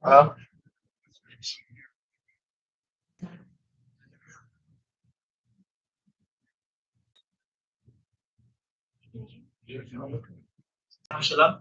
Well, Shalom.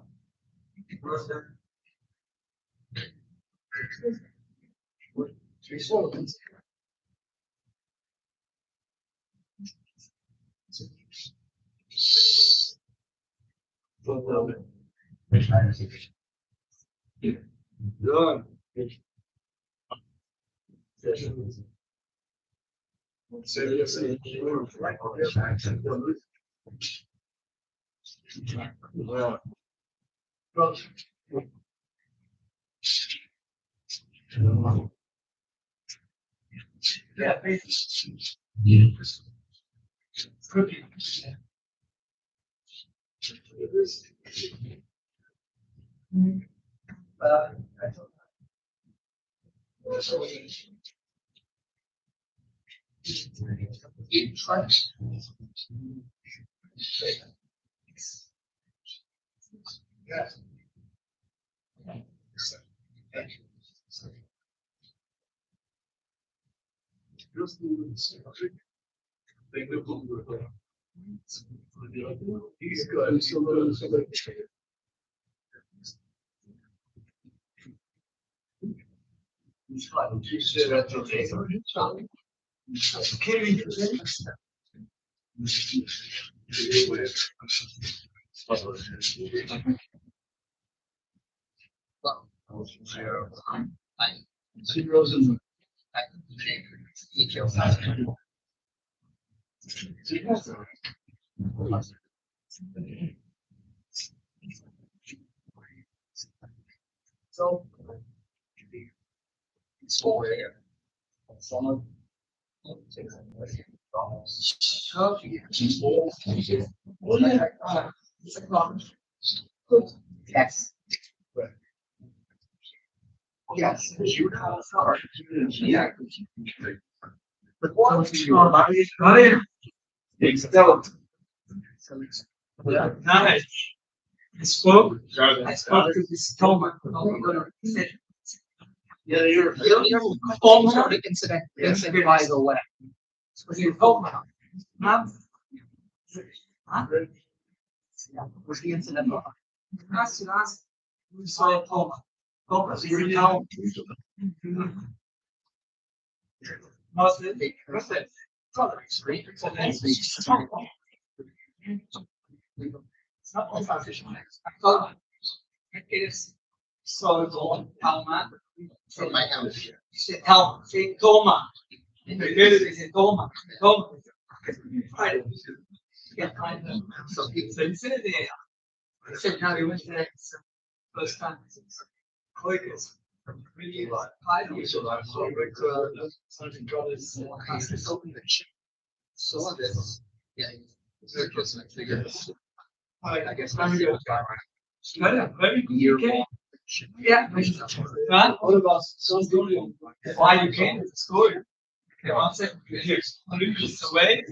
Yes. Yes. Yeah. But what nice. I spoke to this Thomas. He said, yeah, you're almost incident. Incident by the way. Was he Thomas? Huh? Was the incident? Last. We saw Thomas. Thomas, you know. What's it? It's not all foundation. It is so on Talma from my house. You said Talma, say Toma. In the good, they say Toma. Toma. So people say, say there. I said, now we went there first time. Quickest. Really, 5 years ago, something brothers open the chip. So this, yeah, I guess I'm good. Very good. Yeah, what about why you came to school? Okay, one second. Here's 100 meters away.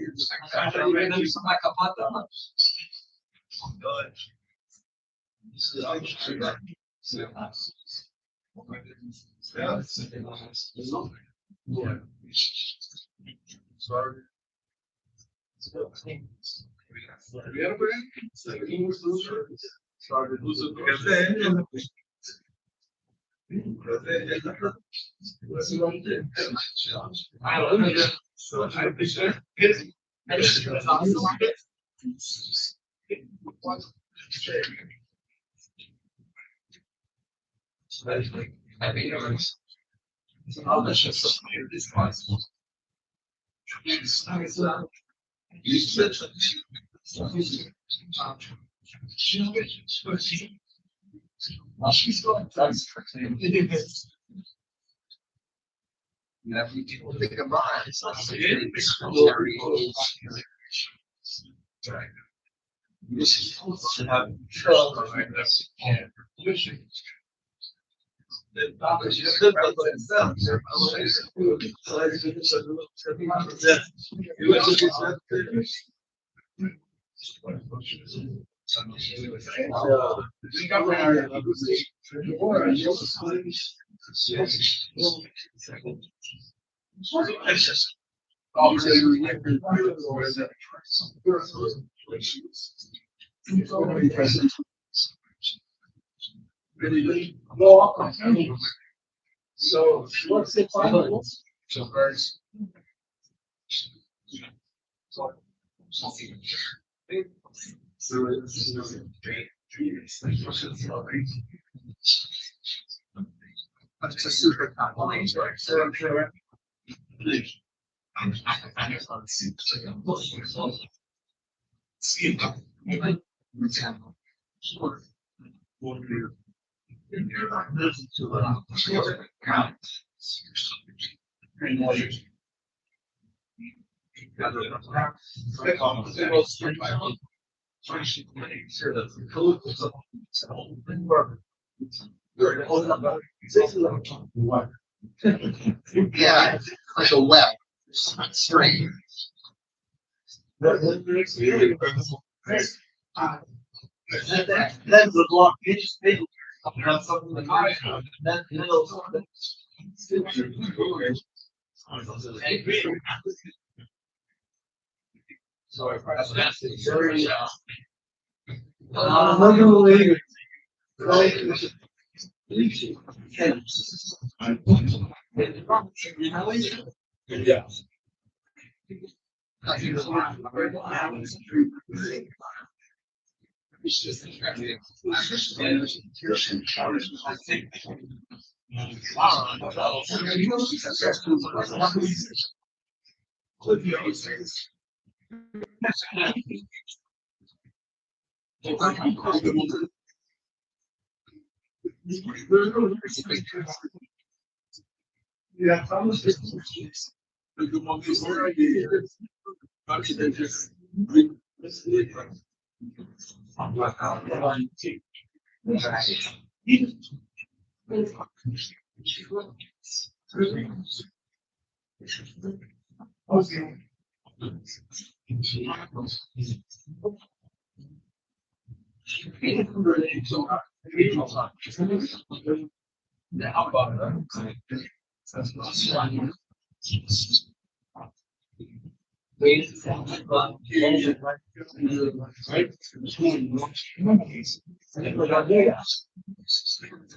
So what's the final? It's a super compilation. Yeah, like a web string. Then the block is big. Then so that's very yeah.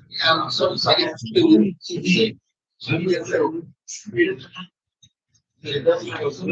Yeah, so said that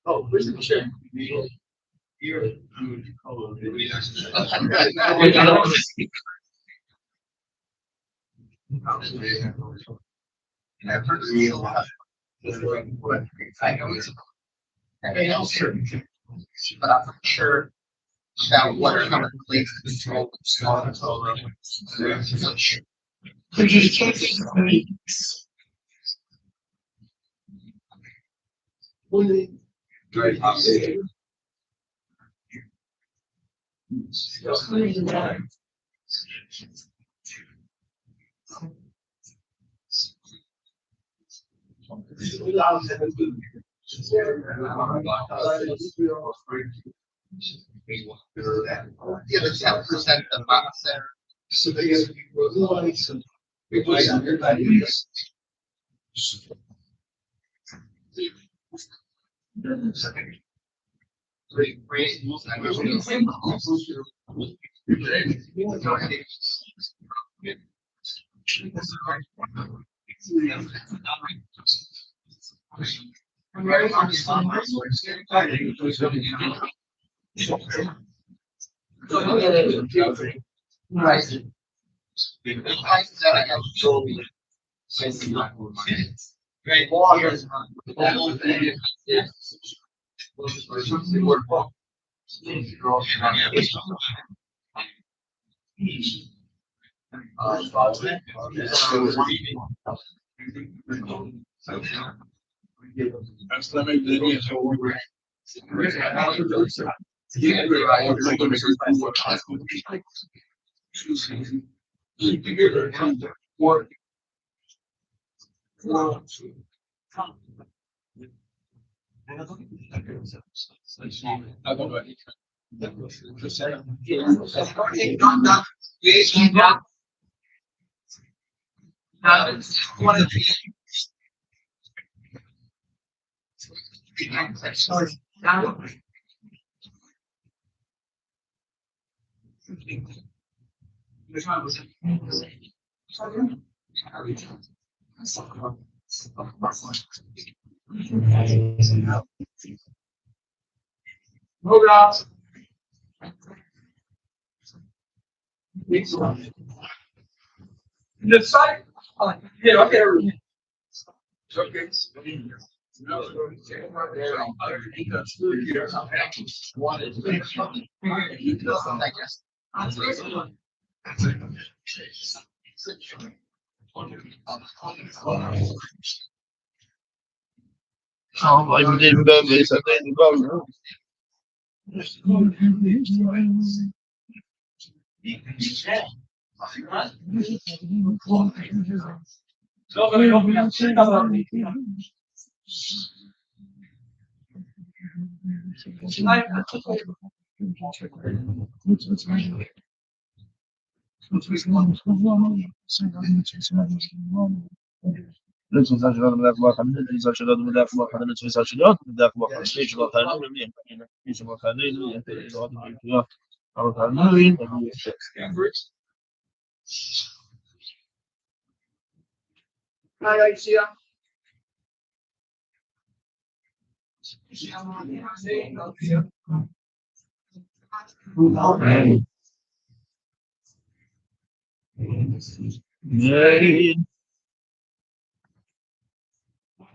Oh, listen, check. But I'm sure about what are coming place to control Yeah, the 10% of mass there. So they realize it was right. Great water. The site, yeah, okay. Okay. I guess. Oh, I'm doing this and then go. Lütfen saçlarımı da kulaklarım, lütfen saçlarımı da kulaklarım, lütfen saçlarımı da kulaklarım, hiç kulaklarım yok, hiç kulaklarım yok, kulaklarım yok.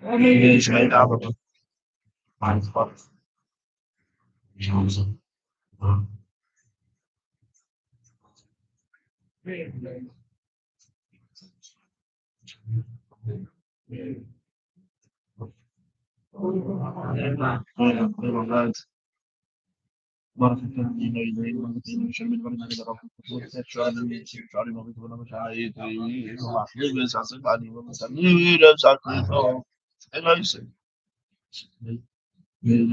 Nein, ich meine aber, mein Gott. بارك الله فينا إليه ونبينا من شر من ولد من رب شعر من شعر ما كنت ولا مش عايز وعقلي بس عصب عليه ومسلمي لا ساكت From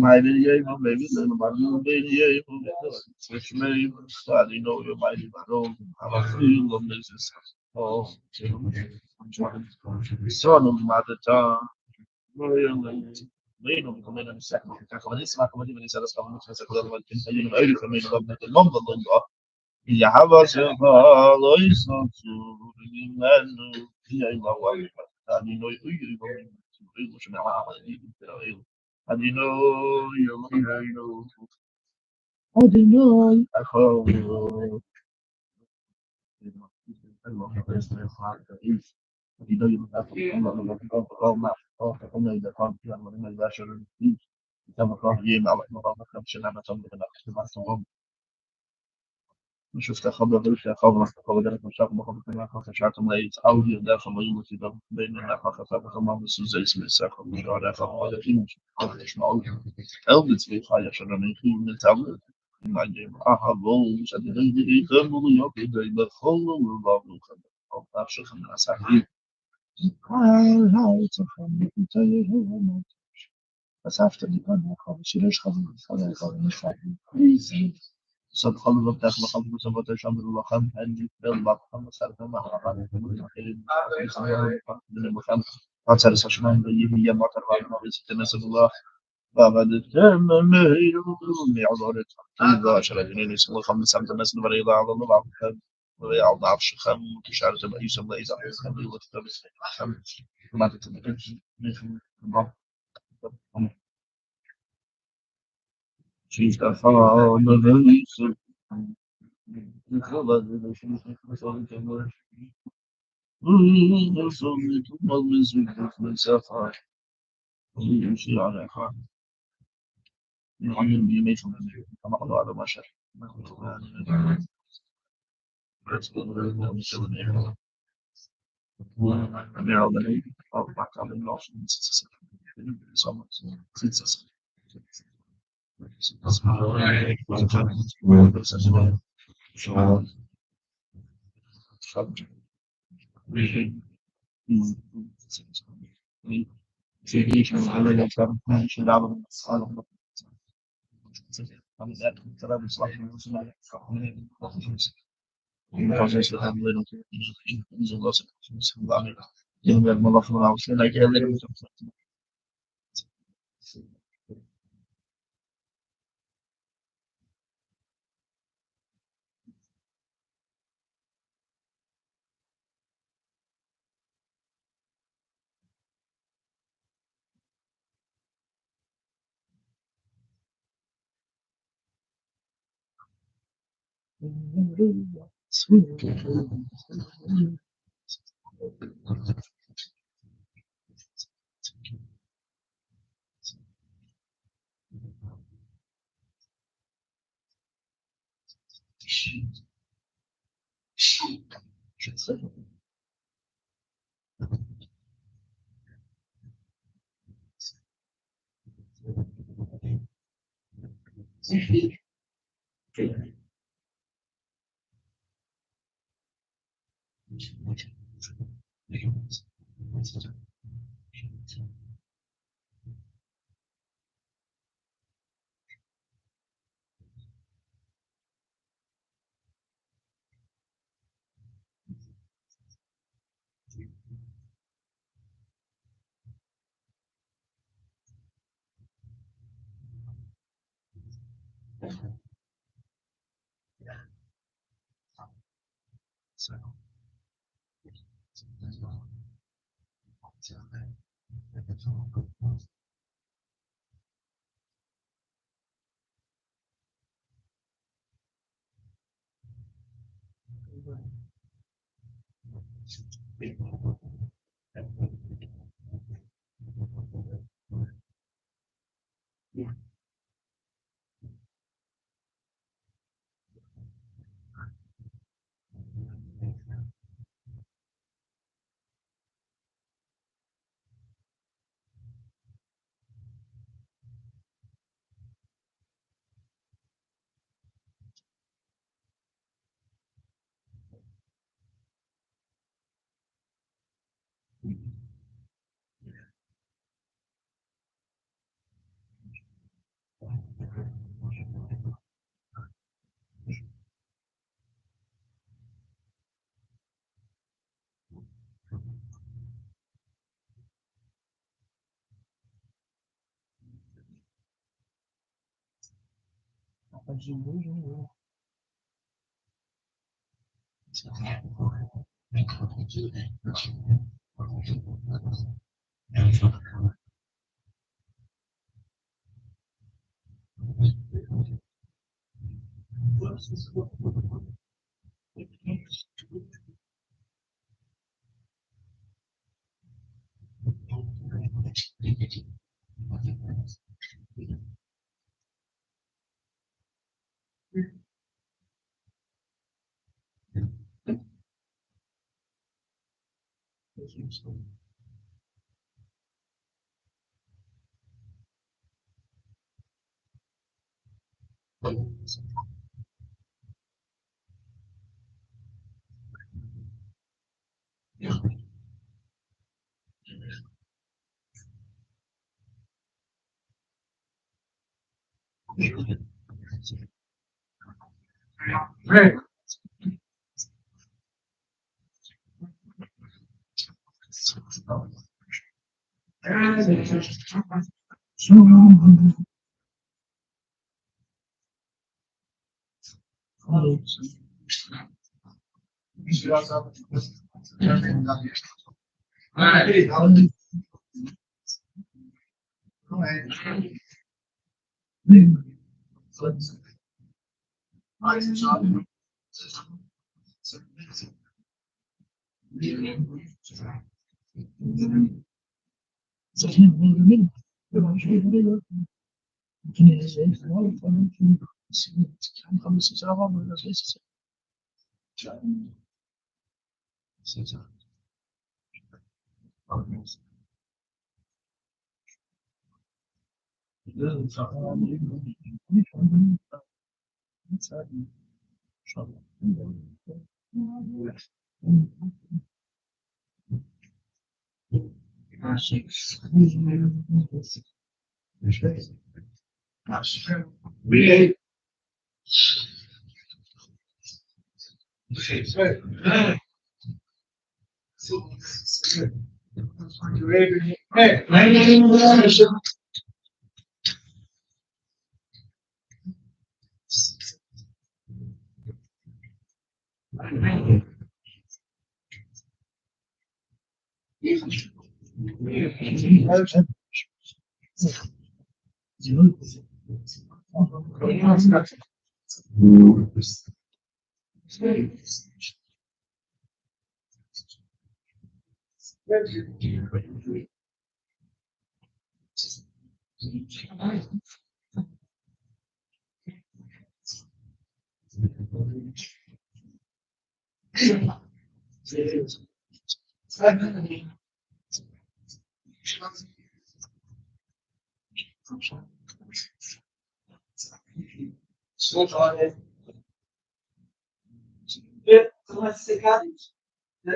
my video, maybe then about you, baby, which may study know your body, but oh, how I feel on this is oh, son of mother tongue. Meno come nel secolo, come disse, ma come dice la scuola, non c'è secondo me, penso io non ho come il mondo non go. Il Yahweh se va, lo iso su, il menu, il Yahweh, and you know, you should have and you know, you know, I don't know, I hope. You know, you have to go map. Oh, only the country and when I should come across you, I like not should have something about the شفت خبر غير خبر خبر ده مش عارف خبر كمان خاصة شعرت ما يتعود ده خبر يقول كده بين إن خاصة خبر بس زي اسم الساق مش على خبر هذا شيء مش معقول أو بتصير حاجة عشان أنا يخيل من تعود ما عندي أحب مش قد غير خبر يوكي زي بخل وبعض خبر أو بعرفش خبر أساعد هاي تفهم أنت هو بس عرفت اللي كان خبر شيء ليش خبر مش فاهم صد خلق داخل خلق سوف تشعر بالرخام عندي في البطن مسألة ما أعرف من المكان أثر سشمان بيه هي معتر بعد ما تناسب الله فقد تم مهير معذرة إذا شرع جنين يسمى خمس سنة الناس البريضة على الله بعض ويعض عرش خم تشعر تبقى يسمى إذا خم وتتبس خم ما تتبقى نفهم شيء تفاهم الرئيس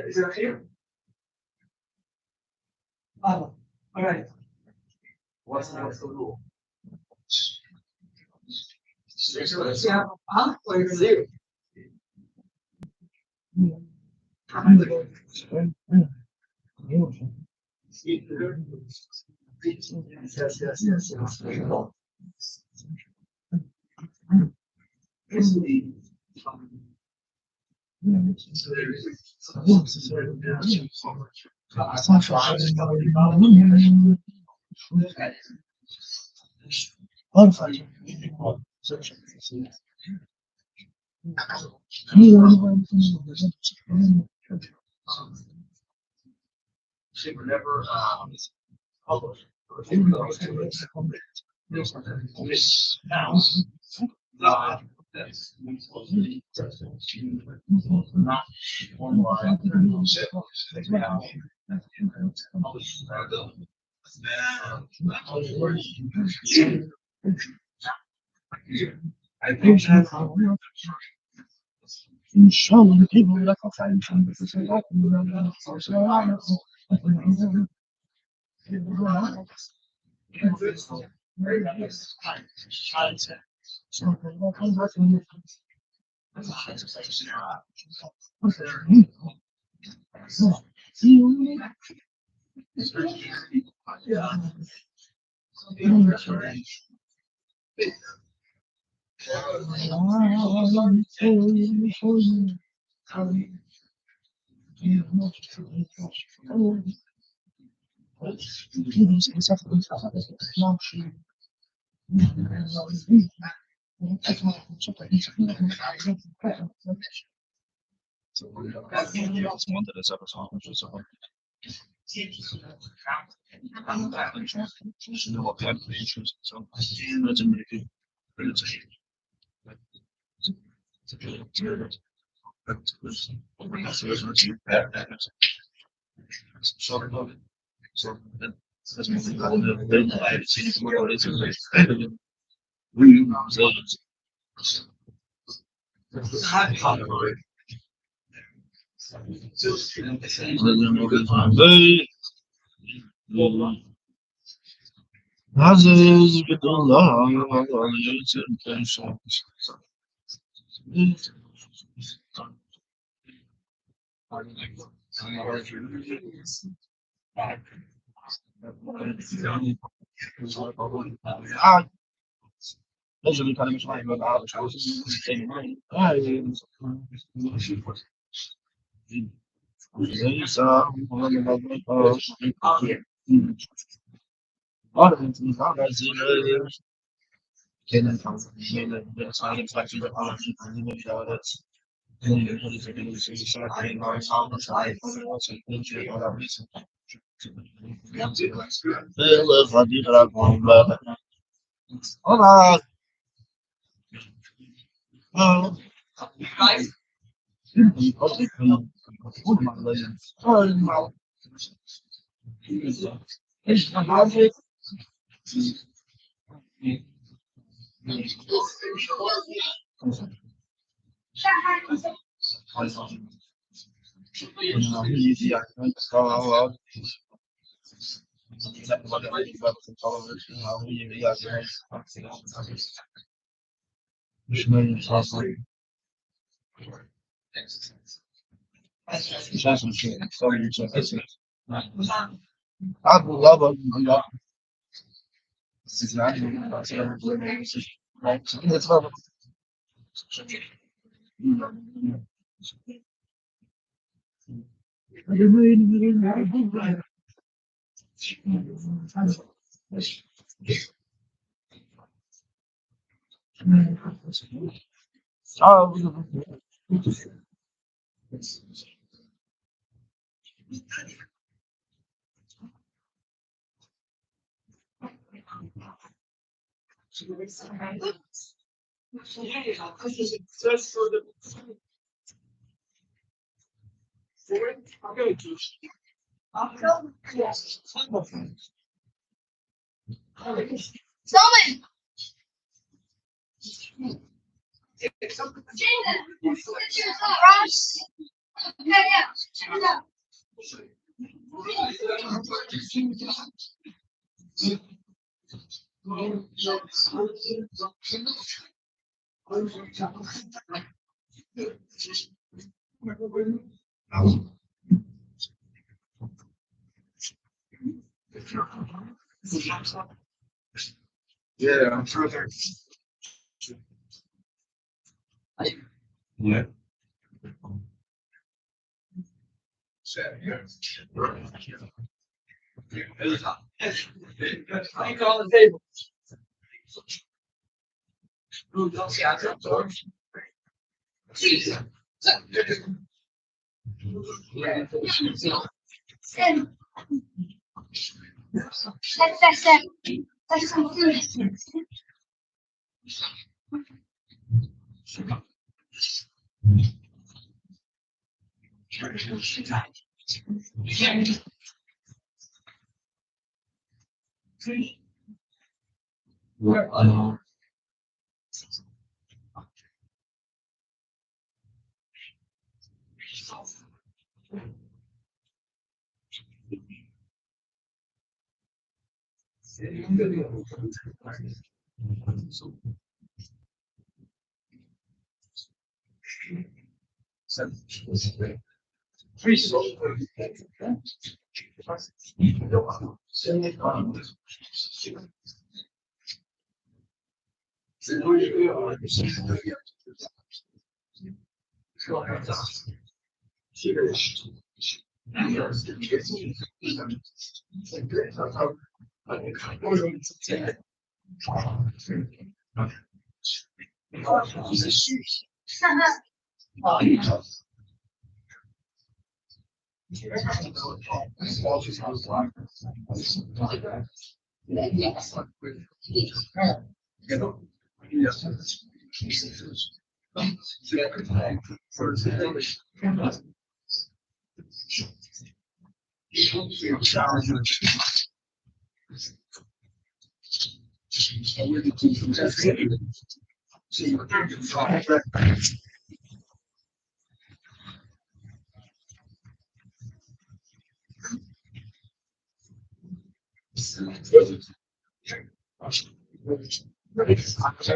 Is there here? Oh, all right. What's the rule? So let's see how I'm playing zero.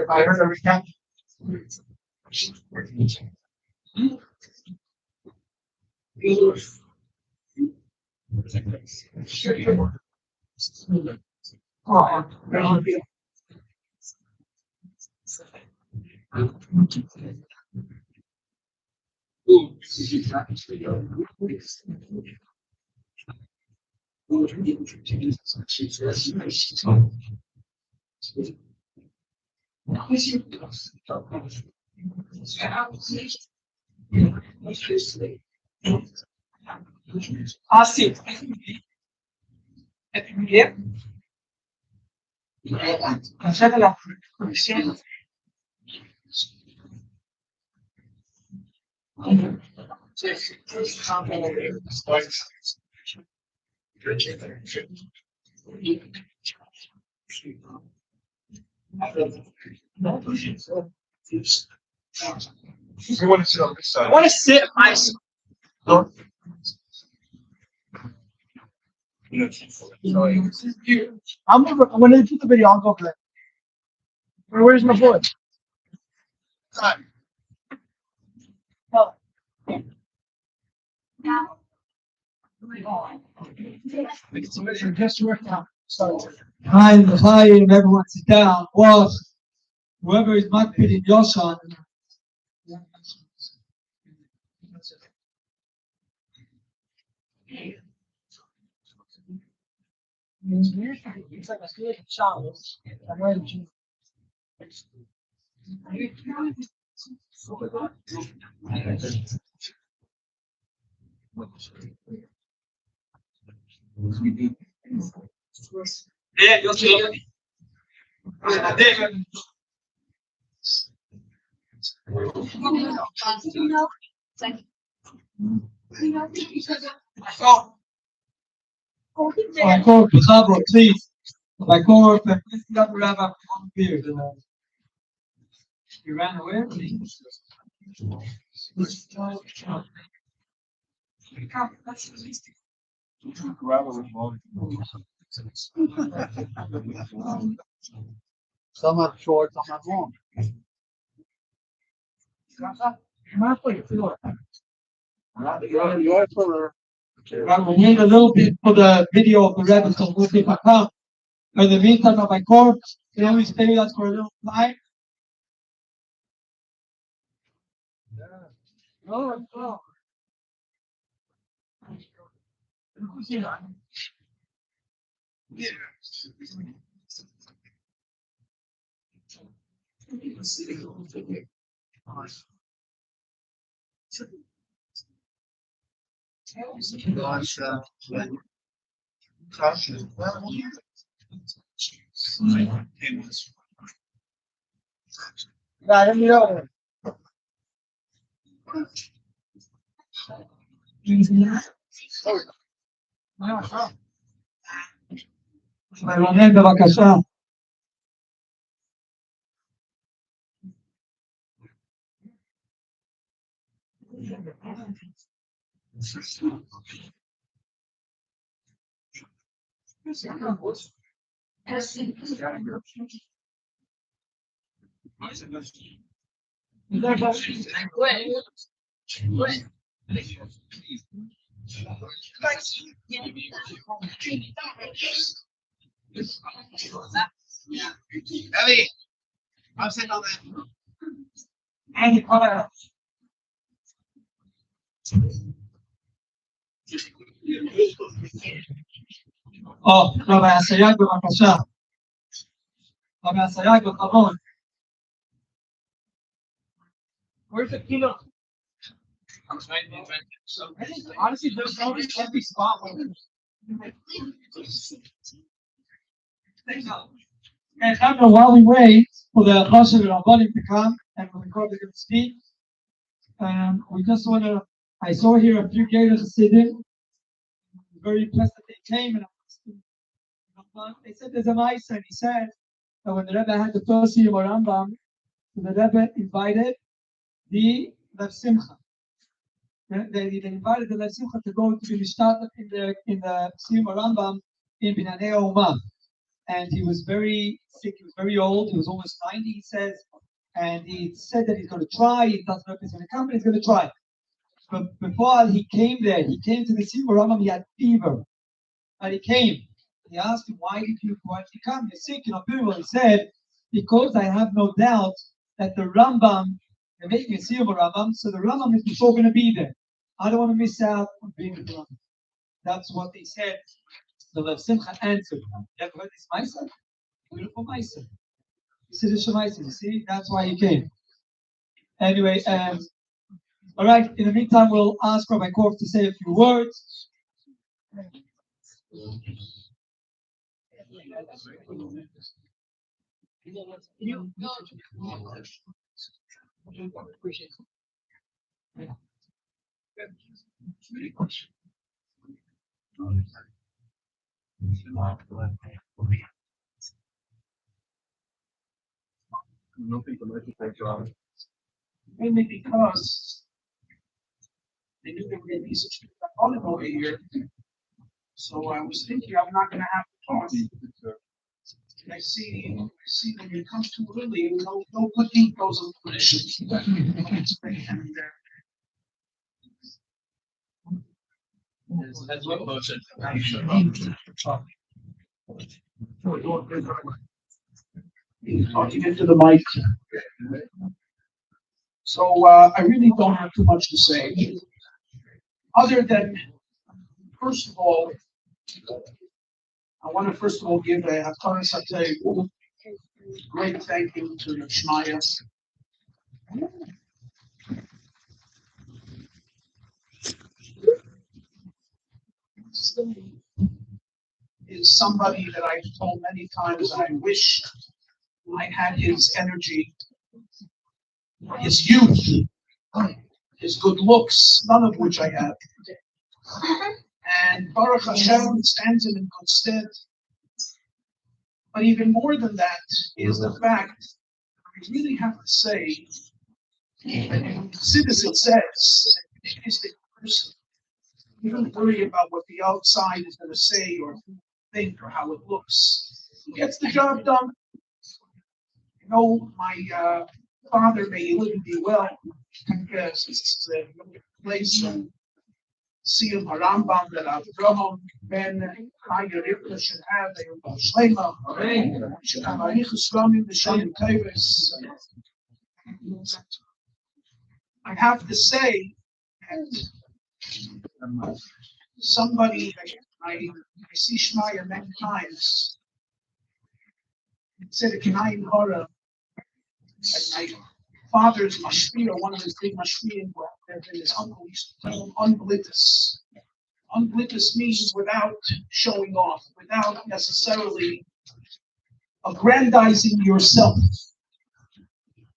I heard every time. Assim, é consegue lá. You want to sit on this I side? want to sit nice. I'm gonna do the video. I'll go for it. Where's my boy? Oh. Just work out. Hi, and everyone sit down. Well, whoever is makpid in your son. It's like a good child. I'm ready to. Yeah, you're still. My core, please. My core, please not grab up one beer. You ran away? Some are short, some are long. We need a little bit for the video of the Rebbe, so we'll see if I come. In the meantime, on my core, can only stay with us for a little time. Oh. Let me know. רונן, בבקשה. I'm saying all that. Any color. Oh, Rabbi Asayag, בבקשה. Rabbi Asayag, בכבוד. Where's the kilo? Honestly, there's no empty spot. And I don't know, while we wait for the Chashav and Rabbanim to come and when the Kohen is going to speak, we just want to. I saw here a few Gator Chassidim. Very impressed that they came and they said there's a mice, and he said that when the Rebbe had the first Siyum HoRambam, the Rebbe invited the Lev Simcha. They invited the Lev Simcha to go to be mishtat in the Siyum HoRambam in Binyanei Ummah. And he was very sick, he was very old, he was almost 90, he says, and he said that he's going to try, he doesn't know if he's going to come, but he's going to try. But before he came there, he came to the Siyum HoRambam, he had fever. And he came. He asked him, why did you come? You're sick, you're not feeling. He said, because I have no doubt that the Rambam, they're making a Siyum HoRambam, so the Rambam is for sure going to be there. I don't want to miss out on being with the Rambam. That's what they said. The Lev Simcha answered. You ever heard this Maisa? Beautiful Maisa. You see this Maisa, you see? That's why he came. Anyway, all right, in the meantime, we'll ask Rabbi Korf to say a few words. Mainly because they knew there were going to be such a problem over here. So I was thinking I'm not going to have to talk. And I see when it comes to Lily, no good deed goes unpunished. That's what motion. Talking into the mic. So I really don't have too much to say, other than, first of all, I want to first of all give a Haftarah Satei great thank you to Shmaya. Is somebody that I've told many times I wish I had his energy, his youth, his good looks, none of which I have. And Baruch Hashem stands him in good stead. But even more than that is the fact, I really have to say, that in Chassidus it says, is the person. You don't worry about what the outside is going to say or think or how it looks. He gets the job done. You know, my father, may he live and be well, because it's the place in Siyum HoRambam that Avraham ben Chaya Rivka should have a Shlema, should have Arichus Ramim B'Shem Teves. I have to say that somebody, I see Shmaya many times, said a Kenai Hora, and my father's mashpia, one of his big mashpiyim, his uncle used to tell him unblitus. Unblitus means without showing off, without necessarily aggrandizing yourself.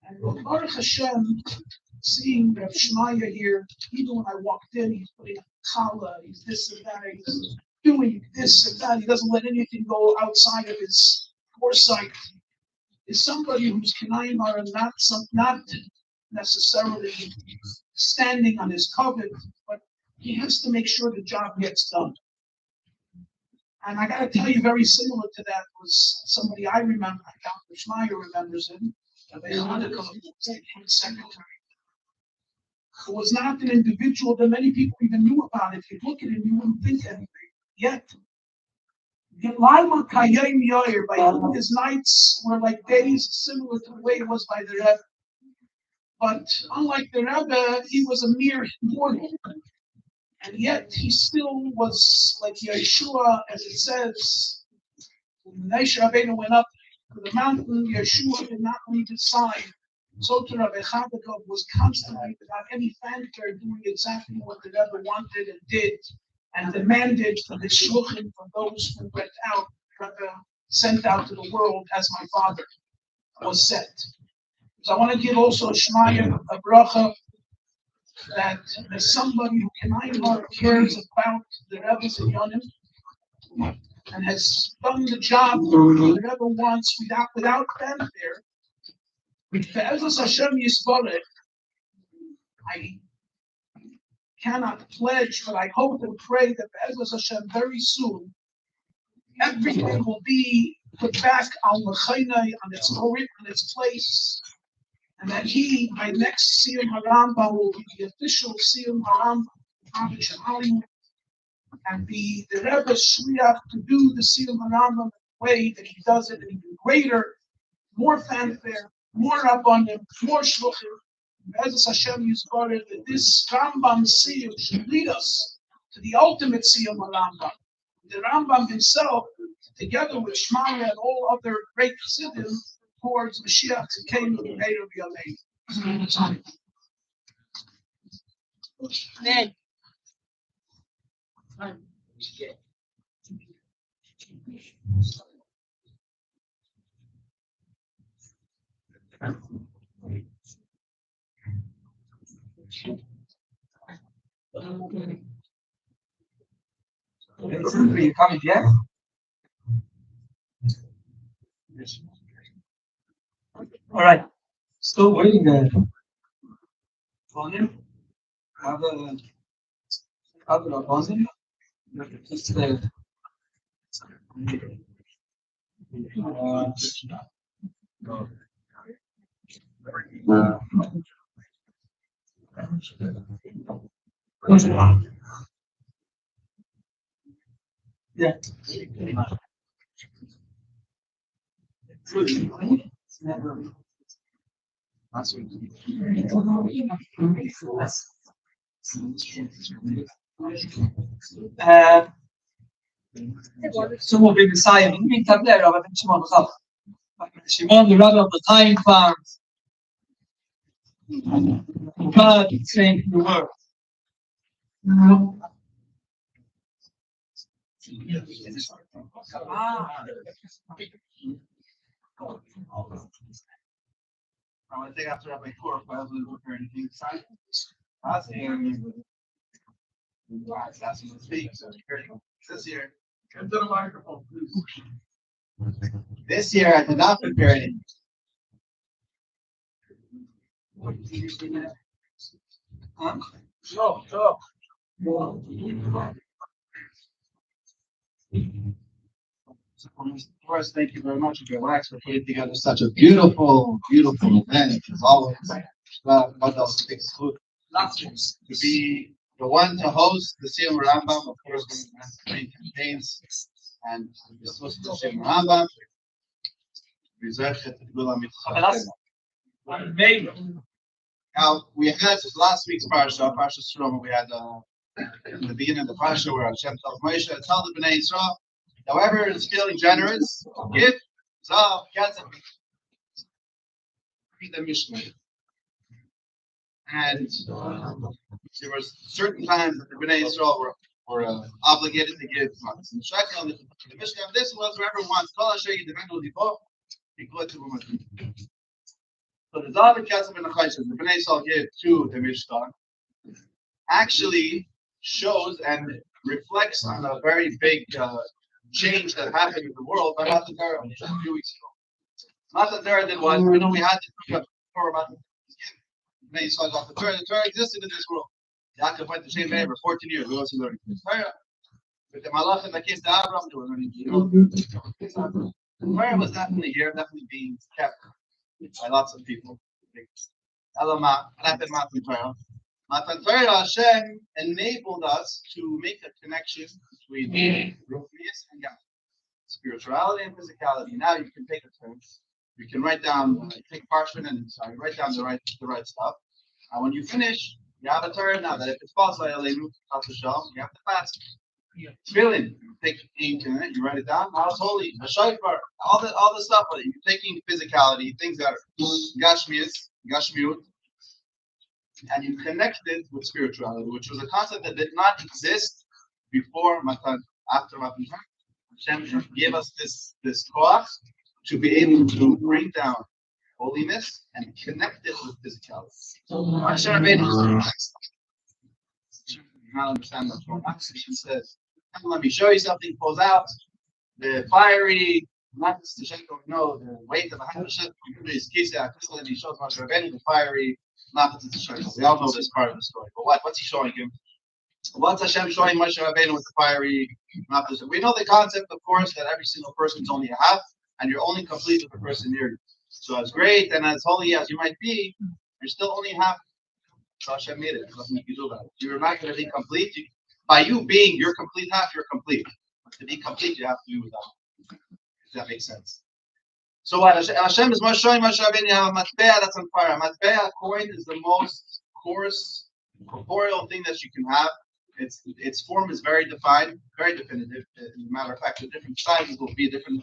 And with Baruch Hashem, seeing Rav Shmaya here, even when I walked in, he's putting challah, he's this and that, he's doing this and that, he doesn't let anything go outside of his foresight. Is somebody whose kanayim are not necessarily standing on his covet, but he has to make sure the job gets done. And I got to tell you, very similar to that was somebody I remember, Dr. Schneider remembers him, secretary, who was not an individual that many people even knew about. If you look at him, you wouldn't think anything. Yet, His nights were like days, similar to the way it was by the Rebbe. But unlike the Rebbe, he was a mere mortal. And yet he still was like Yeshua, as it says, when Moshe Rabbeinu went up to the mountain, Yeshua did not leave his side. So to Rabbi Chabakov was constantly, without any fanfare, doing exactly what the Rebbe wanted and did, and demanded for the shluchim, for those who went out, Rebbe sent out to the world as my father was sent. So I want to give also a shmaya, a bracha, that as somebody who cares about the Rebbe's Yonim and has done the job the Rebbe wants without fanfare, Be'ezus Hashem Yisboreh, I cannot pledge, but I hope and pray that Be'ezus Hashem very soon everything will be put back on its place, and that he, by next Siyum HoRambam, will be the official Siyum HoRambam, and be the Rebbe's shliach to do the Siyum HoRambam in the way that he does it, even greater, more fanfare, more abundant, more shluchim. Be'ezus Hashem Yisboreh, that this Rambam Siyum should lead us to the ultimate Siyum HoRambam. The Rambam himself, together with Shmaya and all other great Chassidim, towards Mashiach Tzidkeinu B'meir B'yameinu. Amen. Are you coming yet? Yes. All right. Still waiting there. On him. Have a buzzing. Just yeah. So we'll be Messiah. In the meantime, there, Rabbi Shimon, Shimon, the rabbi of the time farm. God saying the word. I think after Rabbi Korf, I was preparing anything inside. Asking to speak, so this year. Come to the microphone, please. This year I did not prepare anything. Huh? No. First, thank you very much, Relax, for putting together such a beautiful event. As always, what else takes food? To be the one to host the Siyum HoRambam, of course, we have many campaigns, and this was the Siyum HoRambam. Now we had last week's parasha Siyum. We had in the beginning of the parasha where Hashem tells Moshe, tell the Bnei Yisrael, however is feeling generous, give. So read the Mishnah. And there were certain times that the Bnei Yisrael were obligated to give months. And the Mishnah of this was whoever wants. So the David Kesef and the Chayshim, the Bnei Yisrael give to the Mishnah, actually shows and reflects on a very big change that happened in the world by Matan Torah just a few weeks ago. Matan Torah did what we had to before about the Bnei Yisrael got the Torah. The Torah existed in this world. Yaakov went to Shem for 14 years. We also learned the Torah. With the Malachim that came to Abraham, they were learning. The Torah was definitely here, definitely being kept by lots of people. Elama, Matan Torah. Matan Torah, Hashem enabled us to make a connection between Ruchnius and God. spirituality and physicality. Now you can take a turn. You can write down, take parchment and write down the right stuff. And when you finish, you have a turn now that if it's possible, you have to fast. Tefillin, you take ink in it, you write it down. Now it's holy. A shofar, all the stuff. You're taking physicality, things that are gashmiut, and you connect it with spirituality, which was a concept that did not exist before Matan. After Matan, Hashem gave us this koach to be able to bring down holiness and connect it with physicality. Hashem not understand what's going on. He says, let me show you something. Pulls out the fiery, not the no, the weight of a Hashem. He shows Moshe Rabbeinu the fiery. We all know this part of the story. But what's he showing him? What's Hashem showing Moshe Rabbeinu with the fiery? We know the concept, of course, that every single person is only a half, and you're only complete with the person near you. So as great and as holy as you might be, you're still only half. So Hashem made it. There's nothing you can do about it. You're not going to be complete. By you being your complete half, you're complete. But to be complete, you have to do without. If that makes sense. So what Hashem is showing Moshe Rabbeinu, you have a matbea that's on fire. A matbea coin is the most coarse, corporeal thing that you can have. Its form is very defined, very definitive. As a matter of fact, the different sizes will be a different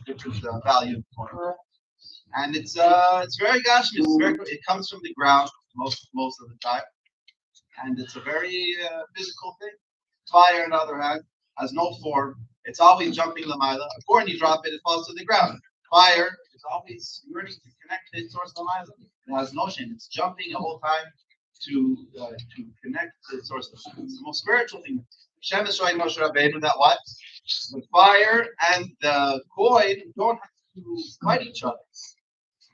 value of the coin. And it's very gashmi. It comes from the ground most of the time. And it's a very physical thing. Fire, on the other hand, has no form. It's always jumping lamaila. A corn, you drop it, it falls to the ground. Fire is always yearning to connect to its source lamaila. It has motion. It's jumping the whole time to connect to its source. It's the most spiritual thing. Hashem is showing Moshe Rabbeinu that what? The fire and the coin don't have to fight each other.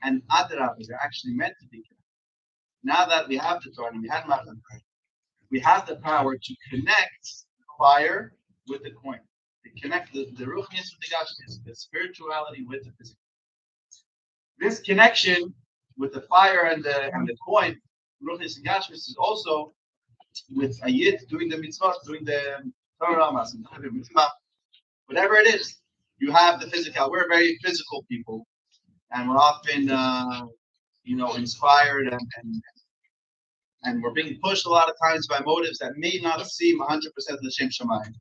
And adrab, they're actually meant to be connected. Now that we have the Torah, we have Matan, we have the power to connect fire with the coin, to connect the ruchnius with the gashmius, the spirituality with the physical. This connection with the fire and the coin, ruchnius and gashmius, is also with a yid doing the mitzvah, doing the HoRambam, whatever it is. You have the physical. We're very physical people, and we're often, inspired and we're being pushed a lot of times by motives that may not seem 100% l'shem shamayim.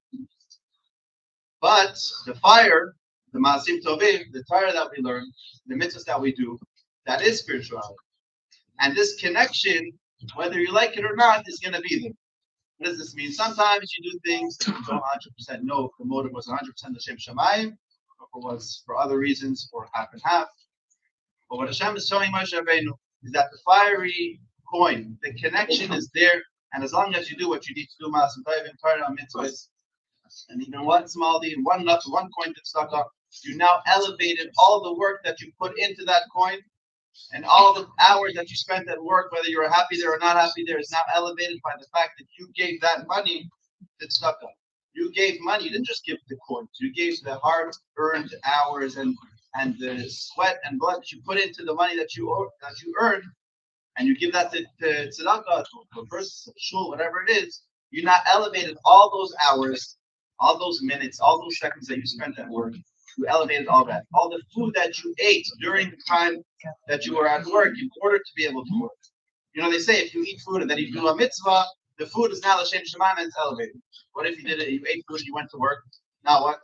But the fire, the maasim tovim, the Torah that we learn, the mitzvahs that we do, that is spirituality. And this connection, whether you like it or not, is going to be there. What does this mean? Sometimes you do things that you don't 100% know if the motive was 100% l'shem shamayim, or if it was for other reasons, or half and half. But what Hashem is showing Moshe Rabbeinu is that the fiery coin, the connection is there, and as long as you do what you need to do, maasim tovim, Torah, mitzvahs, and even one small deed, one coin that's stuck up, you now elevated all the work that you put into that coin, and all the hours that you spent at work, whether you were happy there or not happy there, is now elevated by the fact that you gave that money that's stuck up. You gave money. You didn't just give the coins. You gave the hard-earned hours and the sweat and blood that you put into the money that you earned, and you give that to tzedakah, to a person, to shul, whatever it is. You now elevated all those hours, all those minutes, all those seconds that you spent at work. You elevated all that. All the food that you ate during the time that you were at work in order to be able to work. They say if you eat food and then you do a mitzvah, the food is now l'shem shamayim and it's elevated. What if you did it? You ate food, you went to work. Now what?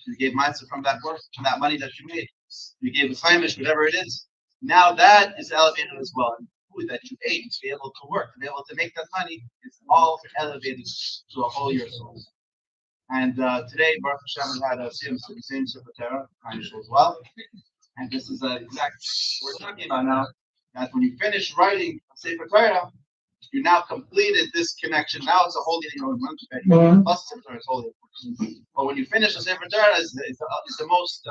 You gave mitzvah from that work, from that money that you made. You gave the chaimish, whatever it is. Now that is elevated as well. And the food that you ate to be able to work, to be able to make that money, is all elevated to a holier source. And today, Baruch Hashem had a Siyum Sefer Torah, kind of as well. And this is exact what we're talking about now. That when you finish writing a Sefer Torah, you now completed this connection. Now it's a holy thing. Plus Sefer Torah is holy. But when you finish a Sefer Torah, is the most,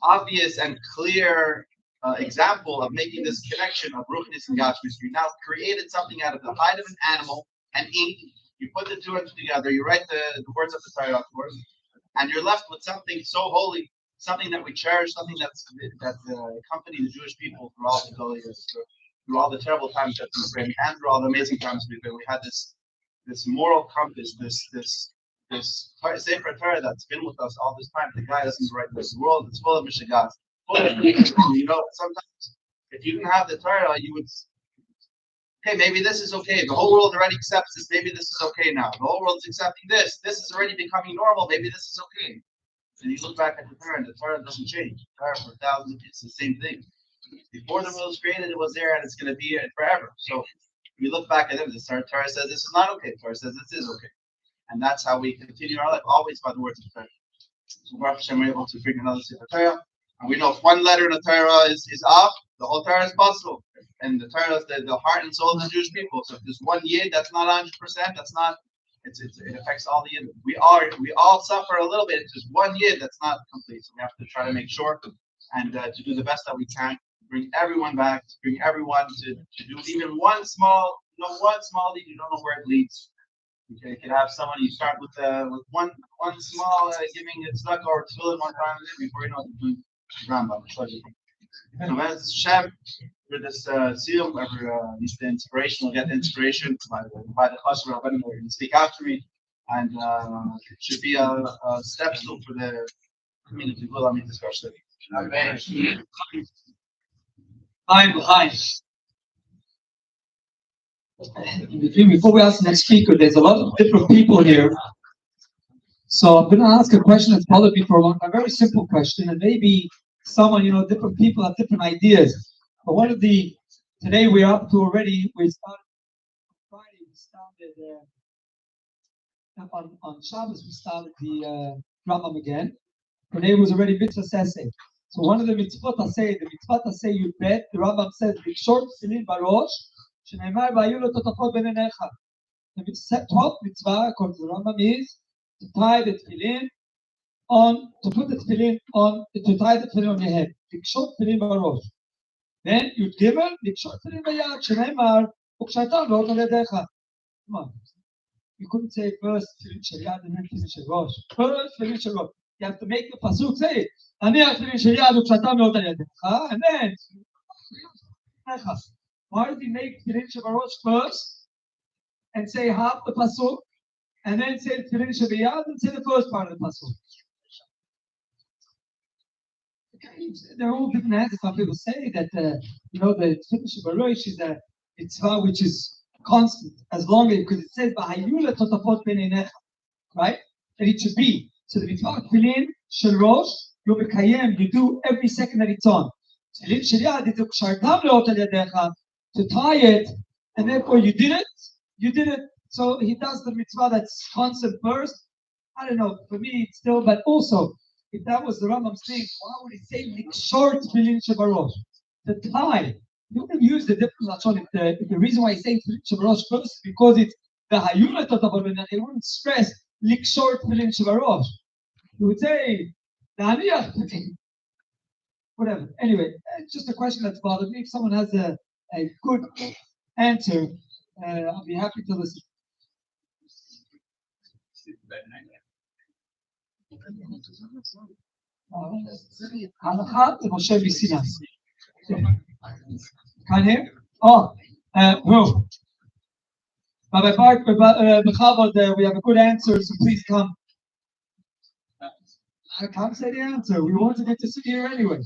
obvious and clear example of making this connection of ruchnis and gashmis. You now created something out of the hide of an animal and ink. You put the two together. You write the words of the Torah, of course, and you're left with something so holy, something that we cherish, something that accompanied the Jewish people through all the gullies, through all the terrible times that we've been, and through all the amazing times we've been. We had this moral compass, this this Sefer Torah that's been with us all this time, the guy doesn't write this. The world is full of mishagas. You know, sometimes if you didn't have the Torah, you would, okay, maybe this is okay. The whole world already accepts this. Maybe this is okay now. The whole world is accepting this. This is already becoming normal. Maybe this is okay. And you look back at the Torah, and the Torah doesn't change. The Torah for thousands of years, it's the same thing. Before the world was created, it was there, and it's going to be it forever. So we look back at it. The Torah says this is not okay. The Torah says this is okay. And that's how we continue our life, always by the words of the Torah. So Baruch Hashem, we're able to bring another Sefer Torah. And we know if one letter in the Torah is off, the whole Torah is possible. And the Torah is the heart and soul of the Jewish people. So if there's one yid that's not 100%, that's not. It affects all the yid. We all suffer a little bit. It's just one yid that's not complete. So we have to try to make sure and to do the best that we can. Bring everyone back. Bring everyone to do even one small deed. You don't know where it leads. You can have someone. You start with one small giving a tzedakah or tefillin one time before you know what you're doing. HoRambam. So as Shem for this Siyum, whoever needs the inspiration will get the inspiration by the HoRambam. They're going to speak after me, and it should be a step stool for the community. We'll meet discussion. Hi. Before we ask the next speaker, there's a lot of different people here. So I'm going to ask a question that's probably for a very simple question, and maybe someone, different people have different ideas. But today we're up to already, we started on Friday, on Shabbos, we started the HoRambam again. Today was already mitzvah session. So one of the mitzvot aseh you bet, the Rambam says, short tefillin barosh, שנאמר והיו לו תותפות בין עיניך. The 12th mitzvah, according to the Rambam, is to tie the tefillin to put the tefillin on, to tie the tefillin on your head. לקשור תפילין בראש. Then you gimel, לקשור תפילין ביד, שנאמר, וקשרתם ועוד על ידיך. Come on. You couldn't say first תפילין של יד and then תפילין של ראש. First תפילין של ראש. You have to make the pasuk say it. אני התפילין של יד וקשרתם ועוד על ידיך, and then why did he make Tefillin Shabarosh first and say half the pasuk, and then say Tefillin Shabiyad and say the first part of the pasuk? Okay, there are all different answers. Some people say that the Tefillin Shabarosh is a mitzvah which is constant as long as, because it says B'hayula totafot b'neinecha, right? That it should be. So the mitzvah Tefillin Shabarosh you mekayem, you do every second that it's on. Tefillin Shabiyad is ukshartam leot al yadecha, to tie it, and therefore you did it. So he does the mitzvah that's constant first. I don't know, for me it's still, but also, if that was the Rambam's thing, why would he say short tefillin shabarosh? The tie, you can use the different lashon. If the reason why he's saying tefillin shabarosh first is because it's the hayula totav benach. He wouldn't stress short tefillin shabarosh. He would say the haniyach tefillin. Whatever. Anyway, it's just a question that's bothered me. If someone has a good answer, I'll be happy to listen. Can't hear? Oh, no. Rabbi Park, we have a good answer, so please come. I can't say the answer. We want to get to sit here anyway.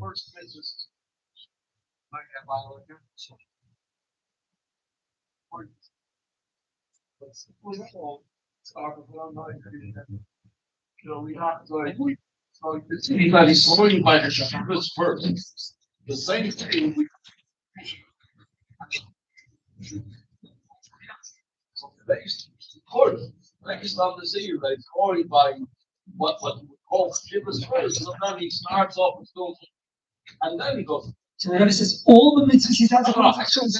First business. We have to. Anybody's sorting by the Shabbos first. The same thing we. Based on the zero, it's sorted by what we call Shabbos first. Sometimes he starts off with those, and then he goes. So the Rebbe says all the mitzvahs he has are actions.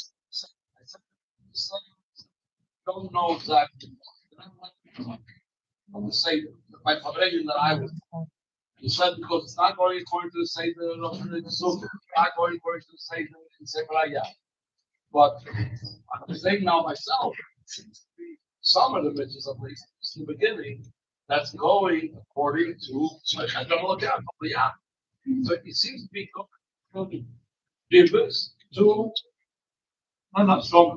Don't know exactly. I'm the same. My Fabregan that I was. He said because it's not going according to the Seder of the Sukkah, not going according to the Seder in Separaya. But I'm saying now myself, some of the mitzvahs, at least in the beginning, that's going according to, I don't look out, yeah. So it seems to be going difference to, I'm not strong.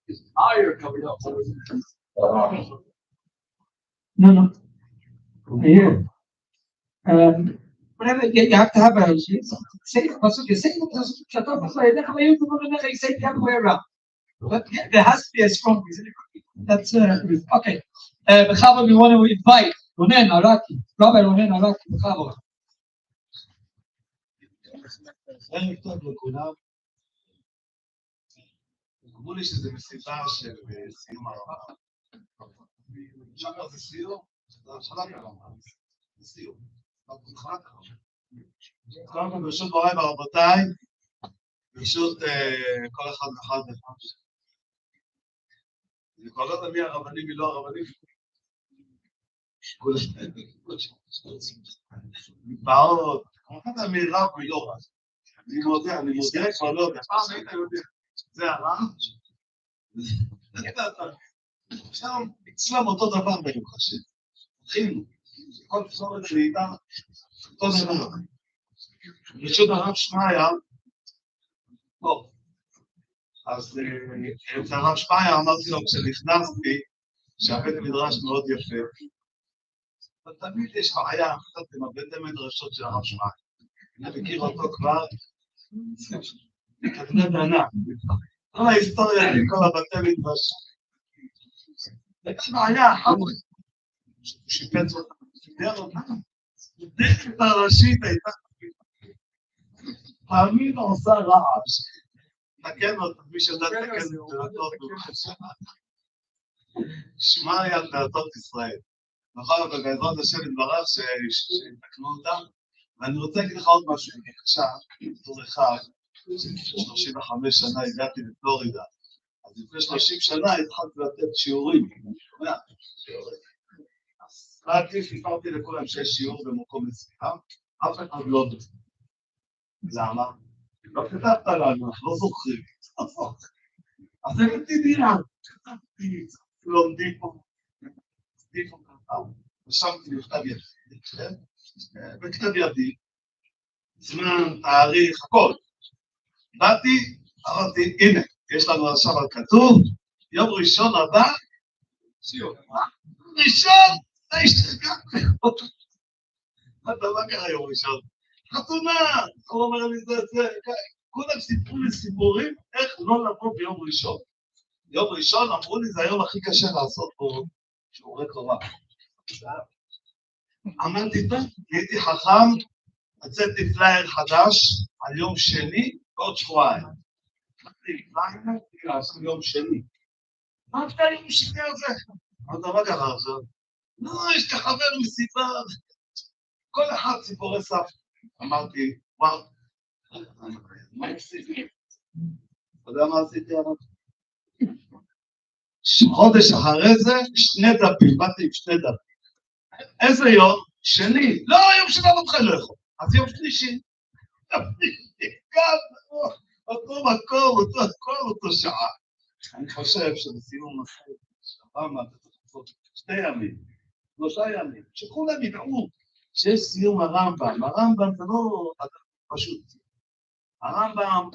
Is higher coming up. No. Here. Whatever, you have to have a say, you say shut up. You say the other way around. But yeah, there has to be a strong reason. That's okay. B'chava, we want to invite Ronen Araki, Rabbi Ronen Araki, B'chava. ערב טוב לכולם. אמרו לי שזה מסיבה של סיום הרמב"ם. שם זה סיום? זה התחלת הרמב"ם. זה סיום. קודם כל ברשות מוריי ורבותיי, ברשות כל אחד ואחד ואחד. אני כבר לא יודע מי הרבנים, מי לא הרבנים. מתבעות, אני לא יודע מי רב מי לא רב. אני מודה, כבר לא יודע. פעם היית יודע. זה הרב? עכשיו, אצלם אותו דבר ברוך השם. התחילו. כל פסורת שליטה, אותו דבר. ברשות הרב שמעיה, טוב. אז את הרב שמעיה אמרתי לו כשנכנסתי, שהבית מדרש מאוד יפה. ותמיד יש בעיה, קצת עם הבית המדרשות של הרב שמעיה. אני מכיר אותו כבר, כתבי בנה. כל ההיסטוריה, כל הבתי מדרש. יש בעיה, הוא שיפץ אותה, סידר אותה. דרך הראשית הייתה פעמים עושה רעש. תקן אותה, מי שיודע תקן את שמעיה דעתות ישראל. נכון, אבל בעזרת השם יתברך שיתקנו אותם. ואני רוצה להגיד לך עוד משהו, כי עכשיו, בתור אחד, 35 שנה הגעתי לפלורידה, אז לפני 30 שנה התחלתי לתת שיעורים. אז באתי, סיפרתי לכולם שיש שיעור במקום מסוים, אף אחד לא דומה. למה? לא כתבת לנו, אנחנו לא זוכרים. אז הבאתי דירה, כתבתי, לומדים פה, ושמתי מכתב ידי, בכתב ידי, זמן, תאריך, הכל. באתי, אמרתי, הנה, יש לנו עכשיו על כתוב, יום ראשון הבא, סיום. ראשון, זה השתגע. מה קרה יום ראשון? חתונה, הוא אומר לי זה, כולם סיפרו לי סיפורים, איך לא לבוא ביום ראשון. יום ראשון אמרו לי, זה היום הכי קשה לעשות פה שיעורי תורה. אמרתי, טוב, הייתי חכם, הצאתי פלייר חדש על יום שני, עוד שבועיים. אמרתי, פלייר, לעשות יום שני. מה אתה יום שני הזה? אמרתי, מה ככה עכשיו? לא, יש לך חבר מסיבה, כל אחד סיפורי סף. אמרתי, וואו, מה עשיתי? אתה יודע מה עשיתי? חודש אחרי זה, 2 דפים, באתי עם 2 דפים. איזה יום? שני. לא, יום שני מתחיל לא יכול. אז יום שלישי. אותו מקום, אותו הכל, אותו שעה. אני חושב שבסיום מספיק, שפעם אתה צריך לעשות 2 ימים, 3 ימים, שכולם ידעו שיש סיום הרמב"ם. הרמב"ם זה לא פשוט. הרמב"ם,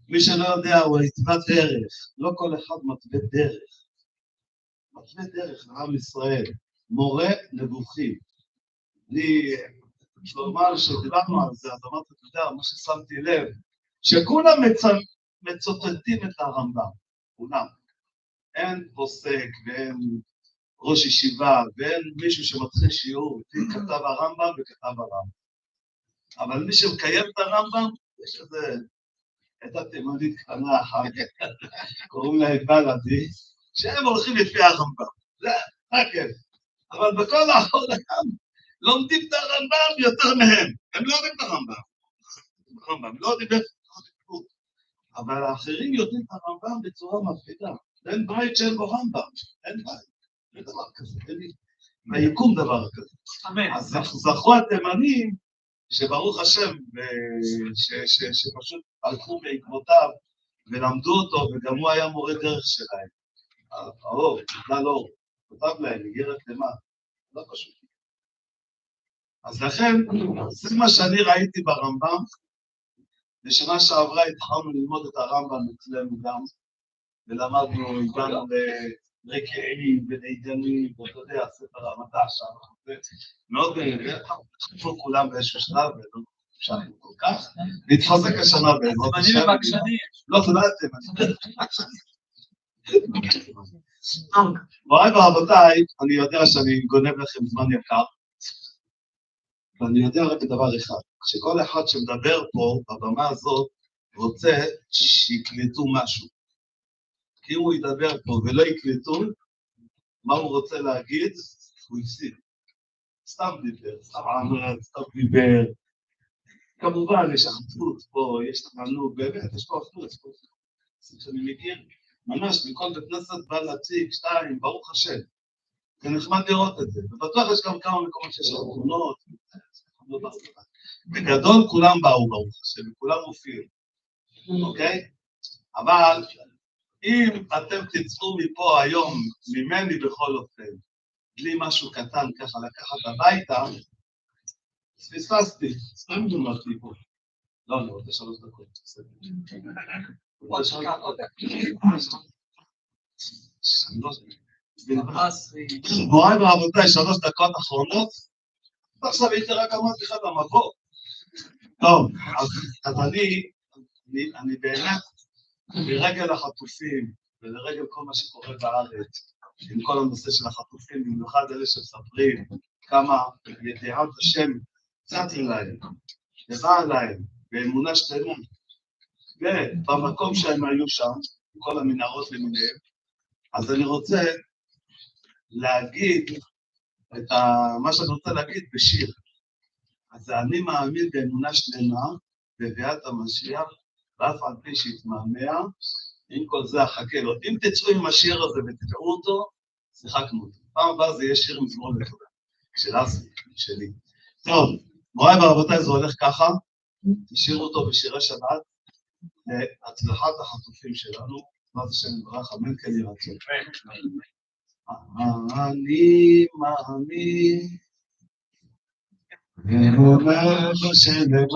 מי שלא יודע, הוא התווה דרך. לא כל אחד מתווה דרך. מתווה דרך לעם ישראל. מורה נבוכים. אני, לומר שדיברנו על זה, אז אמרתי, אתה יודע, מה ששמתי לב, שכולם מצוטטים את הרמב"ם, כולם. אין פוסק ואין ראש ישיבה ואין מישהו שמתחיל שיעור, כתב הרמב"ם וכתב הרמב"ם. אבל מי שמקיים את הרמב"ם, יש איזה, הייתה תימנית קטנה אחת, קוראים לה בלעדי, שהם הולכים לפי הרמב"ם. זה כן. אבל בכל העולם לומדים את הרמב"ם יותר מהם. הם לא יודעים את הרמב"ם. לא יודעים איך זה. אבל האחרים יודעים את הרמב"ם בצורה מפחידה. אין בית שאין בו רמב"ם. אין בית. אין דבר כזה. ביקום דבר כזה. אז זכו התימנים שברוך השם, שפשוט הלכו בעקבותיו ולמדו אותו, וגם הוא היה מורה דרך שלהם. האור, נתן אור, כותב להם, איגרת למה? לא פשוט. אז לכן, זה מה שאני ראיתי ברמב"ם, בשנה שעברה התחלנו ללמוד את הרמב"ם אצלנו גם, ולמדנו, הגענו לרקעים ולעידנים, ואתה יודע, ספר המדע שם, מאוד חפו כולם באיזשהו שלב, ולא אפשרנו כל כך, להתחזק השנה בעזרת השם. לא, זה לא אתם. מוריי ורבותיי, אני יודע שאני גונב לכם זמן יקר, ואני יודע רק דבר אחד, שכל אחד שמדבר פה, בבמה הזאת, רוצה שיקלטו משהו. כי אם הוא ידבר פה ולא יקלטו, מה הוא רוצה להגיד, הוא יפסיד. סתם דיבר, סתם עמד, סתם דיבר. כמובן, יש אחדות פה, יש תענוג, באמת, יש פה אחדות, יש פה אחדות. שאני מכיר, ממש, מכל בית כנסת בא להציג, 2, ברוך השם. זה נחמד לראות את זה. ובטוח יש גם כמה מקומות שיש תמונות, בגדול כולם באו ברוך השם, וכולם מופיעים, אוקיי? אבל אם אתם תצאו מפה היום, ממני בכל אופן, בלי משהו קטן ככה לקחת הביתה, אז פספסתי, סתם דומתי פה. לא, אני רוצה 3 דקות. מוריי ורבותיי, 3 דקות אחרונות, עכשיו הייתי רק אמרתי לך במבוא. טוב, אז אני באמת, לרגל החטופים ולרגל כל מה שקורה בארץ, עם כל הנושא של החטופים, במיוחד אלה שמספרים כמה ידיעת השם צצה להם, ובאה להם, באמונה שלמה, ובמקום שהם היו שם, כל המנהרות למיניהם, אז אני רוצה להגיד את מה שאני רוצה להגיד בשיר. אז אני מאמין באמונה שלמה, בביאת המשיח, ואף על פי שהתמהמה, עם כל זה אחכה לו. אם תצאו עם השיר הזה ותקראו אותו, שיחקנו אותו. פעם הבאה זה יהיה שיר מזמור לתודה, של אסי, שלי. טוב, מוריי ורבותיי, זה הולך ככה, תשאירו אותו בשירי שבת, להצלחת החטופים שלנו, מה זה שם יברך, אמן כן יהי רצון. אני מאמין, ואומר שלמה,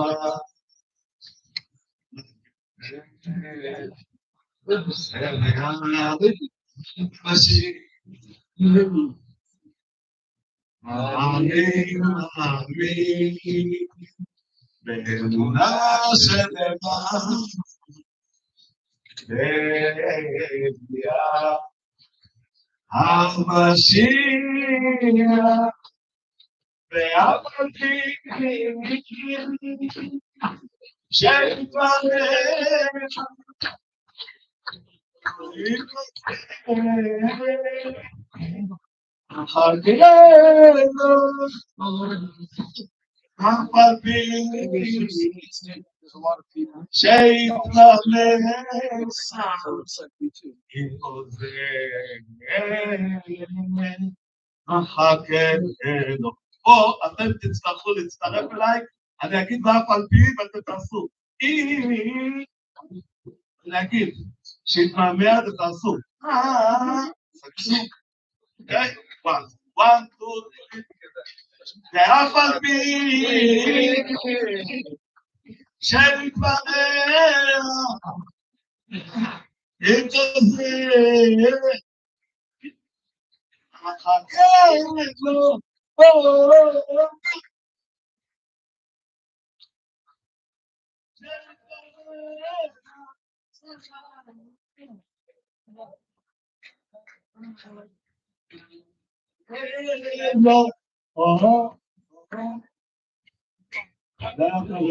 אני מאמין, באמונה שלמה, בביאת המשיח, ואף על פי שהתמהמה, פה אתם תצטרכו להצטרף אליי, אני אגיד ואף על פי ואתם תעשו. אני אגיד שהתמהמה אתם תעשו. אוקיי? 1, 2, 3. ואף על פי שהתמהמה, אם תעשה, מחכה לו.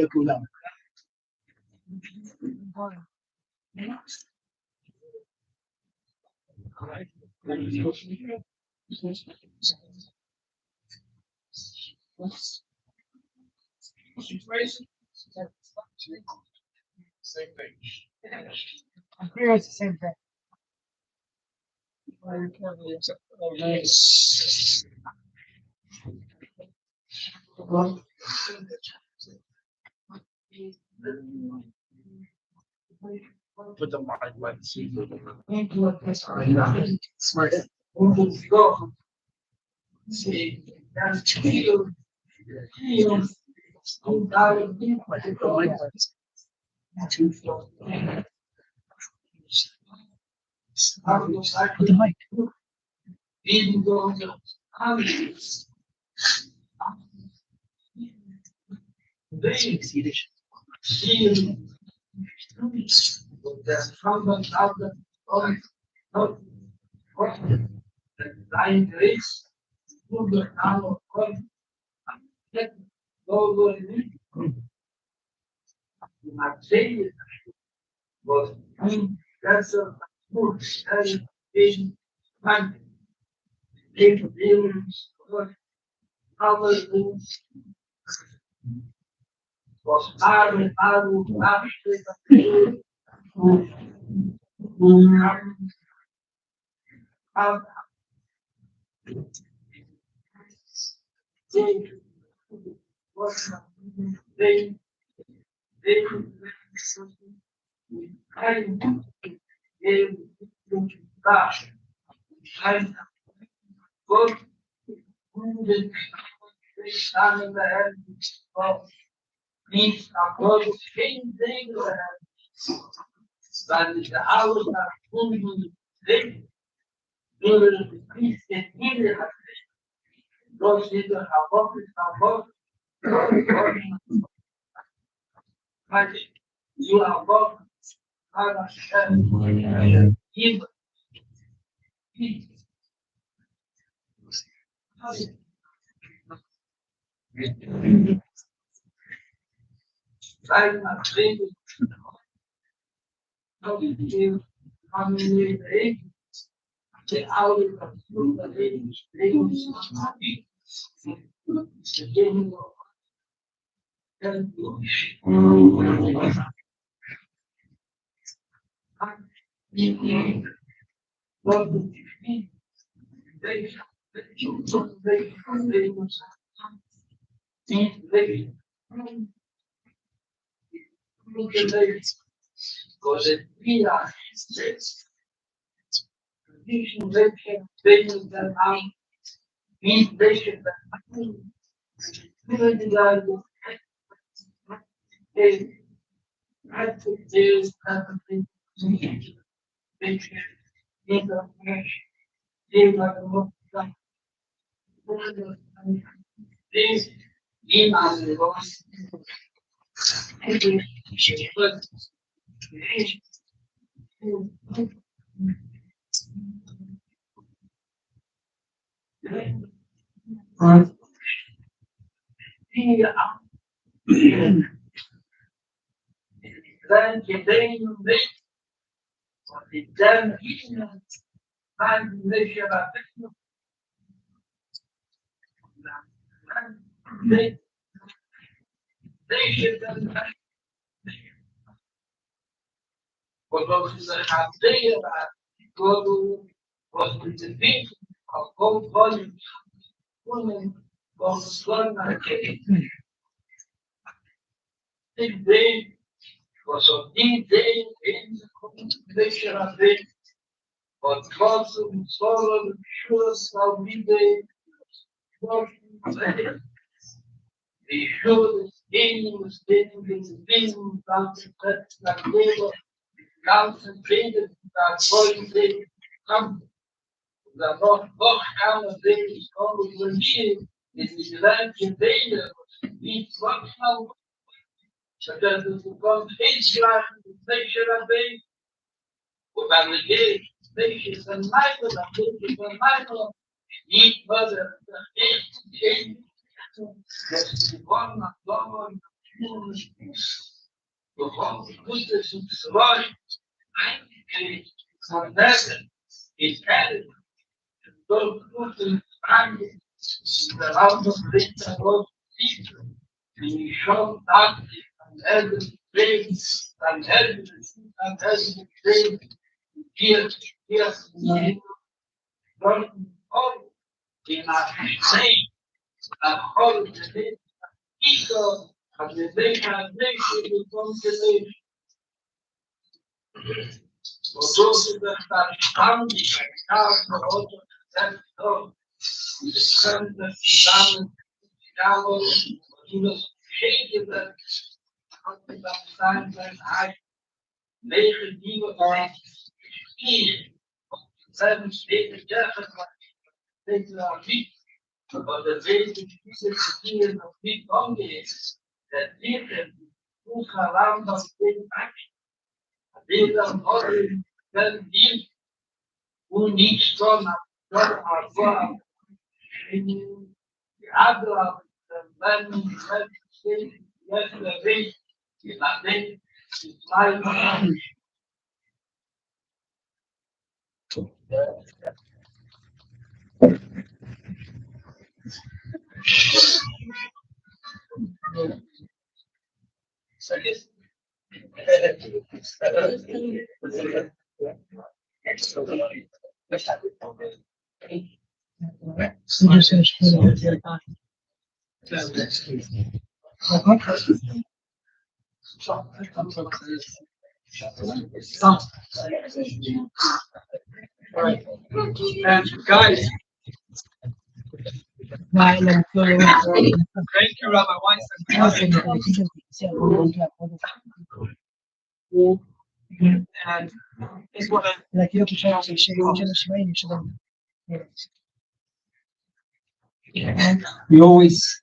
לכולם. Same thing. I'm pretty much the same thing. Put the mind right. See. Smart. Go. See, that's you. Put the mic. That's a push and in man. Was means about changing that the hours are fully lit. Peace and healing. Those people have worked. You are both give peace. I'm not saying how you feel, how many days, the hours of the days, the beginning of because it realizes things that are in patient they had to do something this in then you make the damn manipulation of they should for those that have data about global was the defeat of both volumes, women, both one and day was of the day in the contemplation of it, but also in sorrow, sure shall be the sure gaining was getting his being that labor concentrated that voice they come the book out of things always when she is the land container needs one help such as the conversation the station of things about the gate stations and Michael and Michael need further change that's one of the goodness and survive and from that is added those who find the out of this and those people being shown that and every place and every place here from all in our say and all the people And the day and nation will come to nation. So those that are hungry, for all that go. The sun, the sun, he was hated that time when I negen nieuwe vier. Zijn steken zeggen, maar denk nou niet. Maar de weten die hier nog niet omgeeft. Dat dit hoe gaan dat ding uit. Dit dan altijd wel niet. Hoe niet zo naar haar vorm. In de andere mensen steeds de weet. Je laat denken. So yes. And guys, thank you, Rabbi Weinstein. And it's what we always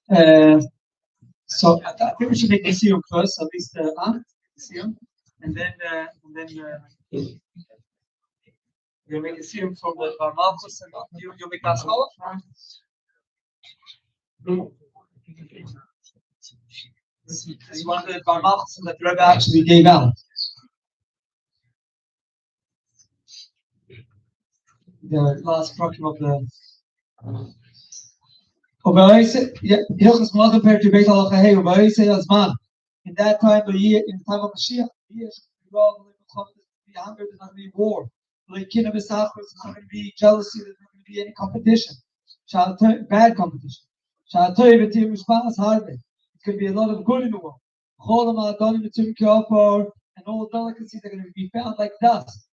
so I think we should make the Siyum first, at least Siyum, and then we'll make a Siyum from the Barmalchus, and you'll make that scholar. This is one of the Barmalchus that the Rebbe actually gave out. The last program of the in that time of year, in the time of Mashiach, be hunger, there's not going to be war. There's not going to be jealousy, there's not going to be any competition. Bad competition. It's going to be a lot of good in the world. And all delicacies are going to be found like dust.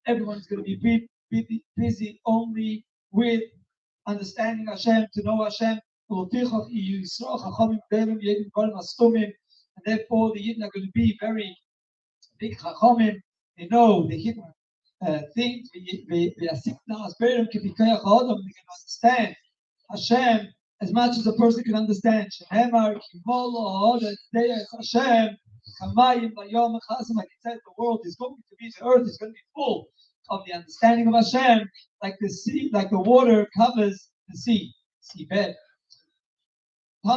Everyone's going to be busy only with understanding Hashem, to know Hashem. And therefore the Yidden are going to be very big chachamim. They know the hidden things. They can understand Hashem as much as a person can understand. Hashem. Like it says, the world is going to be, the earth is going to be full of the understanding of Hashem, like the sea, like the water covers the sea, seabed. We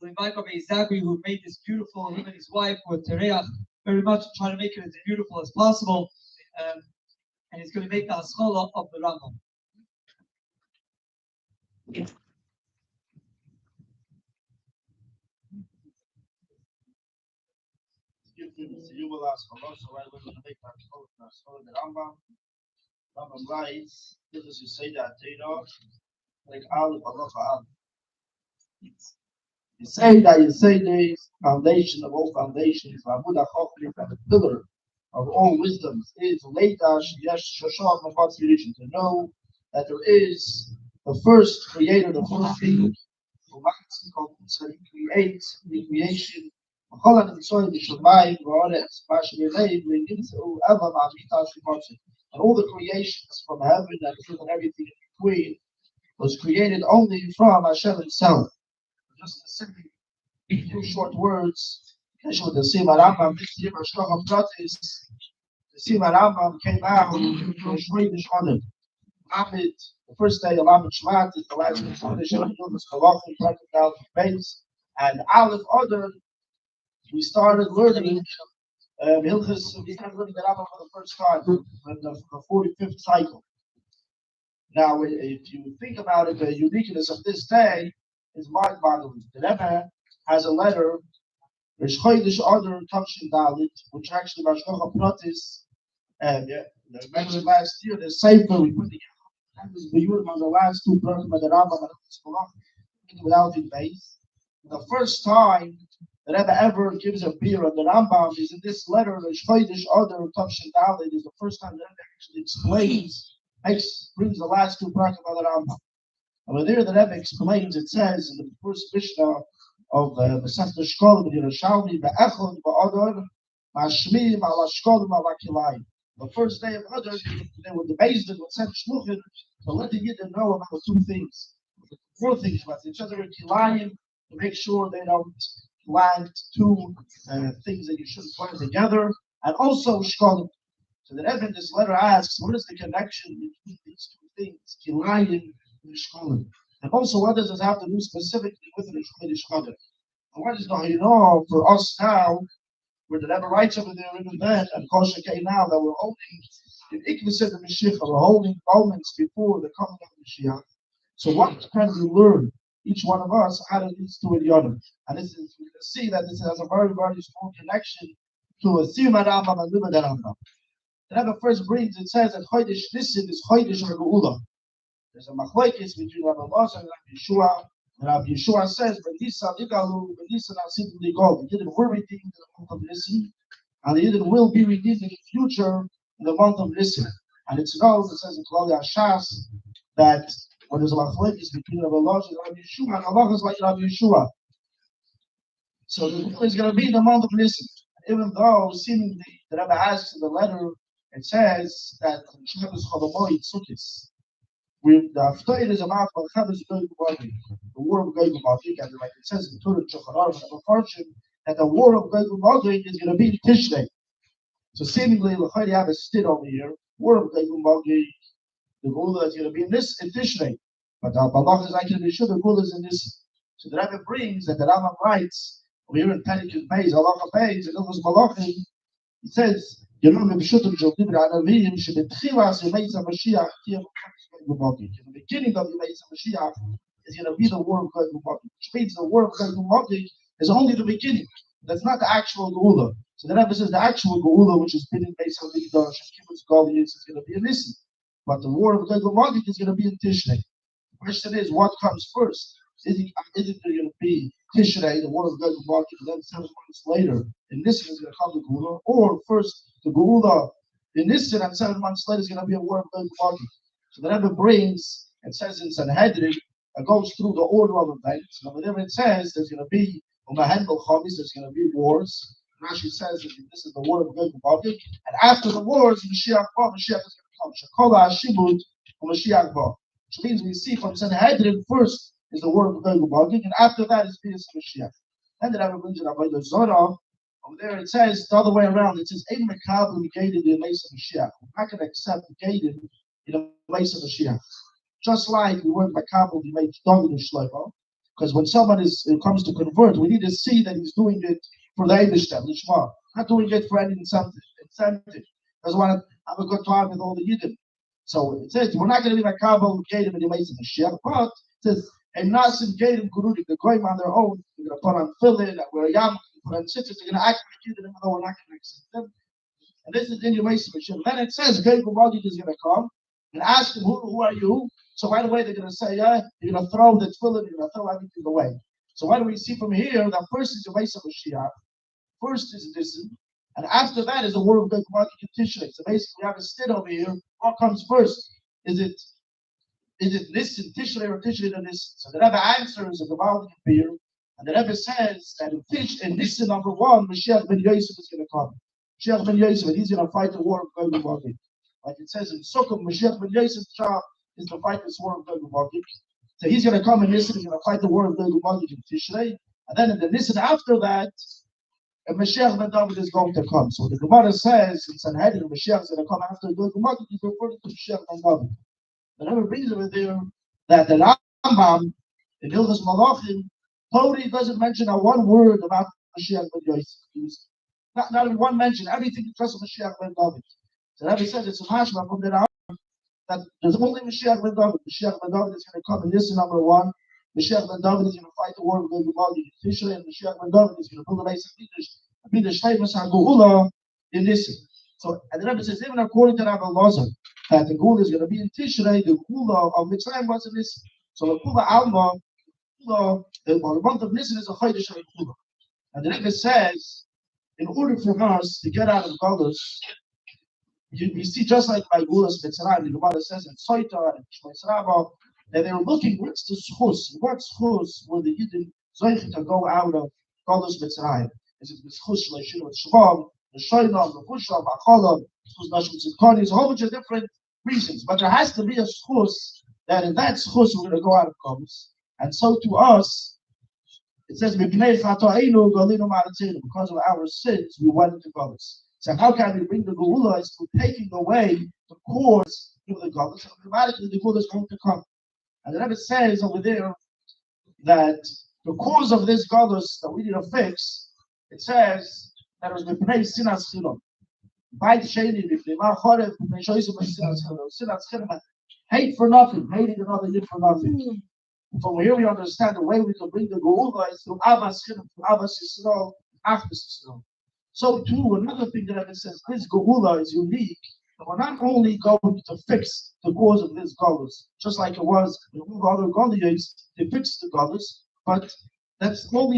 invite Rabbi Zagri, who made this beautiful, him and his wife with Tereach, very much trying to make it as beautiful as possible, and he's going to make the Haskalah of the Rambam. You will ask Allah, so I will make that the Rambam. Rambam writes, this is you say that Torah, like Aleph, Allah, you say that the foundation of all foundations, and the pillar of all wisdoms is Leitash Yesh Shasham to know that there is the first creator, the first being, who creates the creation. All the creations from heaven and earth and everything in between was created only from Hashem himself. Just a simply few short words. The Siyum HoRambam came out on Shmeidish Adam. Amid, the first day of Amid Shvat is the last day of Shmeidish Adam, base, and Aleph Adam. We started learning Hilchos. We started learning the Rambam for the first time in the 45th cycle. Now, if you think about it, the uniqueness of this day is mind-boggling. The Rebbe has a letter, which actually Mashkocha Pratis, mentioned last year. The Sefer we put together That was the Yud on the last two verses by the Rambam and the without in base. The first time the Rebbe ever gives a beer on the Rambam is in this letter, the Shchoidish Oder Tavshin Dalet is the first time the Rebbe actually brings the last two verses by the Rambam. Over there, the Rebbe explains, it says in the first Mishnah of the Masechta Shkolim in Yerushalmi, Be'echon, Be'odor, Ma'ashmi, Ma'lashkolim, Ma'lakilayim. The first day of Adar, they were the Beis Din would send Shluchim to let the Yidden know about two things. Four things, but each other in Kilayim, to make sure they don't plant two things that you shouldn't plant together, and also Shkolim. So the Rebbe in this letter asks, what is the connection between these two things, Kilayim and Shkolim? And also, what does this have to do specifically with the Shchodesh Adar? And what is the for us now, where the Rebbe writes over there even then, and Koshake now, that we're holding in Ikneset and Mashiach, we're holding moments before the coming of Mashiach. So what can we learn, each one of us, how to lead to the other? And this is, we can see that this has a very, very strong connection to a Siyum HoRambam and Limud HoRambam. The Rebbe first brings, it says that Chodesh Nisan is Chodesh HaGeula. There's a machlokes between Rabbi Elazar and Rabbi Yeshua. And Rabbi Yeshua says, "B'Nisan Igalu, B'Nisan Asid Ligol." The Yidden were redeemed in the month of Nisan, and the Yidden will be redeemed in the future in the month of Nisan. And it's known, it says in Klal Yashas, that when there's a machlokes between Rabbi Elazar and Rabbi Yeshua, and Allah is like Rabbi Yeshua. So it's going to be in the month of Nisan. Even though seemingly the Rebbe asks in the letter, it says that Shabbos Cholamoid Sukkis. The Haftarah is about the war of Gog and Magog, and like it says in Torah Shulchan Aruch, that the war of Gog and Magog is going to be in Tishrei. So seemingly, we have a stid over here. War of Gog and Magog, the Gula is going to be in Tishrei, but the Balach is actually be sure the Gula is in this. So the Rebbe brings that the Rambam writes over here in Penikus Beis, Halacha Beis, and Ilchos Malachim. He says, "You know, the Shutim Jodim Anavim should be Tchilas Yemei Mashiach." In the beginning of the Mashiach is going to be the war of Gog and Magog, which means the war of Gog and Magog is only the beginning. That's not the actual Geula. So the Rebbe says the actual Geula, which is bidden based on Mikdash and Kibbutz Goliath, is going to be in Nisan. But the war of Gog and Magog is going to be in Tishrei. The question is, what comes first? Is it going to be Tishrei, the war of Gog and Magog, and then 7 months later, in Nisan is going to come the Geula, or first the Geula in Nisan and 7 months later is going to be a war of Gog and Magog? So the Rebbe brings, it says in Sanhedrin, it goes through the order of events. And whenever it says there's going to be there's going to be wars. Rashi says that this is the war of Gog and Magog. And after the wars, Mashiach is going to come. Shekola Hashibud Mashiach. Which means we see from Sanhedrin first is the war of Gog and Magog, and after that is Bias Mashiach. Then the Rebbe brings it up by the Zorah. Over there it says the other way around. It says Ein Mekabel Gated in Mesa Mashiach. We're not going to accept Gated in the place of Mashiach. Just like we weren't Makabel, we made David and Shlomo, because when someone comes to convert, we need to see that he's doing it for the Eibishter, Lishma, not doing it for any incentive. Doesn't want to have a good time with all the Yidden. So it says we're not going to be Makabel, Gadim, in the place of Mashiach, but it says and Nasim Gadim Gurudik, they're going on their own. They're going to put on Philin, wear a yarmulke, put on sitters. They're going to act like Yidden, even though we're not going to accept them. And this is in your place of Mashiach. Then it says Gog and Magog is going to come. And ask them, who are you? So right away they're going to say, yeah, you're going to throw the tefillin, you're going to throw everything away. So what do we see from here? That first is the Mesa Mashiach, first is Nisan, and after that is the war of Gog and Magog and Tishrei. So basically we have a stid over here. What comes first? Is it Nisan, Tishrei, or Tishrei and Nisan? So the Rebbe answers a Gavaldic beer, and the Rebbe says that in Nisan number 1, Mashiach ben Yosef is going to come. Mashiach ben Yosef, and he's going to fight the war of Gog and Magog. Like it says in Sukkot, Mashiach ben Yosef's job is to fight this war of Gog and Magog. So he's going to come in Nisan, he's going to fight the war of Gog and Magog in Tishrei. And then in the Nisan after that, Mashiach ben David is going to come. So the Gemara says in Sanhedrin, Mashiach is going to come after Gog and Magog, he's referring to Mashiach ben David. The Rebbe brings over there that the Rambam in Ilchos Malachim totally doesn't mention a one word about Mashiach ben Yosef. Not even one mention, everything is just Mashiach ben David. So the Rebbe says it's a mashma from the Rambam that there's only Mashiach ben David. Mashiach ben David is going to come in Nisan number 1. Mashiach ben David is going to fight the war of Gog and Magog in Tishrei, and Mashiach ben David is going to build a base of Mikdash and be the Shleimus HaGeula in Nisan. So, and the Rebbe says, even according to Rabbi Lozer, that the Gula is going to be in Tishrei, the Gula of Mitzrayim wasn't this. So the Gula Alma, the month of Nisan is a Chodesh Gula. And the Rebbe says, in order for us to get out of Galus, you see, just like by Gulas Mitzrayim, the Gemara says in Soita and Shmos Rabbah, that they were looking, what's the schus? What schus were the Yidden Zoich to go out of Galus Mitzrayim? Is it the schus Leishim with Shvam, the Shoinam, the Fusham, Acholam, schus Nashim Tzidkoni? There's a whole bunch of different reasons, but there has to be a schus that in that schus we're going to go out of Galus. And so to us, it says, because of our sins, we went into Galus. So how can we bring the Geula? Is through taking away the cause of the Galus, and automatically the Geula is going to come. And the Rebbe says over there that the cause of this Galus that we need to fix, it says that it was Mipnei Sinas Chilom. Bait Sheni, Mipnei Chorev, Mipnei Shoysim, Sinas Chilom. Sinas Chilom, hate for nothing, hating another yid for nothing. From here we understand the way we can bring the Geula is through Abbas Chilom, through Abbas Yisrael, Achdas Yisrael. So too, another thing that Rebbe says, this Geula is unique. We're not only going to fix the cause of this Galus, just like it was in all the other Galias, they fixed the Galus, but that's what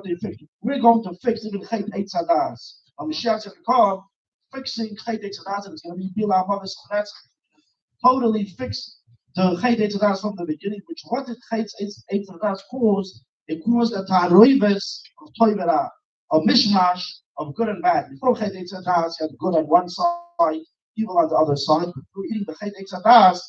they fixed. We're going to fix even Chet Eitz Hadas. On Mashiach's going to come, fixing Chet Eitz Hadas, and it's going to be Bila Amavis Chonetz, totally fix the Chet Eitz Hadas from the beginning, which what did Chet Eitz Hadas cause? It caused a Taroives of Toivera, a mishmash of good and bad. Before Chet Eitz Hadas, you had good on one side, evil on the other side. But through eating the Chet Eitz Hadas,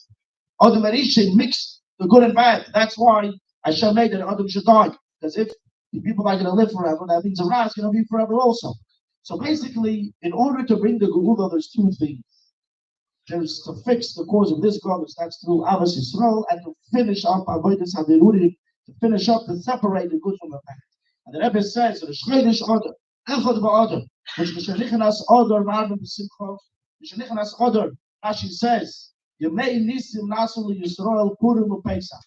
Adam Arishin mixed the good and bad. That's why Hashem made that Adam should die. Because if the people are going to live forever, that means the Ra is going to be forever also. So basically, in order to bring the Geula, there's two things. There's to fix the cause of this Galus, that's through Avos Yisrael, and to finish up Avodas HaBerurim, to finish up, to separate the good from the bad. And the Rebbe says, the Shchedish Order, Echad Ba'Order, which Mishanichnas Order, Marvin B'Simcha, Mishanichnas Order, Rashi says, Yemei Nisim Nasul Yisrael Purim U'Pesach.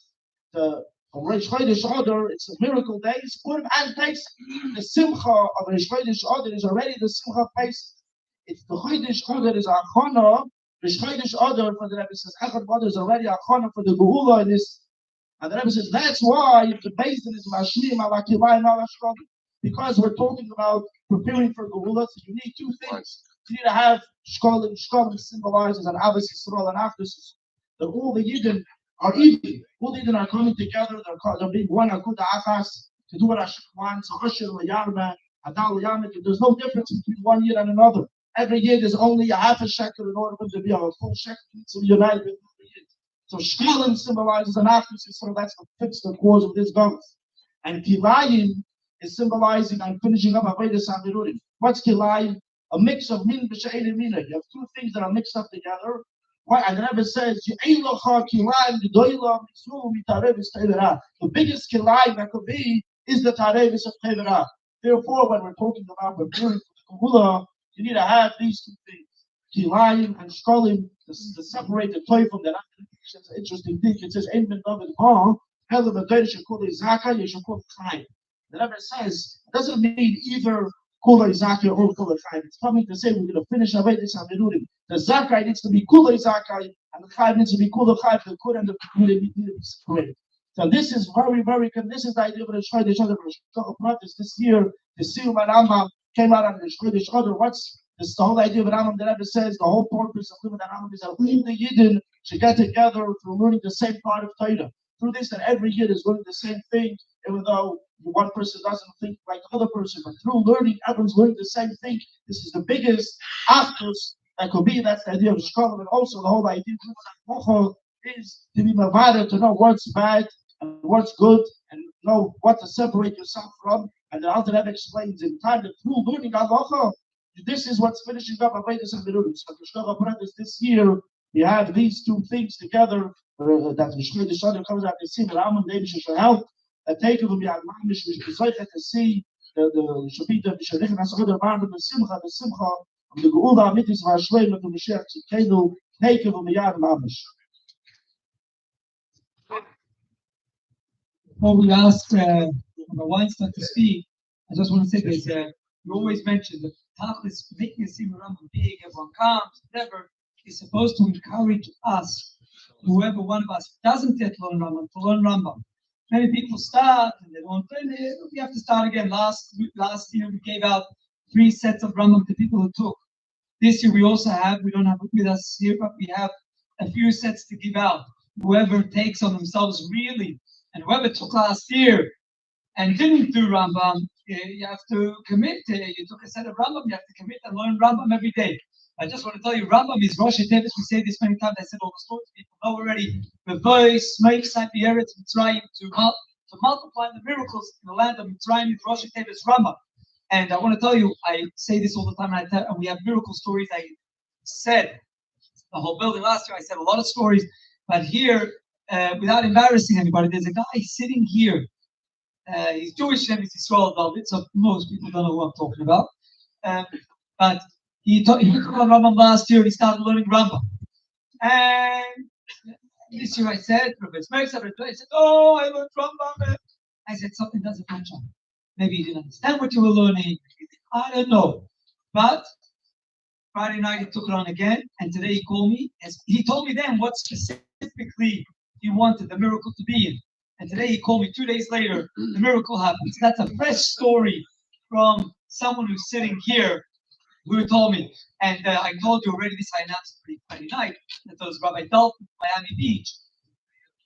The Rish Chodesh Order, it's a miracle days, Purim and Pesach. The Simcha of Rish Chodesh Order is already the Simcha of Pesach. It's the Chodesh Order is Achana. Rish Chodesh Order, for the Rebbe says, Echad Order is already Achana for the Geula in this. And the Rebbe says, that's why the basin is Mashlim ala Kilayim ala Shkolim. Because we're talking about preparing for Geula, so you need two things. You need to have Shkolim. Shkolim symbolizes an Avos Yisrael and Achdas. That all the Yidden are eating. All the Yidden are coming together. They're being one Akuda Achas to do what Hashem wants. Hosher L'Yarmeh, Hadal L'Yamet. There's no difference between one Yid and another. Every Yid is only a half a shekel in order for them to be a full shekel to be united with the Yid. So Shkolim symbolizes an Achdas Yisrael. That's to fix the cause of this Galus. And Kilayim is symbolizing and finishing up Avodas HaBerurim. What's Kilayim? A mix of min b'she'ein mina. You have two things that are mixed up together. Why? And the Rebbe says, the biggest kilayim that could be is the tarevis of Tevera. Therefore, when we're talking about preparing for the Geula, you need to have these two things. Kilayim and Shkolim to separate the toy from the other. It's an interesting thing. It says, Ein ben David ha, Helam Adoy Shekul Zaka, Yeshekul Chaim. The Rebbe says, it doesn't mean either Kula Zakai or Kula Chaim. It's coming to say we're going to finish Avodas HaBerurim. The Zakai needs to be Kula Zakai, and the Chaim needs to be Kula Chaim. The Kula and the Kula need to be separated. So this is very, very good. This is the idea of the Shchodesh Order. This year, the Siyum and HoRambam came out on the Shchodesh Order. What's this? The whole idea of HoRambam, the Rebbe says, the whole purpose of living HoRambam is that all the Yidden should get together through learning the same part of Torah. Through this, that every Yid is learning the same thing, even though one person doesn't think like the other person, but through learning, everyone's learning the same thing. This is the biggest afterwards that could be. That's the idea of Shkolim, and also the whole idea of is to be mavada, to know what's bad and what's good, and know what to separate yourself from. And the Alter Rebbe explains in time that through learning halacha, this is what's finishing up Avodas HaBerurim. So Shkolim Brothers this year, we have these two things together. That the Shchodesh Order comes out to see the HoRambam David should help. Take of the Mamish, we should to see the Shabbat, Mishanichnas Order, Marvin B'Simcha, the Simcha of the Geula Amitis V'Ashleim of the Mashiach Tzidkenu. Take of the Miyad Mamish. Before we ask Weinstein to speak, I just want to say this. You always mention that Tachlis, making a Siyum Rambam big, everyone comes, whatever, is supposed to encourage us, whoever one of us doesn't yet learn Rambam, to learn Rambam. Many people start and they don't finish. We have to start again. Last year we gave out 3 sets of Rambam to people who took. This year we don't have it with us here, but we have a few sets to give out. Whoever takes on themselves really, and whoever took last year and didn't do Rambam, you have to commit. You took a set of Rambam, you have to commit and learn Rambam every day. I just want to tell you, Rambam is Rosh Tevis. We say this many times. I said all the stories. People know already. The voice makes Eretz Mitzrayim to multiply the miracles in the land of Mitzrayim is Rosh Tevis Rambam. And I want to tell you, I say this all the time, and we have miracle stories. I said the whole building last year. I said a lot of stories, but here, without embarrassing anybody, there's a guy sitting here. He's Jewish and he's Israel David, so most people don't know who I'm talking about. But he took on Rambam last year. He started learning Rambam, and this year I said, I said, "Oh, I learned Rambam." I said something doesn't match up. Maybe he didn't understand what you were learning. I don't know. But Friday night he took it on again, and today he called me. He told me then what specifically he wanted the miracle to be in. And today he called me 2 days later. The miracle happened. So that's a fresh story from someone who's sitting here who told me. And I told you already this, I announced Friday night, that there was Rabbi Dalton from Miami Beach.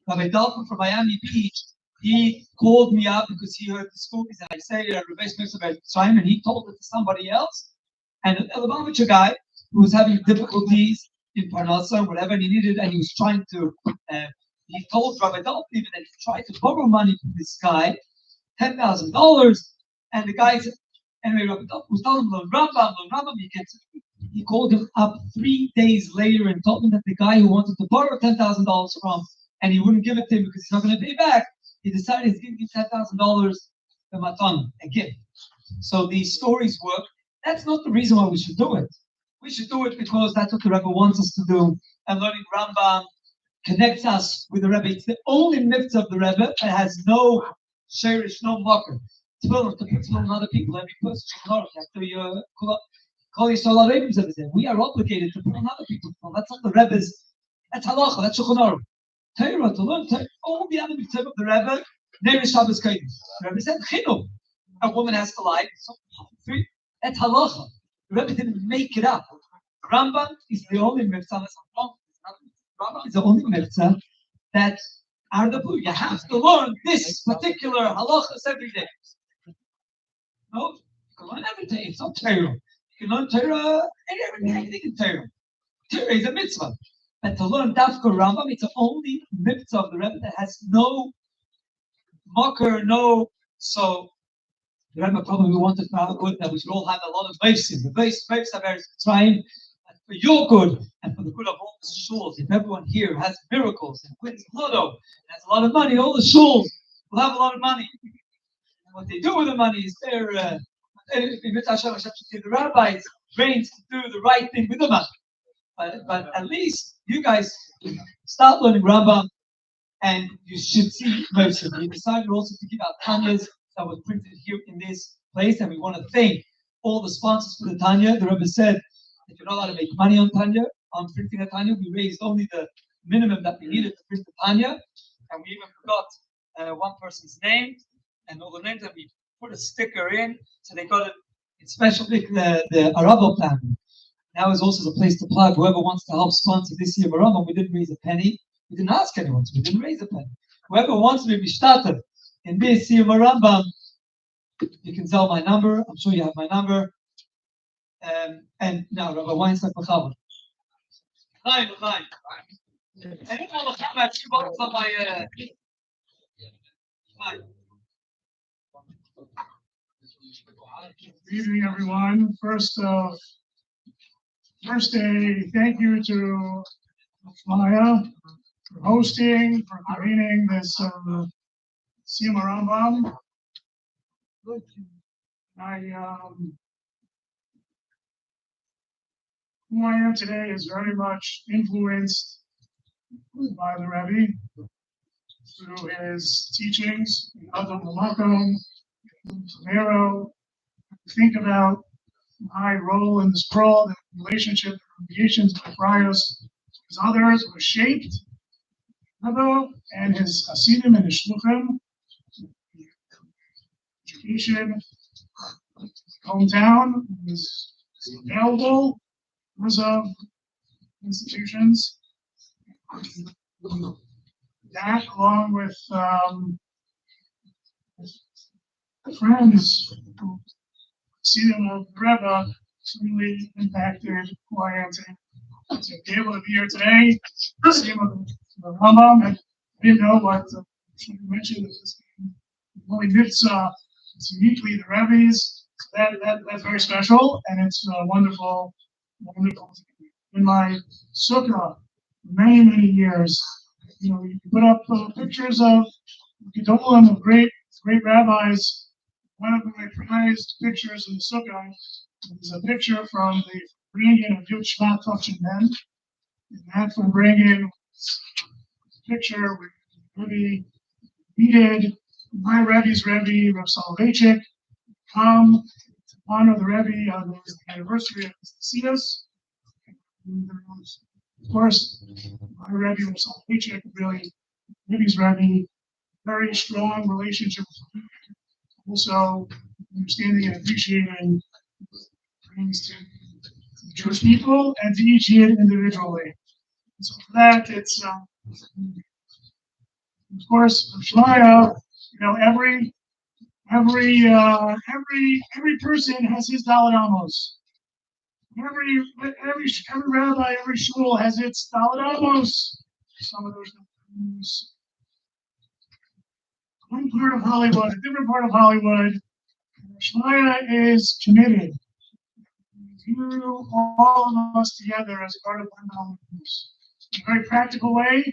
Rabbi Dalton from Miami Beach, he called me up because he heard the stories that I say Rabbi Smith about Simon, and he told it to somebody else. And a Lubavitcher guy who was having difficulties in Parnassa or whatever, and he was trying to, he told Rabbi Dalton even that he tried to borrow money from this guy, $10,000, and the guy said, anyway, Rabbi Dalton was telling him, Rambam, he called him up 3 days later and told him that the guy who wanted to borrow $10,000 from, and he wouldn't give it to him because he's not going to pay back, he decided he's going to give $10,000 a matan, a gift. So these stories work. That's not the reason why we should do it. We should do it because that's what the Rebbe wants us to do. And learning Rambam connects us with the Rebbe. It's the only mitzvah of the Rebbe that has no sherish, no mocker. Tefillin, to put tefillin on other people. Every person, we are obligated to put on other people. That's not the Rebbe's. That's halacha. That's Shulchan Aruch. Torah, to learn Torah, all the other mitzvah of the Rebbe, name is Shabbos Kodesh. The Rebbe said, Chinuch. A woman has to lie. So, that's halacha. The Rebbe didn't make it up. Rambam is the only mitzvah. Rambam is the only mitzvah that are the blue. You have to learn this particular halachas every day. No, you can learn every day. It's not Torah. You can learn Torah anything in Torah. Torah is a mitzvah. And to learn Dafka Rambam, it's the only mitzvah of the Rebbe that has no mocker, no. So the Rebbe probably wanted for our good that we should all have a lot of veisim. The veisim are trying for your good and for the good of all the shuls. If everyone here has miracles and wins lotto and has a lot of money, all the shuls will have a lot of money. And what they do with the money is the rabbis brains to do the right thing with the money. But at least you guys start learning Rambam, and you should see most of it. We decided also to give out Tanyas that was printed here in this place, and we want to thank all the sponsors for the Tanya. The Rebbe said that you're not allowed to make money on Tanya, on printing a Tanya. We raised only the minimum that we needed to print the Tanya, and we even forgot one person's name and all the names, and we put a sticker in, so they got it in special, the HoRambam plan. Now is also the place to plug. Whoever wants to help sponsor this year HoRambam, we didn't raise a penny. We didn't ask anyone, so we didn't raise a penny. Whoever wants to be started in this year HoRambam, you can tell my number. I'm sure you have my number. And now, Rabbi Weinstein, Machavah. Hi. And if all the Chabad, you both on my. Hi. Good evening, everyone. First, thank you to Maya for hosting, for convening this Siyum HoRambam. Who I am today is very much influenced by the Rebbe through his teachings in Adam Malachim, Tomero. Think about my role in this world and relationship and obligations with Brios as others was shaped and his Hasidim and his Shluchim, education, hometown was available because of institutions. That, along with friends who see them of Rebbe, really impacted who I am today. To be able to be here today, see the Rambam, and I didn't know what you mentioned. This only mitzvah, it's uniquely the Rebbe's. So that's very special, and it's wonderful. In my sukkah, many years, you put up pictures of Gedolim, of great rabbis. One of my prized pictures in the sukkah is a picture from the bringing of Yud Shvat Tavshin Ben. And that from bringing picture where Rebbe needed my Rebbe's Rebbe, Reb Soloveitchik, come to honor the Rebbe on the anniversary of his Desidas. Of course, my Rebbe, Reb Soloveitchik, really Rebbe's Rebbe, very strong relationship with him. Also, understanding and appreciating things to the Jewish people and to each Yid individually. So for that, it's of course Shmaya. Every person has his Dalet Amos. Every rabbi, every shul has its Dalet Amos. Some of those things. One part of Hollywood, a different part of Hollywood. Shmaya is committed. All of us together as part of one Dalet Amos. In a very practical way,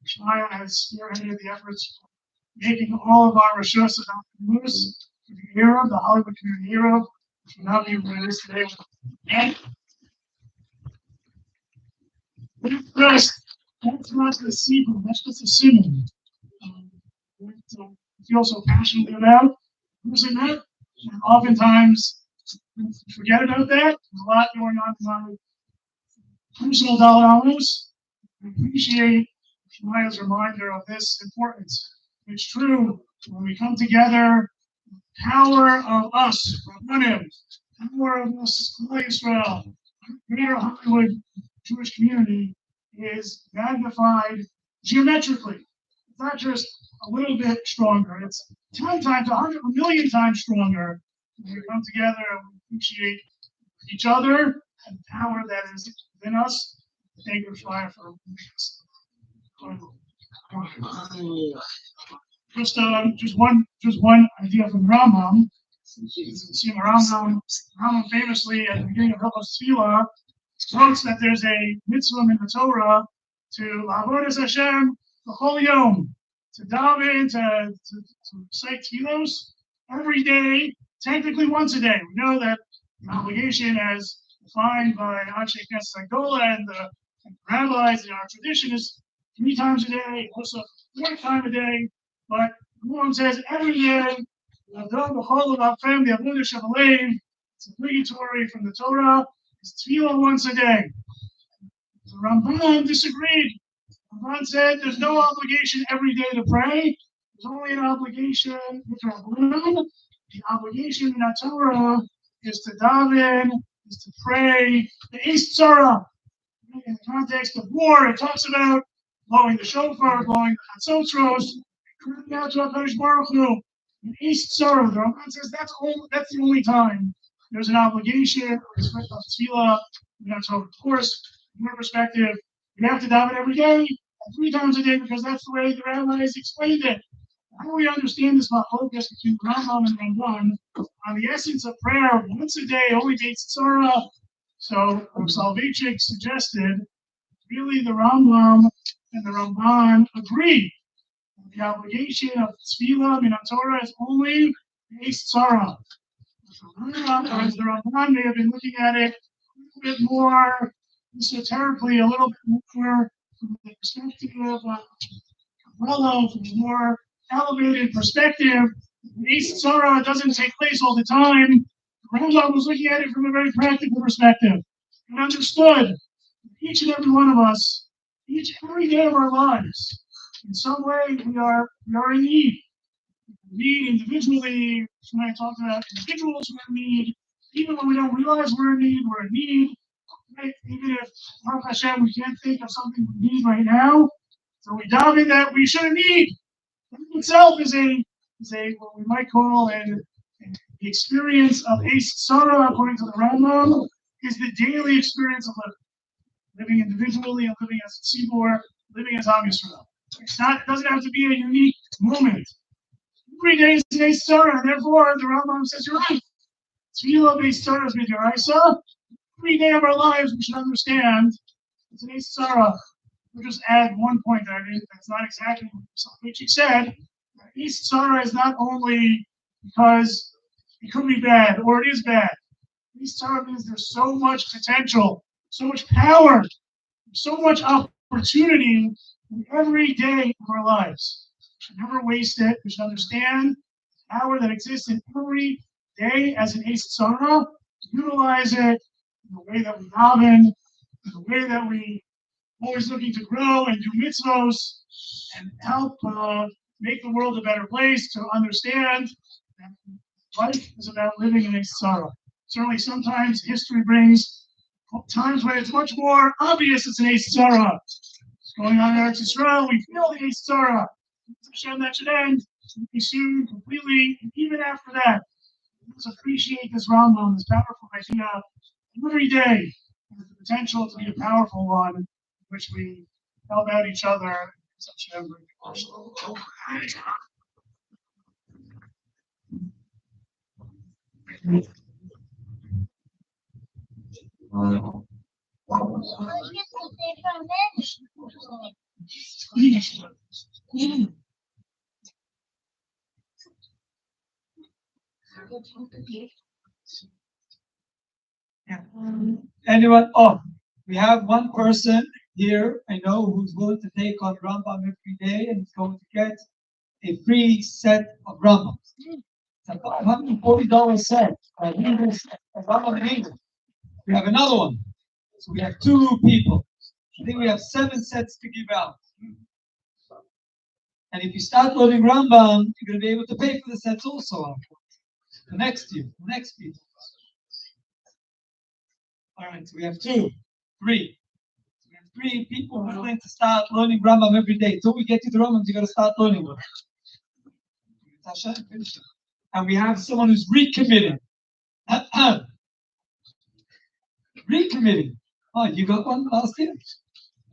Shmaya has spearheaded the efforts for making all of our Rishos Dalet Amos for the era, the Hollywood community era, which will not be released today. That's not the sequel, that's just a synonym. I feel so passionately about using that. And oftentimes, forget about that. There's a lot going on in my personal Dalet Amos. I appreciate Shmaya's reminder of this importance. It's true, when we come together, the power of us, Rabbanim, the power of us, Israel, greater Hollywood Jewish community is magnified geometrically. It's not just a little bit stronger, it's 10 times, 100 million times stronger when we come together and we appreciate each other and the power that is within us. Thank you, Shmaya, for this. Just one idea from Rambam. Siyum Rambam famously at the beginning of Hilchos Tefillah quotes that there's a mitzvah in the Torah to Avodas Hashem b'chol yom, to daven, to recite tefillos every day, technically once a day. We know that the obligation, as defined by Anshe Knesset Hagolah and the rabbis in our tradition, is 3 times a day, also 4 times a day. But Rambam says every day, it's obligatory from the Torah. It's tefillah once a day. The Ramban disagreed. Ramban said there's no obligation every day to pray. There's only an obligation with Rabbanan. The obligation in the Torah is to daven, is to pray. The East Torah, in the context of war, it talks about blowing the shofar, blowing the chatzotros, crying out to HaKadosh Baruch Hu. In East Torah, the Ramban says that's the only time there's an obligation of tefillah. Of course, from our perspective, we have to daven every day, and 3 times a day, because that's the way the rabbis explained it. How do we understand this machlokas between Rambam and Ramban on the essence of prayer once a day, only based Torah? So Soloveitchik suggested really the Rambam and the Ramban agree. The obligation of tefillah min Torah is only based Torah. The Ramban may have been looking at it a little bit more esoterically, a little bit more from the perspective of Kabbalah, from a more elevated perspective. East Torah doesn't take place all the time. Rambam was looking at it from a very practical perspective and understood each and every one of us, every day of our lives, in some way we are in need. Need individually, when I talked about individuals who are in need, even when we don't realize we're in need, right? Even if Baruch Hashem, we can't think of something we need right now, so we dive in that we shouldn't need. That itself is a what we might call the experience of Eis Sarah, according to the Rambam, is the daily experience of living individually and living as a tzibur, living as Am Yisrael. It doesn't have to be a unique moment. Every day is an Eis Sarah, and therefore the Rambam says you're right. Tefillah of Eis Sarah is Midoraisa. Every day of our lives we should understand it's an Eis Sarah. We'll just add one point that's not exactly what she said. Eis Sarah is not only because it could be bad or it is bad. Eis Sarah means there's so much potential, so much power, so much opportunity in every day of our lives. We should never waste it. We should understand the power that exists in every day as an Eis Sarah, utilize it in the way that we daven, in the way that we always looking to grow and do mitzvos and help make the world a better place, to understand that life is about living in Eis Sarah. Certainly sometimes history brings times when it's much more obvious it's an Eis Sarah. What's going on in Eretz Yisrael, we feel the Eis Sarah. Hashem, that should end soon, completely, and even after that. Let's appreciate this Rambam, this powerful idea. Every day has the potential to be a powerful one, in which we help out each other. Such a Anyone? Oh, we have one person here I know who's willing to take on Rambam every day and is going to get a free set of Rambams. It's a $540 set. Rambam in English. We have another one. So we have two people. I think we have 7 sets to give out. And if you start learning Rambam, you're going to be able to pay for the sets also. The next year, the next people. All right, so we have 3. We have 3 people willing to start learning Rambam every day. Until we get to the Rambam, you got to start learning them. And we have someone who's recommitting. Recommitting. Oh, you got one last year?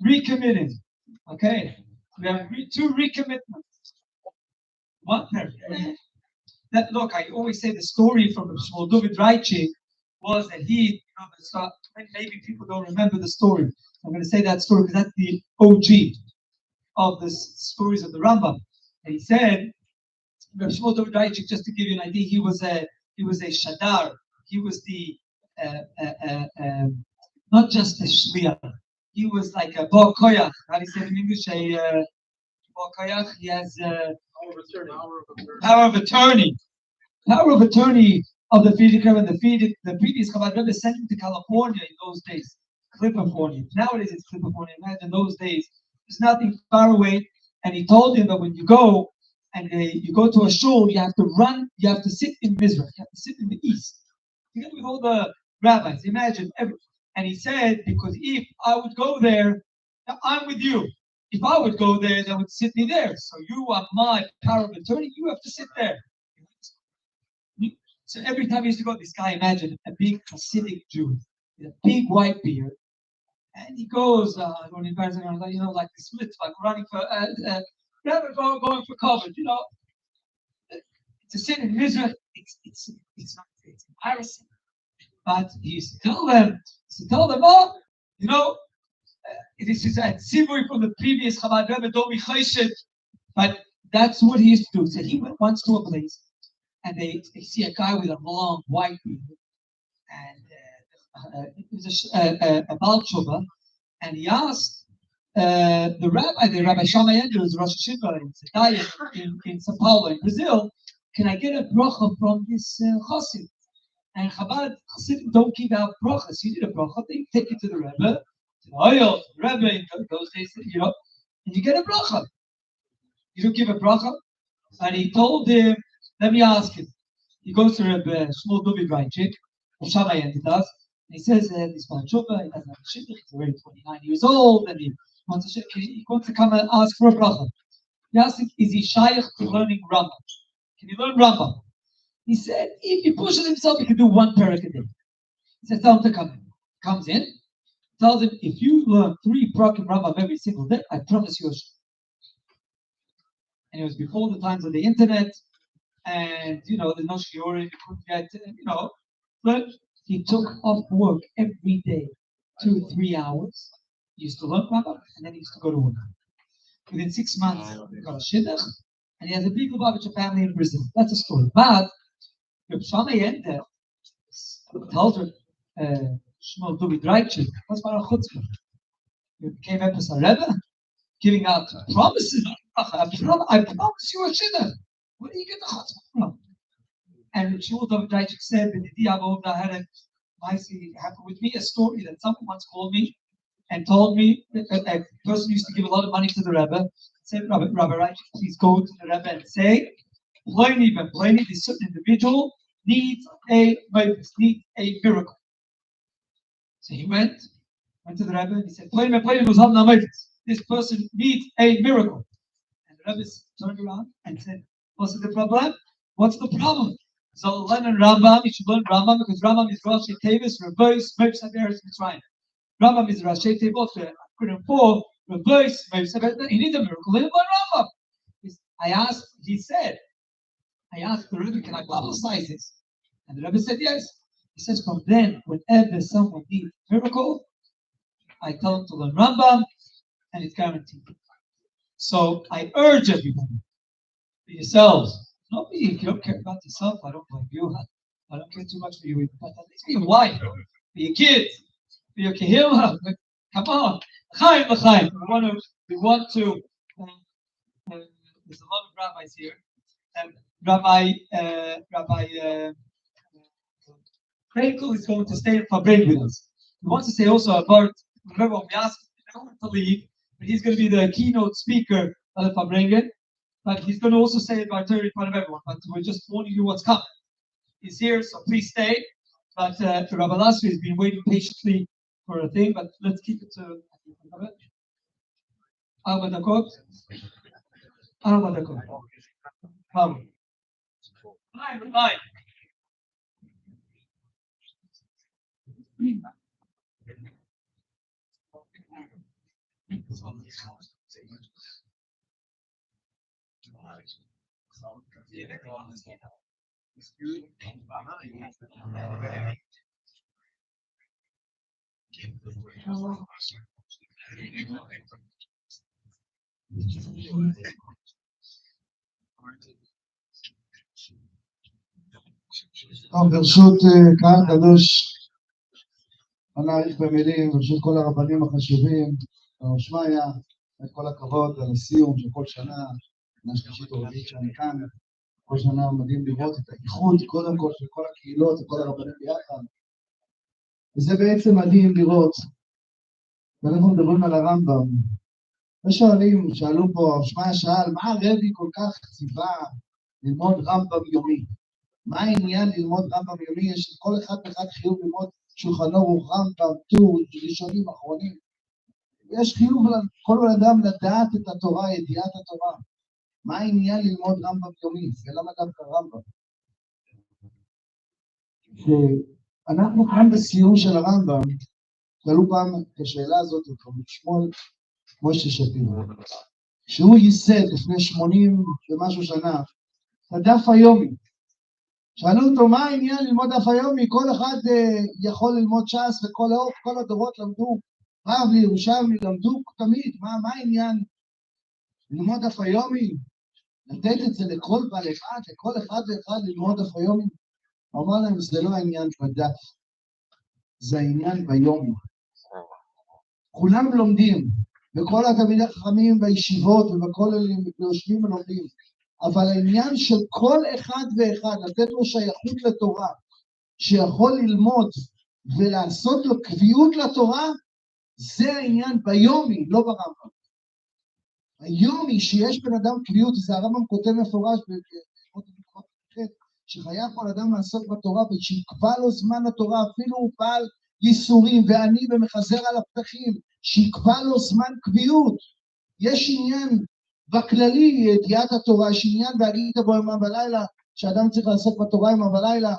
Recommitting. Okay. We have 2 recommitments. One. Look, I always say the story from Shmuel David Reichik was that he, maybe people don't remember the story. I'm going to say that story because that's the OG of the stories of the Rambam. And he said, Shmuel David Reichik, just to give you an idea, he was a shadar. He was the not just a shliach. He was like a bo koyach. How do you say it in English? A bo koyach. He has power of attorney. Power of attorney of the Frierdiker, and the previous Chabad Rebbe sent him to California in those days, California. Nowadays it's California. Imagine those days, there's nothing far away. And he told him that when you go and you go to a shul, you have to run, you have to sit in Mizrach, you have to sit in the east, together with all the rabbis. Imagine everything. And he said, because if I would go there, I'm with you. If I would go there, they would sit me there. So you are my power of attorney. You have to sit there. So every time he used to go, this guy, imagine a big Hasidic Jew with a big white beard, and he goes, like the splits, like running for, going for COVID, to sit in Israel, it's embarrassing. But he used to tell them, oh, this is a tzivui from the previous Chabad Rebbe, don't be choshed. But that's what he used to do. So he went once to a place, and they see a guy with a long white beard, and it was a Baal Tshuva, and he asked the Rabbi Shammai Andrews, Rosh Hashiva in São Paulo, in Brazil, can I get a bracha from this chassid? And Chabad Chassidim don't give out brachas. You need a bracha, they take you to the Rebbe, to the oil, the Rebbe in those days, you know, and you get a bracha. You don't give a bracha. And he told him, let me ask him. He goes to Rebbe Shmuel Dubi Greinchik, or Shammai and he does. And he says, this man Tshuva, he doesn't have a shidduch, he's already 29 years old, and he wants to come and ask for a bracha. He asked him, is he shaykh to learning Rambam? Can you learn Rambam? He said, if he pushes himself, he can do one parak a day. He said, tell him to come in. Comes in, tells him, if you learn 3 parakim Rambam every single day, I promise you a shidduch. And it was before the times of the internet, and there's no shiurim, you couldn't get, but he took off work every day, 2 or 3 hours. He used to learn Rambam, and then he used to go to work. Within 6 months, he got a shidduch, and he has a big Lubavitcher family in Brazil. That's a story. But Reb Shammai Ender tells her, Shmuel Dubi Dreitchik, what's my chutzpah? He became Epis Rebbe, giving out promises. I promise you a shidduch. Where do you get the chutzpah from? And Shmuel Dubi Dreitchik said, happened with me, a story that someone once called me and told me a person used to give a lot of money to the Rebbe. Said, Rabbi Reich, please go to the Rebbe and say, this certain individual needs a miracle. So he went to the Rebbe and he said, this person needs a miracle. And the Rebbe turned around and said, what's the problem? What's the problem? So learn Rambam, you should learn Rambam because Rambam is Rashi Tevis, reverse, Meibs Haberes Mitzrayim. Rambam is Rashi Tevot, for reverse, Meibs Haberes. He needs a miracle. Learn Rambam. I asked the Rebbe, can I publicize this? And the Rebbe said yes. He says, from then, whenever someone needs a miracle, I tell him to learn Rambam, and it's guaranteed. So I urge everybody, for yourselves, not me, if you don't care about yourself, I don't blame you. I don't care too much for you, but at least for your wife, for your kids, for your kehillah. Come on. Chaim l'chaim. We want to, there's a lot of rabbis here. Rabbi Krenkel is going to stay in Fabring with us. He wants to say also about, remember when we asked him to leave, but he's going to be the keynote speaker of the Fabringen. But he's going to also say it by Torah in front of everyone. But we're just warning you what's coming. He's here, so please stay. But Rabbi Lasri has been waiting patiently for a thing. But let's keep it to Arba Dakot. Come. Fine. ברשות קהל קדוש, נאריך במילים, ברשות כל הרבנים החשובים, שמעיה, את כל הכבוד על הסיום של כל שנה, שנה שלישית או רביעית שאני כאן, כל שנה מדהים לראות את האיחוד, קודם כל של כל הקהילות וכל הרבנים ביחד, וזה בעצם מדהים לראות, ואנחנו מדברים על הרמב"ם, שאלו פה, שמעיה שאל, מה הרבי כל כך ציווה ללמוד רמב"ם יומי? מה העניין ללמוד רמב"ם יומי? יש לכל אחד ואחד חיוב ללמוד שולחן ערוך, רמב"ם, טור, ראשונים, אחרונים. יש חיוב לכל אדם לדעת את התורה, ידיעת התורה. מה העניין ללמוד רמב"ם יומי? ולמה דווקא רמב"ם? אנחנו כאן בסיום של הרמב"ם, שאלו פעם את השאלה הזאת, שמואל משה שפירא, שהוא ייסד לפני 80 ומשהו שנה, את הדף היומי. שאלו אותו, מה העניין ללמוד דף היומי? כל אחד יכול ללמוד ש"ס, וכל הדורות למדו, רב לירושלמי למדו תמיד, מה העניין ללמוד דף היומי? לתת את זה לכל בעל אחד, לכל אחד ואחד ללמוד דף היומי? הוא אמר להם, זה לא העניין בדף, זה העניין ביומי. כולם לומדים, וכל התלמידי החכמים בישיבות ובכל יושבים ולומדים, אבל העניין של כל אחד ואחד, לתת לו שייכות לתורה, שיכול ללמוד ולעשות לו קביעות לתורה, זה העניין ביומי, לא ברמב"ם. היומי שיש בן אדם קביעות, זה הרמב"ם כותב מפורש, שחייב כל אדם לעסוק בתורה, ושיקבע לו זמן לתורה, אפילו הוא בעל ייסורים, ועני ומחזר על הפתחים, שיקבע לו זמן קביעות. יש עניין בכללי, ידיעת התורה, יש עניין והגית בו יומם ולילה, שאדם צריך לעסוק בתורה יומם ולילה,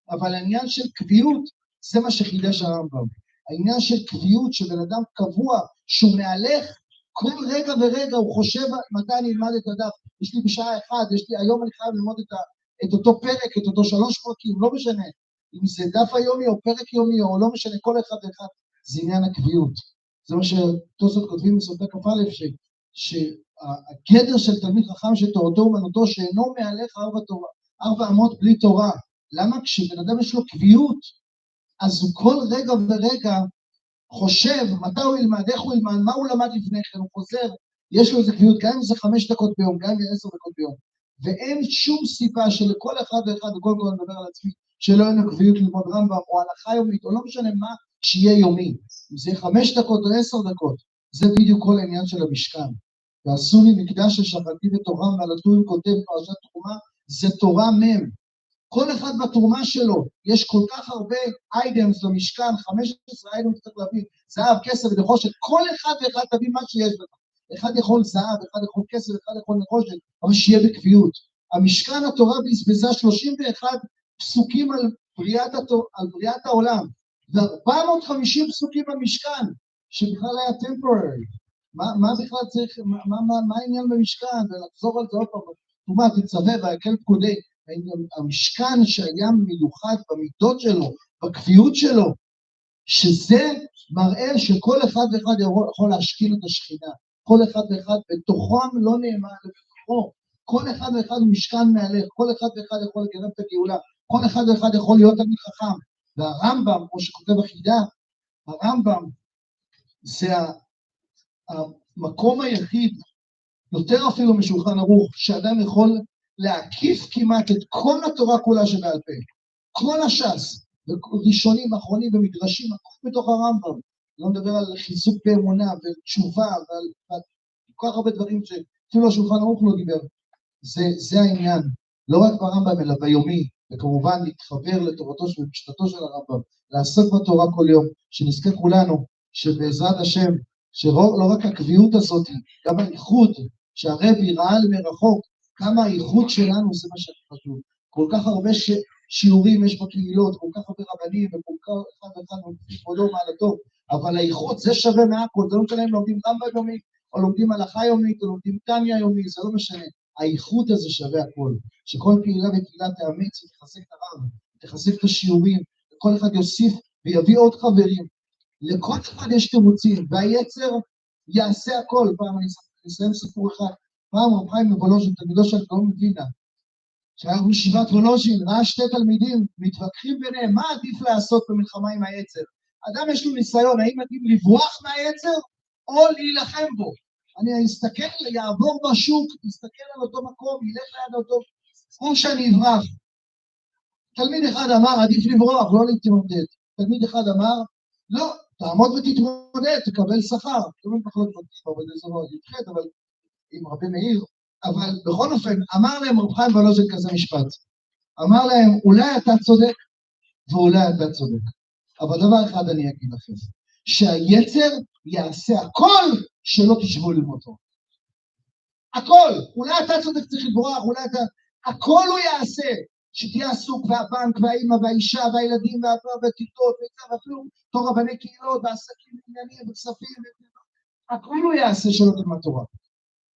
אבל העניין של קביעות, זה מה שחידש הרמב"ם. העניין של קביעות, שבן אדם קבוע, שהוא מהלך, כל רגע ורגע הוא חושב מתי אני אלמד את הדף, יש לי בשעה 1, היום אני חייב ללמוד את אותו פרק, את אותו 3 פרקים, לא משנה, אם זה דף היומי או פרק יומי, או לא משנה, כל אחד ואחד, זה עניין הקביעות. זה מה שתוספות כותבים בסוף כ"א, שהגדר של תלמיד חכם שתורתו אומנותו, שאינו מהלך 4 אמות בלי תורה. למה? כשבן אדם יש לו קביעות, אז הוא כל רגע ורגע חושב מתי הוא ילמד, איך הוא ילמד, מה הוא למד לפני כן, הוא חוזר, יש לו איזה קביעות, גם אם זה 5 דקות ביום, גם אם זה 10 דקות ביום, ואין שום סיבה שלכל אחד ואחד, וכל אני מדבר על עצמי, שלא אין לו קביעות ללמוד רמב"ם, או הלכה יומית, או לא משנה מה, שיהיה יומי, אם זה 5 דקות או 10 דקות, זה בדיוק כל העניין של המשכן. ועשו לי מקדש ששכנתי בתורם, ועל הטורים כותב פרשת תרומה, זה תורה מם. כל אחד בתרומה שלו, יש כל כך הרבה איידמס למשכן, 15 איידמס צריך להביא, זהב, כסף ונחושת, כל אחד ואחד תביא מה שיש לך. אחד יכול זהב, אחד יכול כסף, אחד יכול נחושת, אבל שיהיה בקביעות. המשכן התורה בזבזה 31 פסוקים על בריאת העולם, ו450 פסוקים במשכן, שבכלל היה טמפוררי. מה בכלל צריך, מה העניין במשכן? ולחזור על זה עוד פעם, תרומה, תצווה והקל פקודי, המשכן שהיה מיוחד במידות שלו, בקביעות שלו, שזה מראה שכל אחד ואחד יכול להשכין את השכינה, כל אחד ואחד בתוכם לא נאמר לבתוכו, כל אחד ואחד הוא משכן מהלך, כל אחד ואחד יכול לקרב את הגאולה, כל אחד ואחד יכול להיות תלמיד חכם, והרמב"ם, כמו שכותב החידה, הרמב"ם זה המקום היחיד, יותר אפילו משולחן ערוך, שאדם יכול להקיף כמעט את כל התורה כולה שבעל פה, כל הש"ס, ראשונים, אחרונים ומדרשים, הכל בתוך הרמב"ם, לא מדבר על חיזוק באמונה ותשובה, ועל כל כך הרבה דברים שאפילו השולחן ערוך לא דיבר, זה העניין, לא רק ברמב"ם אלא ביומי, וכמובן להתחבר לתורתו ולמשפטו של הרמב"ם, לעסוק בתורה כל יום, שנזכה כולנו, שבעזרת השם, שלא רק הקביעות הזאת, גם האיחוד, שהרבי ראה מרחוק, כמה האיחוד שלנו זה מה שחשוב, כל כך הרבה שיעורים יש בקהילות, כל כך הרבה רבנים, וכל כך אחד ואחד כבודו מעלתו, אבל האיחוד זה שווה מהכל, זה לא משנה אם לומדים רמב"ם יומי, או לומדים הלכה יומית, או לומדים תניא יומי, זה לא משנה, האיחוד הזה שווה הכל, שכל קהילה וקהילה תאמץ ותחזק את הרב, תחזק את השיעורים, וכל אחד יוסיף ויביא עוד חברים, לכל אחד יש תירוצים, והיצר יעשה הכל. פעם אני אסיים סיפור אחד, פעם רב חיים מוולוז'ין, תלמידו של גאון מווילנה, שהיה בישיבת וולוז'ין, ראה 2 תלמידים, מתווכחים ביניהם, מה עדיף לעשות במלחמה עם היצר? אדם יש לו ניסיון, האם עדיף לברוח מהיצר, או להילחם בו? אני אסתכל, יעבור בשוק, אסתכל על אותו מקום, ילך ליד אותו, או שאני אברח. תלמיד אחד אמר, עדיף לברוח, לא להתמודד. תלמיד אחד אמר, לא, תעמוד ותתמודד, תקבל שכר. תמיד פחות מתחבר בזה לא יתחת, אבל עם רבי מאיר. אבל בכל אופן, אמר להם רב חיים וולוז'ין כזה משפט. אמר להם, אולי אתה צודק, ואולי אתה צודק. אבל דבר אחד אני אגיד לכם, שהיצר יעשה הכל שלא תשבו ללמוד תורה. הכל, אולי אתה צודק צריך לברוח, אולי אתה, הכל הוא יעשה, שתהיה עסוק והבנק והאמא והאישה והילדים והטיטות, ואפילו תור רבני קהילות ועסקים עניינים וכספים, הכל הוא יעשה שלא תלמד תורה.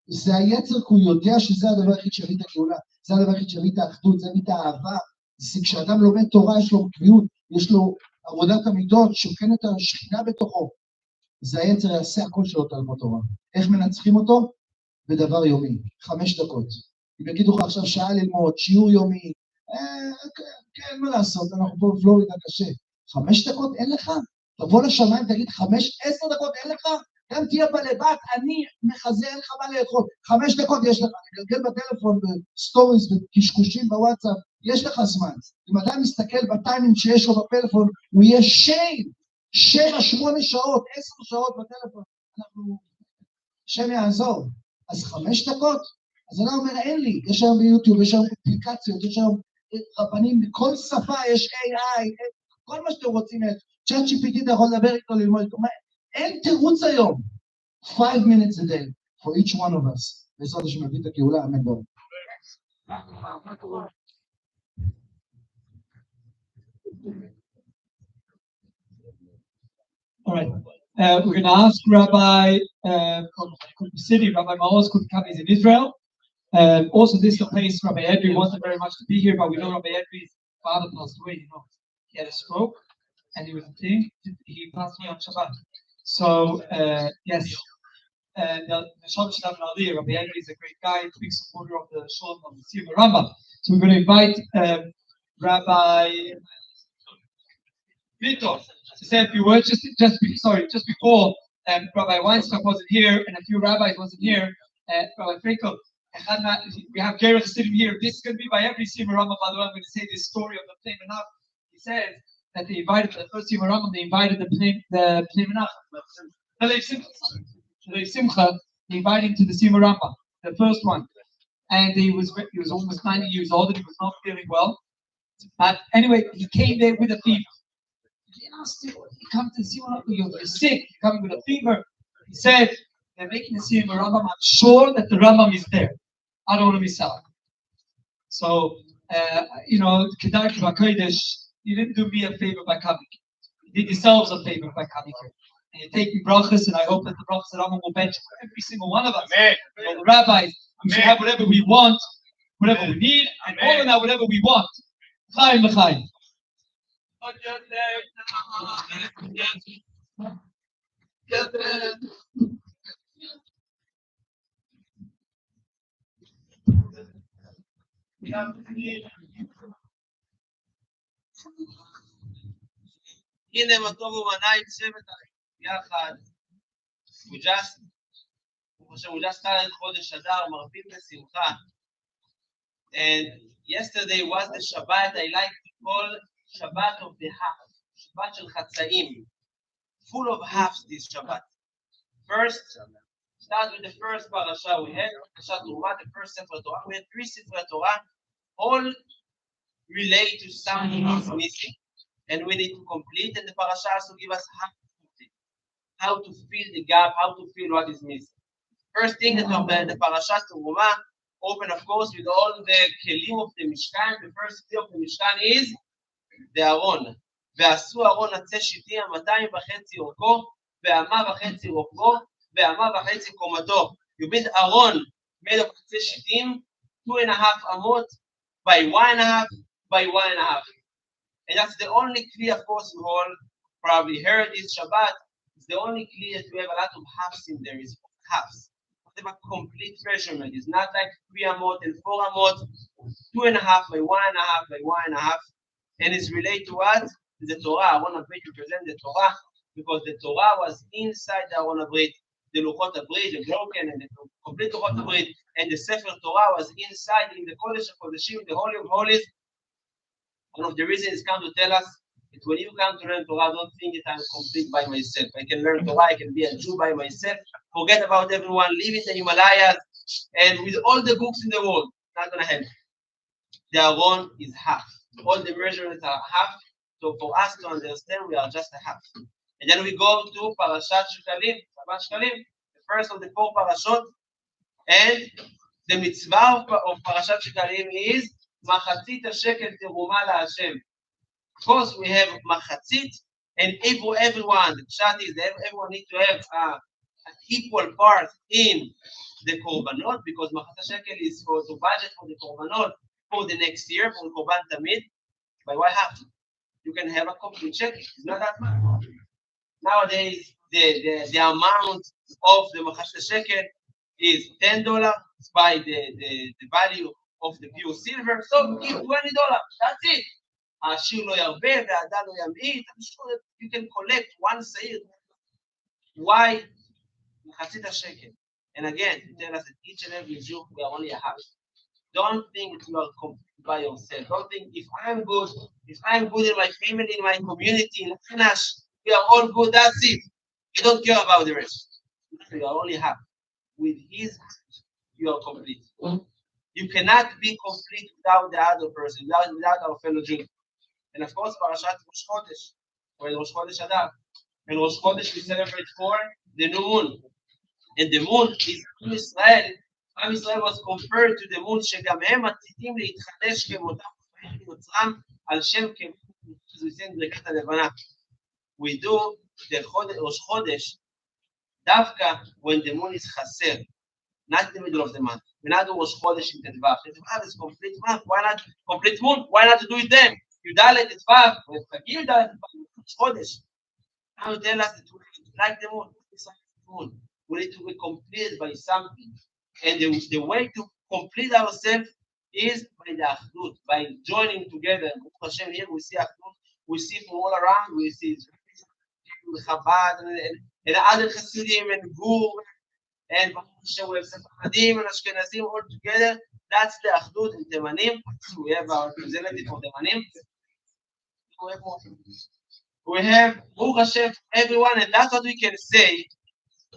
זה היצר, כי הוא יודע שזה הדבר הכי שיביא את הגאולה, זה הדבר הכי שיביא את האחדות, זה מביא את האהבה, זה כשאדם לומד תורה יש לו קביעות, יש לו עבודת המידות, שוכנת השכינה בתוכו, זה היצר יעשה הכל שלא תלמוד תורה. איך מנצחים אותו? בדבר יומי, 5 דקות. אם יגידו לך עכשיו שעה ללמוד, שיעור יומי, כן, מה לעשות, אנחנו פה בפלורידה קשה. 5 דקות אין לך? תבוא לשמיים, תגיד 5-10 דקות אין לך? גם תהיה בלבת, אני מחזה, אין לך מה לאכול. 5 דקות יש לך, תגלגל בטלפון, בסטוריס, וקשקושים בוואטסאפ, יש לך זמן. אם אדם מסתכל בטיימינג שיש לו בפלאפון, הוא יהיה 7-8 שעות, 10 שעות בטלפון. השם יעזור. אז 5 דקות? אז אני אומר, אין לי. יש היום ביוטיוב, יש היום אפליקציות, יש היום רבנים, בכל שפה יש AI, כל מה שאתם רוצים, צ'אט GPT אתה יכול לדבר איתו, ללמוד איתו. אין תירוץ היום. 5 minutes a day for each one of us. בעזרת השם נביא את הגאולה, אמן ברוך. All right. We're going to ask Rabbi from the city, Rabbi Maoz couldn't come, he's in Israel. Also, this is a place Rabbi Edry wanted very much to be here, but we know Rabbi Edry's father passed away, you know. He had a stroke, and he was a thing. He passed away on Shabbat. So, yes, the Shabbat Shalom Nali, Rabbi Edry is a great guy, big supporter of the Shalom of the Siyum HoRambam. So we're going to invite Rabbi Vitor to say a few words. Just before Rabbi Weinstock wasn't here, and a few rabbis wasn't here. Rabbi Frankel, we have Gerach sitting here. This is going to be by every Siyum HoRambam. By the way, I'm going to say this story of the Plei Menach. He says that they invited the first Siyum HoRambam. They invited the Plei Menach. They invited him to the Siyum HoRambam, the first one, and he was almost 90 years old, and he was not feeling well. But anyway, he came there with a fever. He asked him, "You come to the Siyum HoRambam, you're sick. You're coming with a fever." He said, "They're making the Siyum HoRambam. I'm sure that the Rambam is there. I don't want to miss out." So, Kedar Kivakodesh, you didn't do me a favor by coming. You did yourselves a favor by coming here. And you're taking brachas, and I hope that the brachas Rambam will bench for every single one of us. Amen. All the rabbis, we should have whatever we want, whatever we need, and more than that, whatever we want. Chaim l'chaim. הנה מה טוב ובניים שבט יחד. הוא just started חודש אדר, מרבים בשמחה. And yesterday was the Shabbat I like to call Shabbat of the half, Shabbat של חצאים, full of halves this Shabbat. First, start with the first parasha we had, Parashat Terumah, the first Sefer Torah. We had 3 Sefer Torah, all relate to something that's missing. And we need to complete, and the parasha has to give us how to fill the gap, how to fill what is missing. First thing that the Parashat Terumah open, of course, with all the kelim of the Mishkan. The first key of the Mishkan is the Aron. ועשו ארון עצי שיטים 2.5 אורכו, ואמה וחצי רוחבו, ואמה וחצי קומתו. You build Aron made of עצי שיטים, 2.5 אמות by 1.5 by 1.5. And that's the only kli, of course, we all probably heard this Shabbat. It's the only kli that we have a lot of halves in there, is halves. Not a complete measurement. It's not like 3 amot and 4 amot, 2.5 by 1.5 by 1.5. And it's related to what? The Torah. I want to represent the Torah, because the Torah was inside the Aron HaBrit, the Luchot HaBrit, the broken and the complete Luchot HaBrit, and the Sefer Torah was inside in the Kodesh HaKodeshim, the Holy of Holies. One of the reasons it's come to tell us that when you come to learn Torah, don't think that I'm complete by myself. I can learn Torah, I can be a Jew by myself. Forget about everyone, live in the Himalayas, and with all the books in the world, not going to help. The Aron is half. All the measurements are half. So for us to understand, we are just a half. And then we go to Parashat Shkalim, the first of the 4 parashot. And the mitzvah of Parashat Shkalim is Machatzit HaShekel Terumah LaHashem. Of course, we have Machatzit, and everyone, the pshat is that everyone needs to have an equal part in the Korbanot, because Machatzit HaShekel is for the budget for the Korbanot for the next year, for the Korban Tamid. By what happened? You can have a complete shekel. It's not that much. Nowadays, the amount of the Machatzit HaShekel is $10 by the value of the pure silver. So give $20. That's it. Ashir lo yarbe ve'adam lo yam'it. I'm sure that you can collect one seir. Why Machatzit HaShekel? And again, to tell us that each and every Jew, we are only a half. Don't think you are complete by yourself. Don't think if I'm good in my family, in my community, in Anash, we are all good, that's it. You don't care about the rest. You are only happy. With his, you are complete. You cannot be complete without the other person, without our fellow Jew. And of course, Parashat Rosh Chodesh, or Rosh Chodesh Adar. And Rosh Chodesh we celebrate for the new moon. And the moon is Am Israel. Am Israel was compared to the moon, שגם הם עתידים להתחדש כמותם נוצרם על שם כמו שזה מדרגת הלבנה. We do the Rosh Chodesh דווקא when the moon is חסר, not in the middle of the month. We not do Rosh Chodesh in Tedvav. Tedvav is complete month. Why not complete moon? Why not to do it then? You Dalet Tedvav, when Chagil Dalet Tedvav, Rosh Chodesh. Now tell us that we like the moon. It's like the moon. We need to be completed by something. And the way to complete ourselves is by the Achdut, by joining together. Hashem, here we see Achdut, we see from all around, we see Chabad and other Hasidim and Gur and Hashem, we have Sephardim and Ashkenazim all together. That's the Achdut in Temanim. We have our representative for Temanim. We have Baruch Hashem, everyone, and that's what we can say.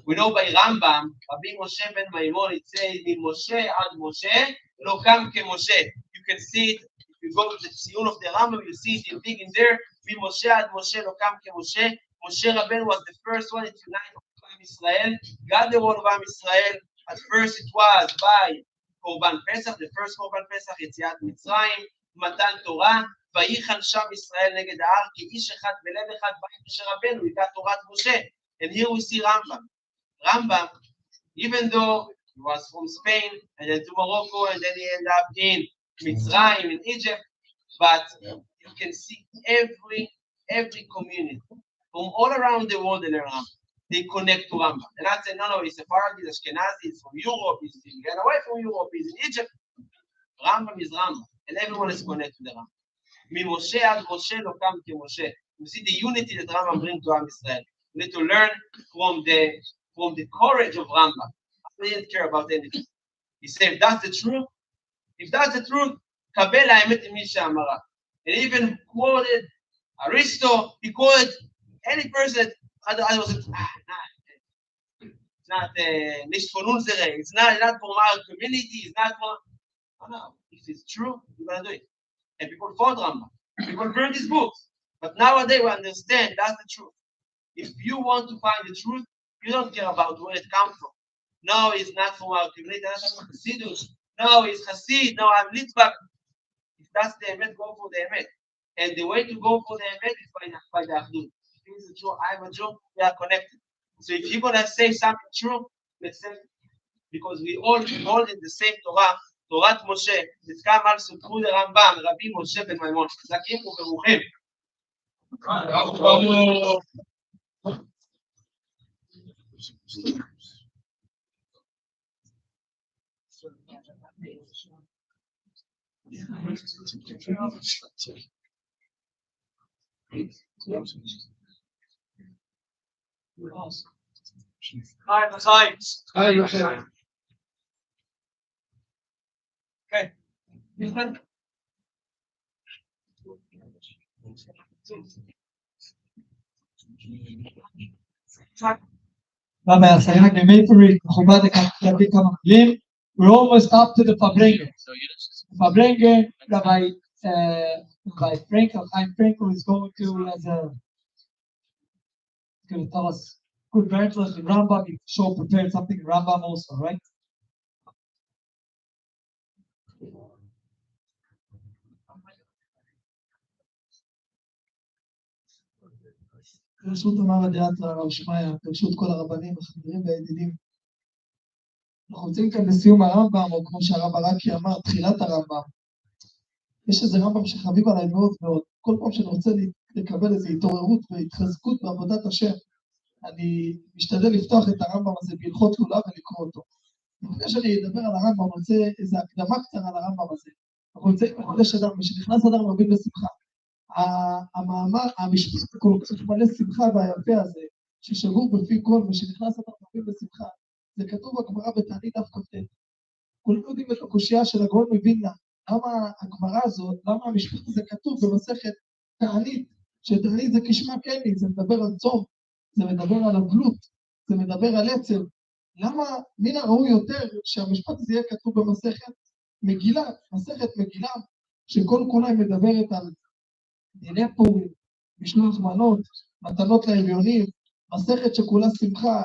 We know by Rambam, Rabbi Moshe ben Maimon, it says, "Mi Moshe ad Moshe, lo kam ke Moshe." You can see it if you go to the Siyum of the Rambam. You see it in big in there. "Mi Moshe ad Moshe, lo kam ke Moshe." Moshe Rabbeinu was the first one to unite Am Israel. God the whole of Am Israel. At first, it was by Korban Pesach, the first Korban Pesach, Yetziat Mitzrayim, Matan Torah, Vayichan Sham Israel neged ha'ar, ki ish echad belev echad b'ayim Moshe Rabbeinu. We got Torah Moshe, and here we see Rambam. Rambam, even though he was from Spain and then to Morocco and then he ended up in Mitzrayim in Egypt, but you can see every community from all around the world in Rambam, they connect to Rambam. And I said, no, he's Sephardi, he's Ashkenazi, he's from Europe, he's away from Europe, he's in Egypt. Rambam is Rambam, and everyone is connected to the Rambam. Mi Moshe ad Moshe lo kam ke Moshe. You see the unity that Rambam brings to Am Israel. We need to learn from the courage of Rambam. He didn't care about anything. He said, if that's the truth, kabel ha'emet mi she'amara. And even quoted Aristo, he quoted any person that was not nicht von unsere, it's not from our community, it's not from, no. If it's true, we're going to do it. And people fought Rambam. People burned his books. But nowadays we understand that's the truth. If you want to find the truth, you don't care about where it comes from. No, it's not from our community. That's from Hasidus. No, it's Hasid. No, I'm Litvak. If that's the Emet, go for the Emet. And the way to go for the Emet is by the Achdut. He's a Jew, I'm a Jew, we are connected. So if you're going to say something true, let's say, because we all hold in the same Torah, Torah Moshe, it's come also through the Rambam, Rabbi Moshe ben Maimon. Zakim u'beruchim. Okay. We're almost up to the Fabrengen. Fabrengen, Rabbi Frankel, Chaim Frankel is going to tell us good verses in Rambam. He show prepared something in Rambam also, right? ברשות אמר הדעת הרב שמעיה, ברשות כל הרבנים, החברים והידידים. אנחנו נמצאים כאן בסיום הרמב"ם, או כמו שהרב ברקי אמר, תחילת הרמב"ם. יש איזה רמב"ם שחביב עליי מאוד מאוד. כל פעם שאני רוצה לקבל איזו התעוררות והתחזקות בעבודת השם, אני משתדל לפתוח את הרמב"ם הזה בהלכות לולב ולקרוא אותו. לפני שאני אדבר על הרמב"ם, אני רוצה איזו הקדמה קצרה על הרמב"ם הזה. אנחנו נמצאים בחודש אדר, משנכנס אדר מרבים בשמחה. המאמר, המשפט כל כך מלא שמחה והיפה הזה, ששגור בפי כל, ושנכנס אדר מרבים בשמחה, זה כתוב בגמרא בתענית דף כ"ט. כולם יודעים את הקושייה של הגאון מווילנה, למה הגמרא הזאת, למה המשפט הזה כתוב במסכת תענית, שתענית זה כשמה כן היא, זה מדבר על צום, זה מדבר על אבלות, זה מדבר על עצב. למה מן הראוי יותר שהמשפט הזה יהיה כתוב במסכת מגילה, מסכת מגילה, שכל כולה מדברת על דיני פורים, משלוח מנות, מתנות לאביונים, מסכת שכולה שמחה,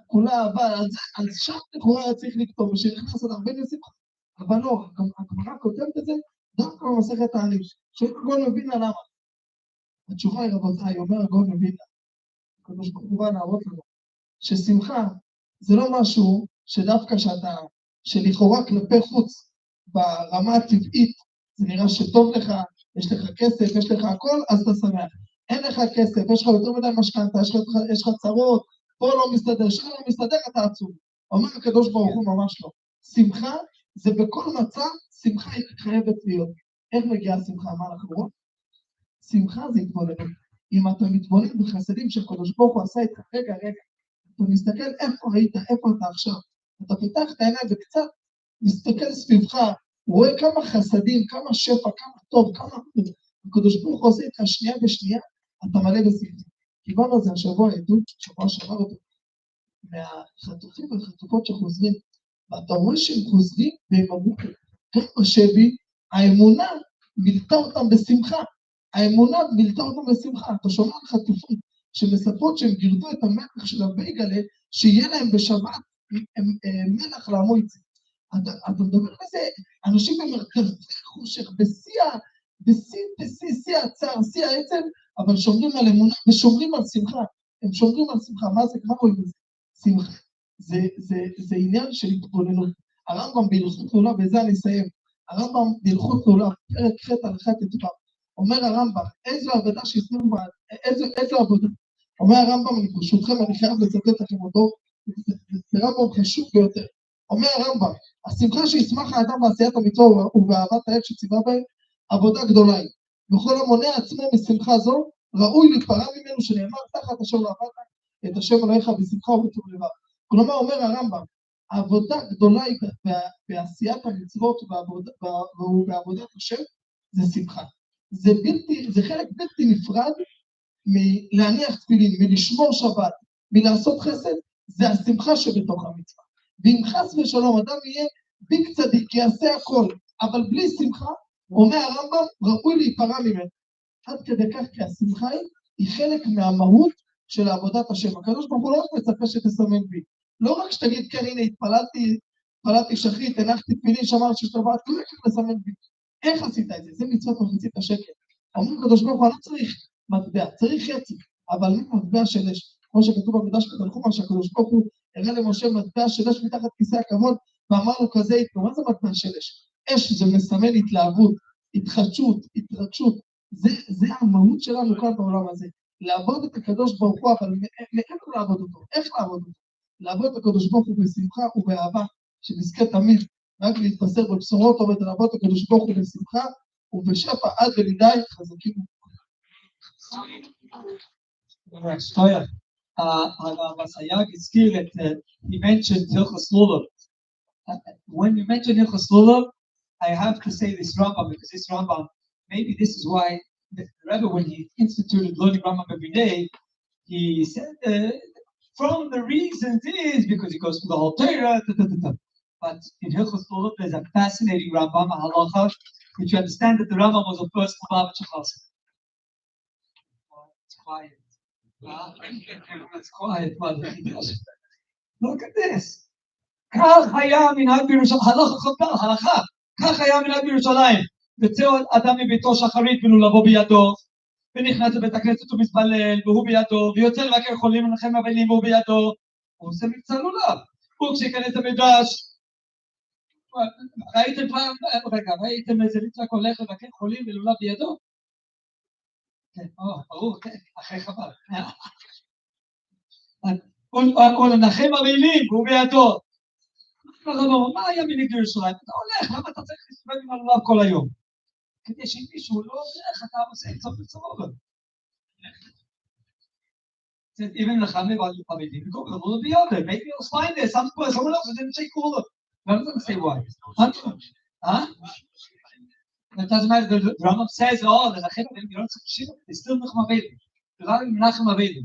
כולה אהבה, על שם לכאורה היה צריך לכתוב, ושנכנס על הרבה נסיבות, אבל לא, הגמרא כותבת את זה דווקא במסכת תענית, שהגאון מווילנה למה. התשובה היא רבותיי, אומר הגאון מווילנה, הקדוש ברוך הוא בא להראות לנו, ששמחה זה לא משהו שדווקא שלכאורה כלפי חוץ, ברמה הטבעית, זה נראה שטוב לך, יש לך כסף, יש לך הכל, אז אתה שמח. אין לך כסף, יש לך יותר מדי משכנתה, יש לך צרות, פה לא מסתדר, שם לא מסתדר, אתה עצוב. אומר הקדוש ברוך הוא ממש לא. שמחה זה בכל מצב, שמחה היא חייבת להיות. איך מגיעה השמחה? מה אנחנו רואים? שמחה זה התבוננות. אם אתה מתבונן בחסדים שהקדוש ברוך הוא עשה איתך, רגע, אתה מסתכל איפה היית, איפה אתה עכשיו. אתה פותח את העיניים וקצת מסתכל סביבך, רואה כמה חסדים, כמה שפע, כמה טוב, כמה הקדוש ברוך הוא עושה איתך שנייה בשנייה, אתה מלא בשמחה. קיבלנו על זה השבוע עדות, שבוע שעבר אותו, מהחטופים והחטופות שחוזרים, ואתה רואה שהם חוזרים והם אמרו, גם בשבי, האמונה מילתה אותם בשמחה. האמונה מילתה אותם בשמחה. אתה שומע על חטופים שמספרות שהם גירדו את המלח של הבייגלה, שיהיה להם בשבת מלח לעמויצי. אתה מדבר על זה, אנשים במרכזי חושך, בשיא הצער, שיא העצם, אבל שומרים על אמונה ושומרים על שמחה. הם שומרים על שמחה. מה זה? מה רואים בזה? שמחה. זה עניין של התבוננות. הרמב"ם בהלכות תלולה, בזה אני אסיים. הרמב"ם בהלכות תלולה, פרק ח' הלכה ט"ו, אומר הרמב"ם, איזו עבודה שישנאו בה, איזו עבודה. אומר הרמב"ם, אני ברשותכם, אני חייב לצטט לכם אותו, זה רמב"ם חשוב ביותר. אומר הרמב"ם, השמחה שישמח האדם בעשיית המצווה ובאהבת האל שציווה בהם, עבודה גדולה היא. וכל המונע עצמו משמחה זו, ראוי להיפרע ממנו שנאמר תחת אשר לא עבדת את השם אלוהיך בשמחה ובטוב לבב. כלומר, אומר הרמב"ם, העבודה גדולה היא בעשיית המצוות ובעבודת השם, זה שמחה. זה חלק בלתי נפרד מלהניח תפילין, מלשמור שבת, מלעשות חסד, זה השמחה שבתוך המצווה. ואם חס ושלום אדם יהיה ביג צדיק, יעשה הכל, אבל בלי שמחה, אומר הרמב"ם, ראוי להיפרע ממנו. עד כדי כך, כי השמחה היא חלק מהמהות של עבודת השם. הקדוש ברוך הוא לא רק מצפה שתסמן בי. לא רק שתגיד, כן, הנה, התפללתי שחרית, הנחתי תפילין, שמרת ששתרבעת, לא רק לסמן בי. איך עשית את זה? זה מצוות מחצית השקל. אומר הקדוש ברוך הוא, אני לא צריך מטבע, צריך חצי, אבל לא מטבע של אש. כמו שכתוב במדרש בתנחומא, שהקדוש ברוך הוא הראה למשה מטבע של אש מתחת כיסא הכבוד, ואמר לו כזה יתנו. מה זה מטבע של אש? אש זה מסמן התלהבות, התחדשות, התרגשות. זה המהות שלנו כאן בעולם הזה. לעבוד את הקדוש ברוך הוא, אבל מעבר לעבוד אותו. איך לעבוד אותו? לעבוד את הקדוש ברוך הוא בשמחה ובאהבה, שנזכה תמיד רק להתבשר בבשורות טובות, לעבוד את הקדוש ברוך הוא בשמחה ובשפע עד ולידי חזקים. Masayag הזכיר את, he mentioned Hilchos Lulav. When you mention Hilchos Lulav, I have to say this Rambam, because this Rambam, maybe this is why the Rebbe, when he instituted learning Rambam every day, he said, from the reasons is because he goes through the whole Torah, but in Hilchos Lulav there's a fascinating Rambam, a halacha, which you understand that the Rambam was the first Lubavitcher Chassid. It's quiet. It's quiet, mother. Look at this. כך היה מנהג בירושלים, הלכה, כך היה מנהג בירושלים. יוצא אדם מביתו שחרית ולולבו בידו, ונכנס לבית הכנסת ומתפלל, והוא בידו, ויוצא לבקר חולים ולנחם אבלים והוא בידו, הוא עושה מבצע לולב. וכשייכנס למדרש, ראיתם פעם, ראיתם איזה ליצחק הולך לבקר חולים ולולב בידו? כן, ברור, כן, אחרי חבל. או לנחם אבלים והוא בידו. מה היה מנהיג בירושלים? אתה הולך, למה אתה צריך להסתובב עם הלולב כל היום? כדי שמישהו לא הולך, אתה עושה צוף וצרוב. Even the family value committee, go to the other. Maybe you'll find there someone else didn't say cooler. Rambam doesn't say why. Huh? It doesn't matter. The Rambam says, oh, the Nachem Avelu, you don't say Shiva, it's still Nachem Avelu. The Nachem Avelu.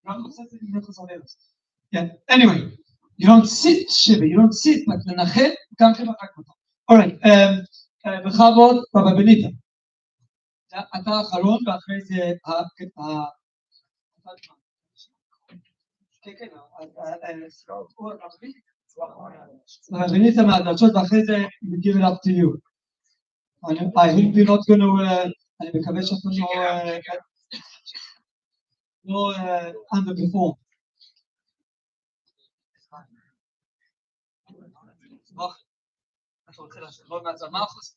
Rambam says it in Nachem Avelu. Yeah. Anyway, you don't sit Shiva, you don't sit, but the Nachem, גם כן רק אותו. Alright, בכבוד, בבא בניטה. אתה האחרון, ואחרי זה כן, כן, בניטה מהדרשות, ואחרי זה we give it up to you. I hope you're not going to, אני מקווה שאתם לא underperform. אתה רוצה לעשות עוד מעט מה אחוז?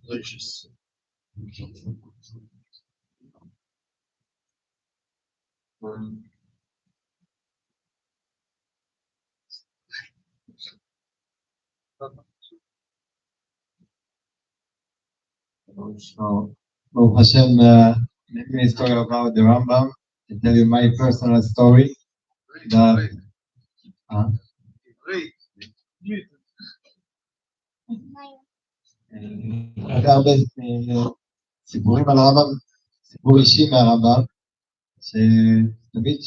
Delicious. So, Baruch Hashem, let me story about the Rambam. To tell you my personal story. הרבה סיפורים על הרמב"ם, סיפור אישי מהרמב"ם, שתמיד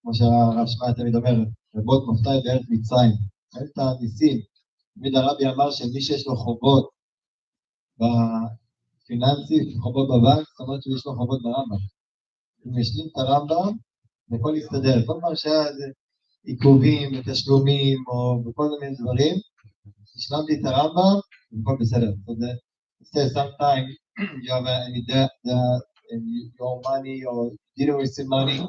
כמו שהרב שמעיה תמיד אומר, רבות מופתע בארץ מצרים, אין את הניסים. תמיד הרבי אמר שמי שיש לו חובות בפיננסי, חובות בבנק, זאת אומרת שיש לו חובות ברמב"ם. אם משלים את הרמב"ם, הכל יסתדר. כל פעם שהיה עיכובים ותשלומים או בכל מיני דברים, השלמתי את הרמב"ם, הכל בסדר. So sometimes you have any debt and your money or didn't receive money,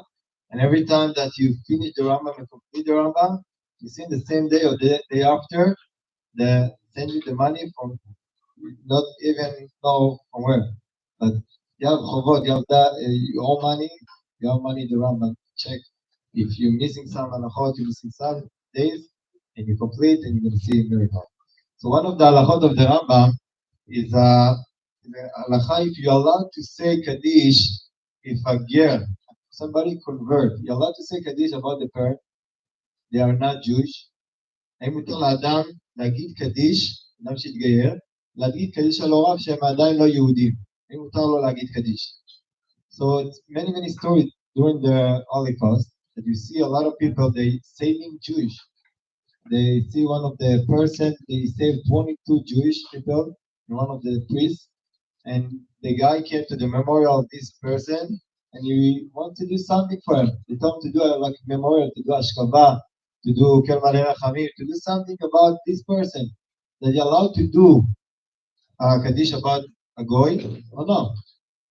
and every time that you finish the Rambam and complete the Rambam, you see the same day or the day after, they send you the money from not even know from where. But you have chovot, you have that, your own money, the Rambam check. If you're missing some halachot, you're missing some days, and you complete, and you're going to see a miracle. So one of the halachot of the Rambam is the halacha if you're allowed to say Kaddish, if a girl, somebody convert, you're allowed to say Kaddish about the parent, they are not Jewish. האם מותר לאדם להגיד קדיש, אדם שהתגייר, להגיד קדיש על הוריו שהם עדיין לא יהודים. האם מותר לו להגיד קדיש? So it's many stories during the Holocaust that you see a lot of people, they saving Jewish. They see one of the person, they saved 22 Jewish people, one of the priests, and the guy came to the memorial of this person, and he wanted to do something for him. They told him to do like a memorial, to do ashkava, to do kel malei rachamim, to do something about this person. That you're allowed to do kaddish about a goy or no?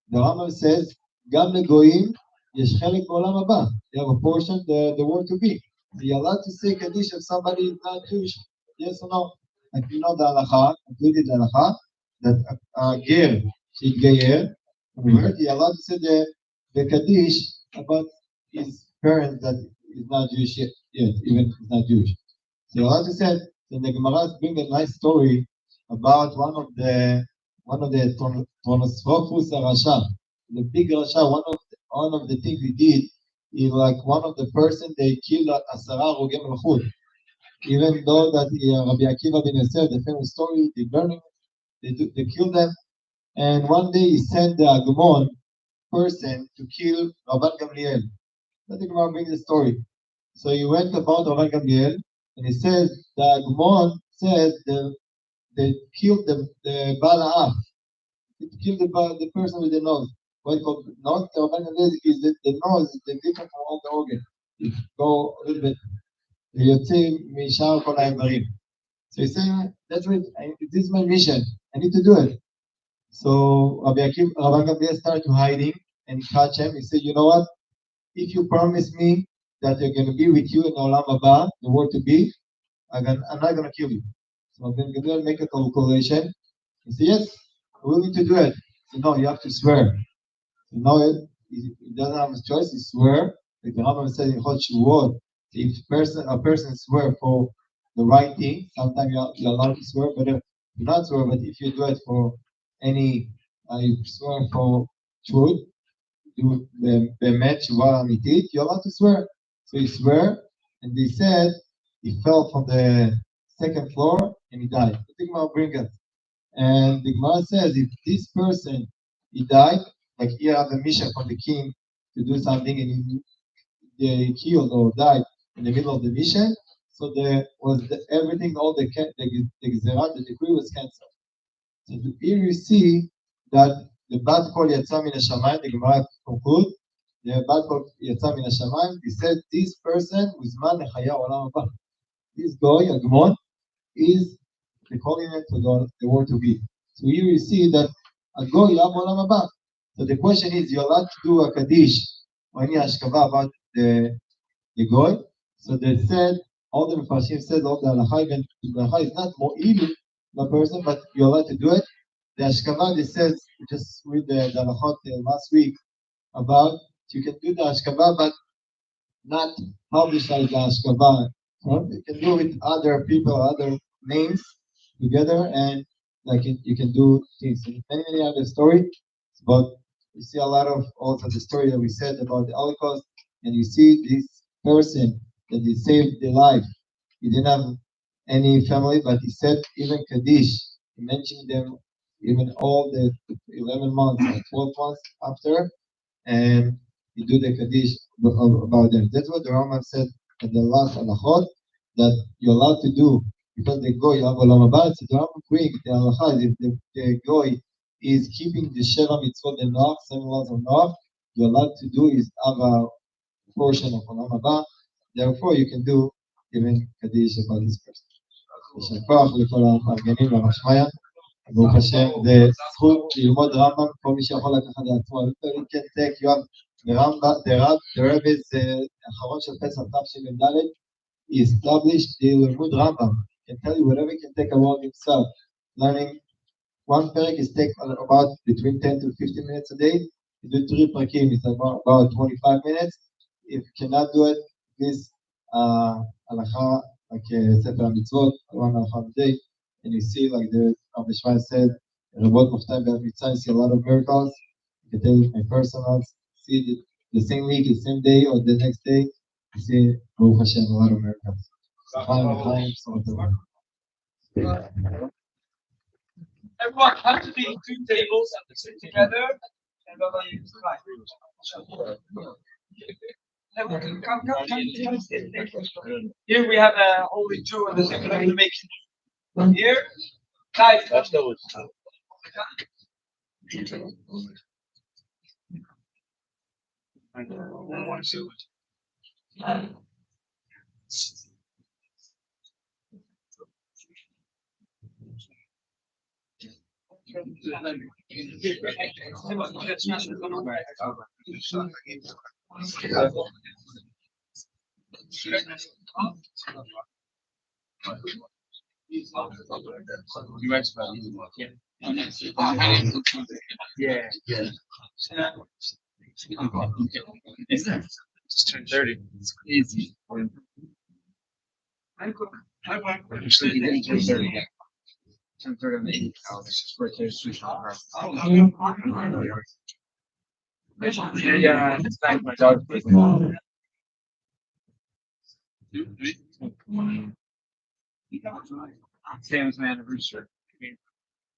The Rambam says, "Gam legoyim yesh chelek b'olam haba." They have a portion, the word to be. So you're allowed to say kaddish if somebody is not Jewish, yes or no? Like you know the halacha, included the halacha, that a ger sheitgayer, you're allowed to say the kaddish about his parents that is not Jewish yet, even if he's not Jewish. So you're allowed to say. Then the Gemara bring a nice story about one of the Tonosphopus Rasha, the big Rasha. One of the things he did is like one of the person they killed Asara Rogem Melchut. Even though that Rabbi Akiva ben Yosef, the famous story, they burn him, they killed them, and one day he sent the Agmon person to kill Rabban Gamliel. Let the Gemara bring the story. So he went about Rabban Gamliel, and he says the Agmon says they killed the Bala'af. They killed the person with the nose. What called nose? The Rabban Gamliel is the nose is the different from all the organs. It go a little bit. So he's saying, that's what, this is my mission. I need to do it. So Rabban Gamliel started to hiding and catch him. He said, you know what? If you promise me that you're going to be with you in Olam Haba, the word to be, I'm not going to kill you. So Rabban Gamliel make a calculation. He said, yes, I'm willing to do it. He said, no, you have to swear. You know, he doesn't have a choice, he swear. Like the Rambam said in Chod Shavuot, if a person swear for the right thing. Sometimes you're allowed to swear, but not swear. But if you do it for any, you swear for truth, do the match amitית, you're allowed to swear. So he swear, and they said he fell from the second floor and he died. The Gemara bring it. And the Gemara says if this person he died, like he had a mission from the king to do something and he killed or died in the middle of the mission, so there was everything, all the Gezerah, the decree was cancelled. So here you see that the bat kol yatsa min hashamayim, the Gemara conclude, the bat kol yatsa min hashamayim, he said this person uzman lechaya olam haba. This guy, Agmon, is the calling it to the word to be. So here you see that a goy yam olam haba. So the question is, you're allowed to do a kaddish or any hashkava about the goy. So they said, all the Mepharshim said, all the halacha, even the halacha is not more evil the person, but you're allowed to do it. The hashkava, they said, just read the halachot last week about you can do the hashkava, but not publicize the hashkava. You can do with other people, other names together, and like you can do things. And many other stories, but you see a lot of also the story that we said about the Holocaust, and you see this person that he saved their life. He didn't have any family, but he said even Kaddish. He mentioned them even all the 11 months or 12 months after, and he do the Kaddish about them. That's what the Rambam said in the last halachot, that you're allowed to do, because the goy have olam haba. So the Rambam quick, the halacha is if the goy is keeping the Sheva mitzvot and Noach, 7 laws of Noach, you're allowed to do is have a portion of olam haba. Therefore, you can do even Kaddish about this person. יישר כוח לכל המארגנים והמשמעיה. ברוך השם, זה זכות ללמוד רמב"ם, כל מי שיכול לקחת לעצמו. You can take, Yoav, the Rebbe's האחרון של פסח תשמ"ד, he established the לימוד רמב"ם. He can tell you whatever he can take about himself. Learning one parak is take about between 10 to 15 minutes a day. You do 3 parakim, it's about 25 minutes. If you cannot do it, please halacha, like Sefer HaMitzvot, one halacha a day, and you see, like the Rabbi Shmuel said, Rabot Moftai Be'at Mitzvah, you see a lot of miracles. You can tell you my personal, see the same week, the same day, or the next day, you see, Baruch Hashem, a lot of miracles. Everyone come to the 2 tables and sit together, and you come. Here we have only 2 and the second one to make here. Guys, yeah. It's 10:30. It's crazy. Actually, he didn't 10:30 yet. 10:30 on the 8th hour. It's just right there. Switch on her. Yeah, it's back. My dog. Sam's anniversary.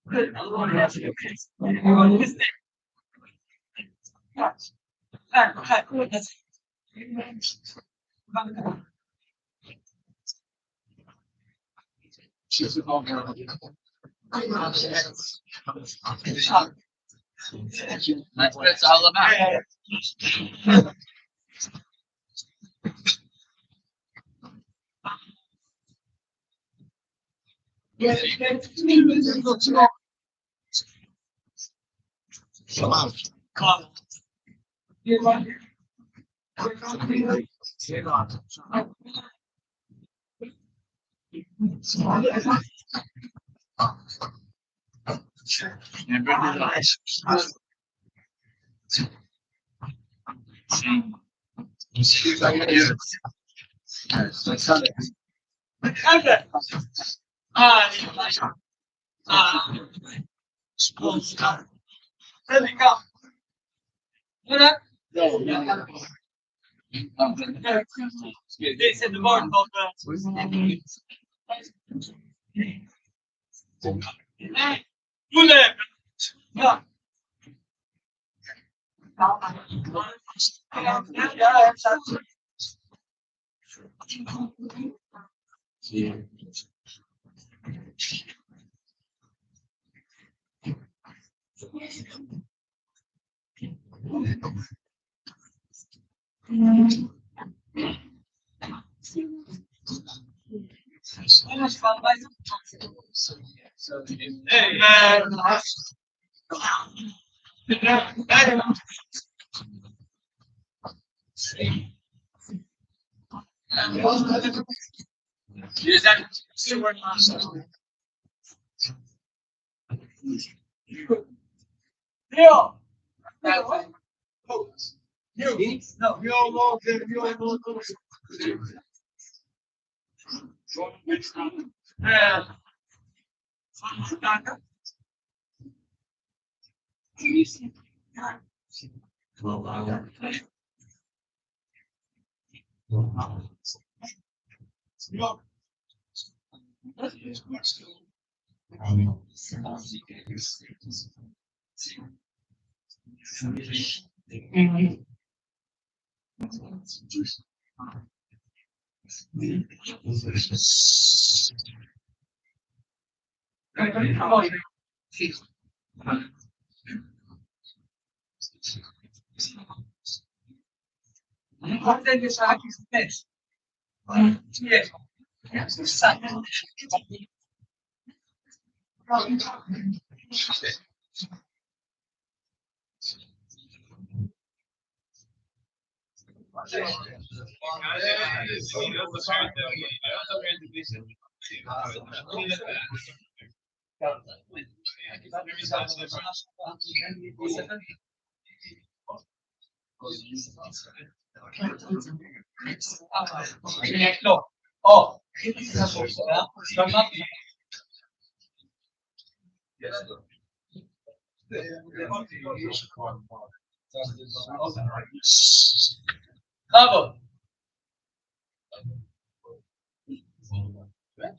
That's what it's all about.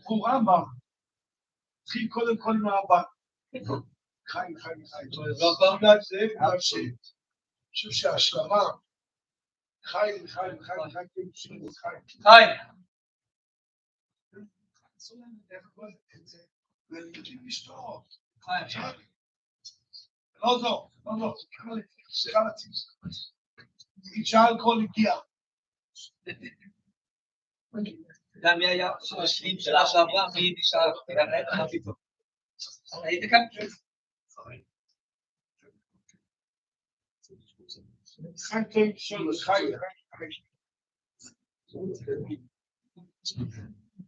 HoRambam, התחיל קודם כל מהבא. חיים. אני חושב שההשלמה, חיים. לא, סליחה לצים. נגיד שהאלכוהול הגיע. גם מי היה השנים שלה שעברה, מי נשאר, היית כאן? חיים.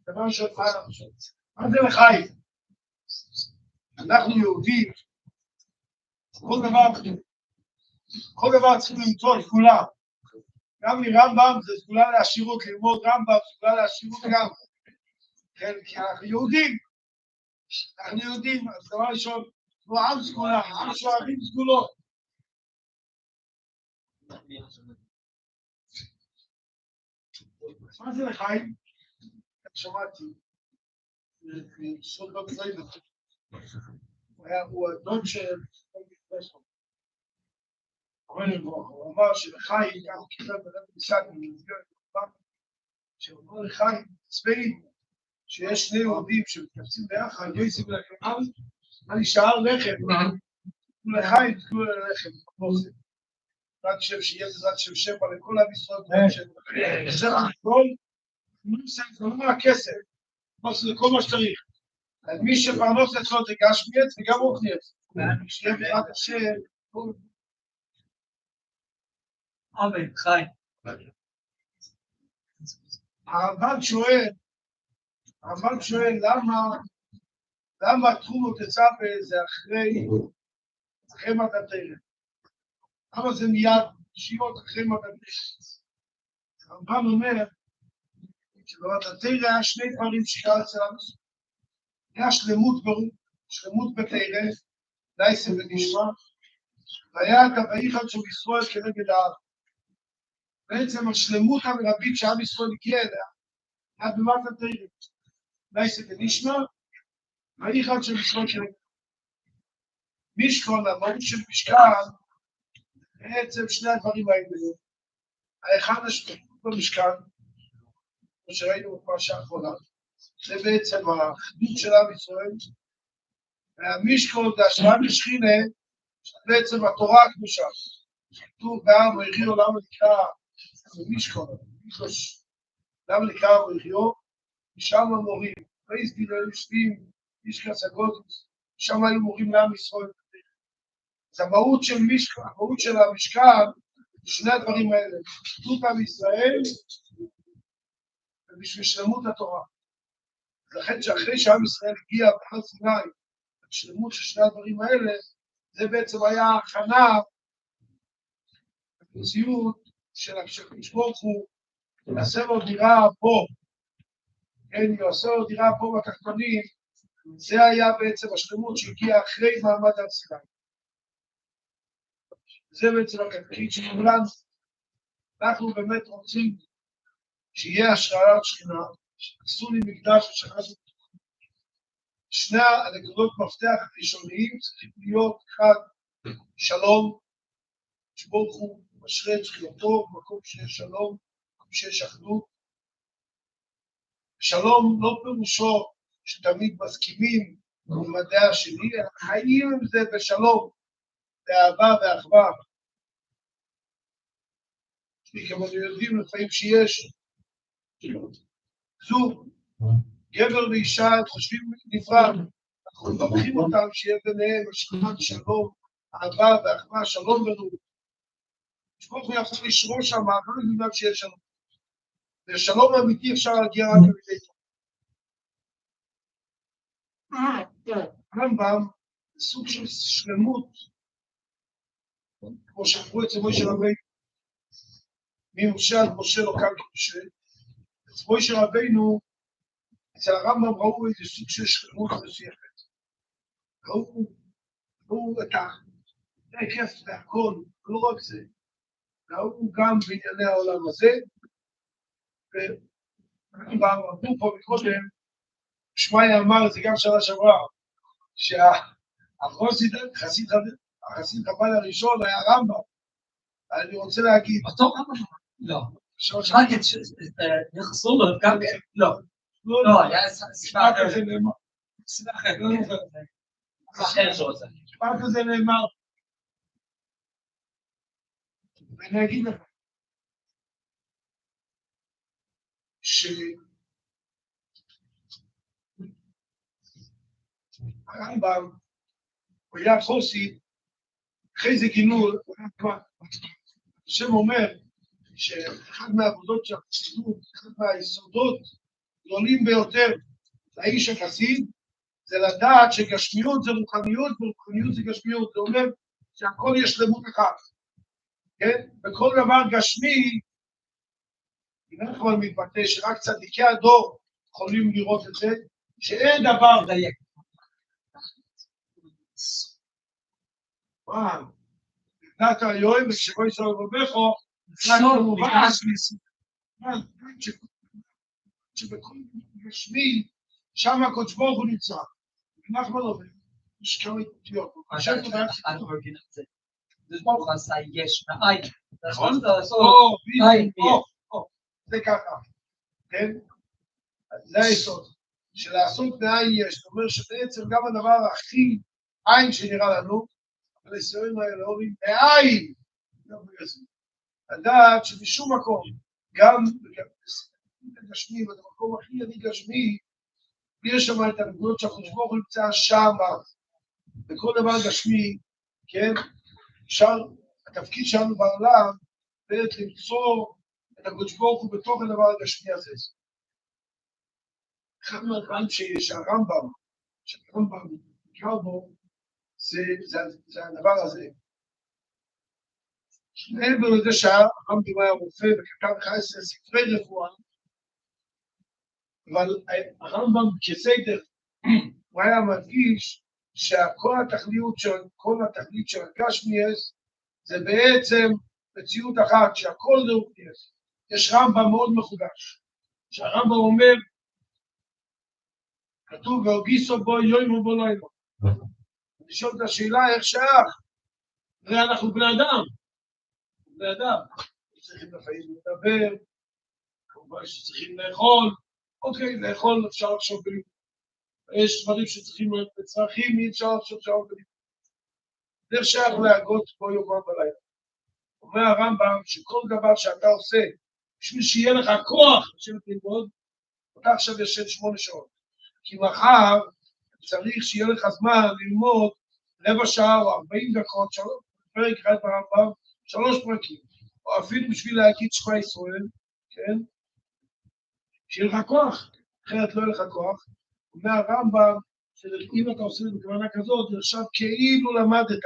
דבר שלך, מה זה לחיים? אנחנו יהודים, כל דבר צריכים למצוא סגולה. גם מרמב"ם זה סגולה לעשירות, ללמוד רמב"ם, סגולה לעשירות גם. כן, כי אנחנו יהודים, אז דבר ראשון, כמו עם סגולה, עם שאוהבים סגולות. מה זה לחיים? שמעתי, סוד בגזעים, הוא הדוד של הוא אמר שלחיים, כך הוא כתב בלב משחק, שהוא אומר לחיים, צבעים, שיש שני יהודים שמתכנסים ביחד, לא ישימו לכם, מה נשאר לחם, ולחיים תקלו ללחם, רק שם שיהיה בעזרת שם שפע לכל עם ישראל, זה הכל, זה לא מה הכסף, זה כל מה שצריך, מי שפרנוס אצלו זה גשמי עץ וגם אוכלי עץ, שיהיה בעזרת השם, אמן, חיים. הרמב"ם שואל למה תחום ותצפה זה אחרי מתתרת? למה זה מיד שיעות אחרי מתתרת? הרמב"ם אומר שבמתנתרא היה שני דברים שקרה אצל עם ישראל. היה שלמות ברור, שלמות בתרא, נייסה ונשמע, והיה את הווייחוד של ישראל כנגד הארץ. בעצם השלמות המרבית שעם ישראל הגיע אליה, היה במתנתרא, נייסה ונשמע, וייחוד של ישראל כנגד הארץ. משכון, המהות של משכן, בעצם שני הדברים האלה. האחד השלמות במשכן, כמו שראינו בפרשה האחרונה, זה בעצם האחדות של עם ישראל, והמשכון זה השוואה לשכינה, בעצם התורה הקדושה. כתוב בעם ויחיו, למה נקרא משכון? למה נקרא ויחיו? משם המורים, ויסדין היו יושבים, משכס הגודל, שם היו מורים לעם ישראל. אז המהות של משכן, המהות של המשכן, שני הדברים האלה, אחדות עם ישראל, ובשביל שלמות התורה. לכן שאחרי שעם ישראל הגיע בהר סיני, השלמות של שני הדברים האלה, זה בעצם היה הכנה, המציאות של הקדוש ברוך הוא, יעשה לו דירה פה, כן, יעשה לו דירה פה בתחתונים, זה היה בעצם השלמות שהגיעה אחרי מעמד הר סיני. זה בעצם התפקיד שלנו. אנחנו באמת רוצים שיהיה השראת שכינה, שעשו לי מקדש ושכנתי. שני הנקודות מפתח הראשוניים צריכים להיות אחד, שלום, שברוך הוא משרה את שכינתו, במקום שיש שלום, במקום שיש אחדות. שלום לא פירושו שתמיד מסכימים במדעי השני, אלא חיים עם זה בשלום, באהבה ואחווה. כמו יודעים לפעמים שיש זוג, גבר ואישה, חושבים נפרד, אנחנו מברכים אותם שיהיה ביניהם השכינת שלום, אהבה ואחווה, שלום בינינו. שברוך הוא יכול לשרור שם, רק בגלל שיש שלום. ושלום אמיתי אפשר להגיע רק במידי טוב. הרמב"ם זה סוג של שלמות, כמו שאמרו אצל משה רבינו, ממשה עד משה לא קם כמשה. אצל משה רבינו, אצל הרמב"ם ראו איזה סוג של שלמות מסוימת. ראו את ההיקף והכל, לא רק זה. ראו גם בענייני העולם הזה, והרמב"ם אמרו פה מקודם, שמעיה אמר את זה גם שנה שעברה, החסיד חב"ד הראשון היה רמב"ם. אני רוצה להגיד... אותו רמב"ם? לא. רק את יחסו לו, גם... לא. לא, היה סיבה אחרת. סיבה אחרת. סיבה כזה נאמר. ואני אגיד לך, הרמב"ם, הוא היה חסיד, אחרי זה גינו, השם אומר שאחד מהעבודות של החסידות, אחד מהיסודות גדולים ביותר לאיש החסיד, זה לדעת שגשמיות זה רוחניות ורוחניות זה גשמיות, זה אומר שהכל יש שלמות אחת, כן? בכל דבר גשמי, אם אנחנו מתבטא שרק צדיקי הדור יכולים לראות את זה, שאין דבר דייק. וואו, נתת היואם ושבו ישראל רבכו, נתנו מובן שבכל גשמי, שם הקדוש ברוך הוא נמצא. אנחנו לא מבינים, יש כמה התפתיות. אנחנו מבינים את זה. זה ברוך עשה יש מאין. נכון? זה ככה, כן? זה היסוד. שלעשות מאין יש, זאת אומרת שבעצם גם הדבר הכי עין שנראה לנו, אבל הישראלים האלה אומרים מאין. לדעת שבשום מקום, גם גשמי, במקום הכי ידי גשמי, יש שם את הנקודות שהקדוש ברוך הוא נמצא שם, בכל דבר גשמי, כן? אפשר, התפקיד שלנו בעולם, באמת למצוא את הקדוש ברוך הוא בתוך הדבר הגשמי הזה. אחד מהדברים שהרמב"ם נקרא בו, זה הדבר הזה. מעבר לזה שהרמב"ם היה רופא וכתב 11 ספרי רפואה, אבל הרמב"ם כסדר, הוא היה מדגיש שכל התכלית של הגשמיאס זה בעצם מציאות אחת, שהכל זה אופייס. יש רמב"ם מאוד מחודש, שהרמב"ם אומר, כתוב והוגיסו בו יום ובו לילה. אני שואל את השאלה איך שייך, הרי אנחנו בני אדם, צריכים לחיים לדבר, כמובן שצריכים לאכול, אוקיי, לאכול אפשר לחשוב בלי, יש דברים שצריכים לצרכים, אי אפשר לחשוב שעות בלי. זה שייך להגות בו יומם בלילה. אומר הרמב"ם שכל דבר שאתה עושה, בשביל שיהיה לך כוח לשבת ללמוד, אתה עכשיו ישן 8 שעות. כי מחר צריך שיהיה לך זמן ללמוד רבע שעה או 40 דקות, פרק אחד ברמב"ם, 3 פרקים, או אפילו בשביל להגיד שמע ישראל, כן? שיהיה לך כוח, אחרת לא יהיה לך כוח. אומר הרמב"ם, שאם אתה עושה את זה בכוונה כזאת, זה עכשיו כאילו למדת.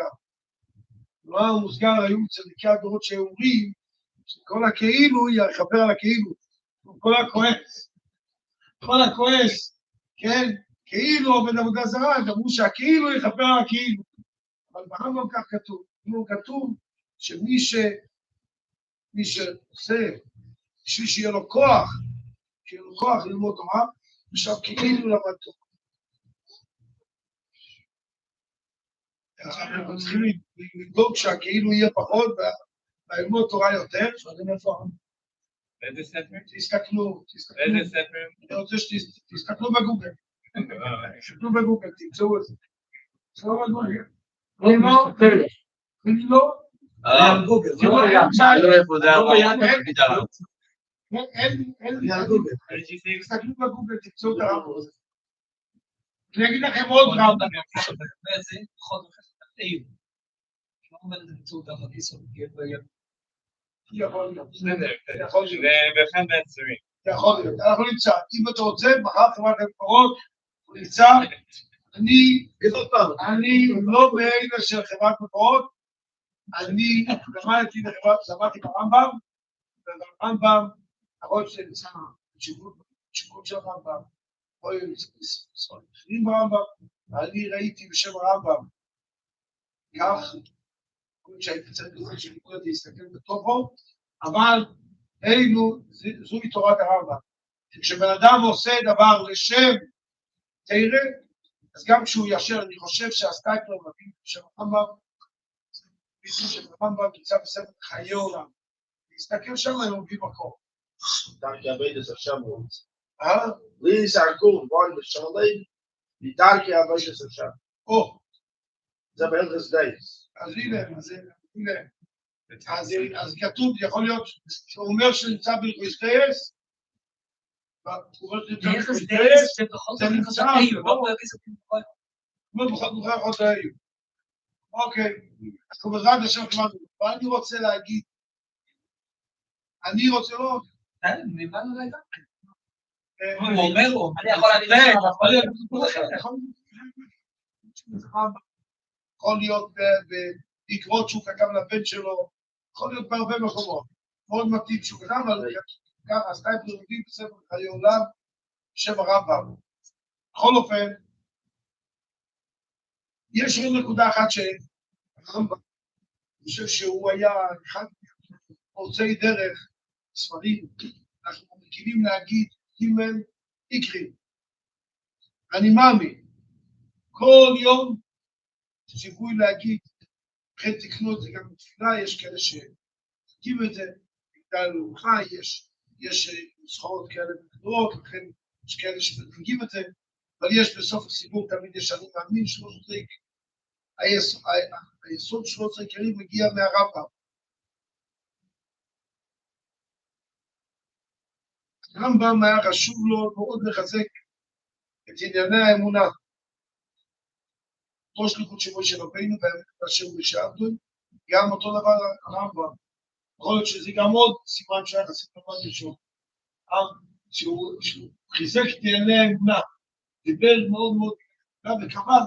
נאמר מוסגר היו צדיקי הדורות שאומרים, שכל הכאילו יכפר על הכאילו, כל הכועס, כן? כאילו עובד עבודה זרה, אמרו שהכאילו יכפר על הכאילו. אבל ברמב"ם כך כתוב, כתוב שמי שעושה, בשביל שיהיה לו כוח ללמוד תורה, עכשיו כאילו למד תורה. אנחנו צריכים לבדוק שהכאילו יהיה פחות וללמוד תורה יותר. איזה ספר? תסתכלו. איזה ספר? אני רוצה שתסתכלו בגוגל. תסתכלו בגוגל, תמצאו את זה. אני לא. תסתכלו בגוגל, תמצאו את הרמב"ם הזה. אני אגיד לכם עוד רמב"ם. זה פחות חיים. לא אומר למצוא אותם בכיס או בגלל ביד. יכול להיות. ובכן בעצמי. יכול להיות. אנחנו נמצא. אם אתה רוצה, מחר חברת המקורות, הוא נמצא. אני לא מאלה של חברת מקורות. אני למדתי למדתי ברמב"ם, וברמב"ם, הרוב שנמצא תשובות של הרמב"ם, או ספרים אחרים ברמב"ם, ואני ראיתי בשם הרמב"ם, כך, שהייתי צריך לזה שלימוד להסתכל בטובו, אבל זוהי תורת הרמב"ם. כשבן אדם עושה דבר לשם תראה, אז גם כשהוא ישר, אני חושב שהסטייפלר מביא בשם הרמב"ם, ביטוי של הרמב"ם נמצא בספר חיי עולם. להסתכל שם הם מביא מקום. דרכי אביידס עכשיו רוצים. לי סעקור, בואי בשלם, דרכי אביידס עכשיו. זה בהלכס דייס. אז הנה, אז כתוב, יכול להיות, שהוא אומר שנמצא בהלכס דייס, בהלכס דייס, זה נמצא, כמו בכל מוכר היו. אוקיי, אנחנו בעזרת השם כמעט, ואני רוצה להגיד, אני רוצה לא, נבנו רגע. הוא אומר, אני יכול יכול להיות בעקבות שהוא כתב לבן שלו, יכול להיות בהרבה מקומות, מאוד מתאים שהוא כתב, אבל ככה, סטייפלר מביא בספר חיי עולם, בשם הרמב"ם. בכל אופן, יש עוד נקודה אחת שהרמב"ם, אני חושב שהוא היה אחד פורצי דרך ספרים, אנחנו מכירים להגיד ג' איקרים. אני מאמין, כל יום ציווי להגיד, לכן תקנו את זה גם בתפילה, יש כאלה שתקים את זה, בגלל הלוחה, יש נוסחאות כאלה בגדורות, לכן יש כאלה שמתקים את זה, אבל יש בסוף הסיפור תמיד יש אני מאמין 13 עיקרים. היסוד 13 עיקרים מגיע מהרמב"ם. הרמב"ם היה חשוב לו מאוד לחזק את ענייני האמונה. אותו שליחות שבו של רבינו באשר בשעבדו, גם אותו דבר הרמב"ם. יכול להיות שזה גם עוד סימן שהיה חסיד לבד ראשון. שהוא חיזק את ענייני האמונה. דיבר מאוד מאוד, גם וקבל,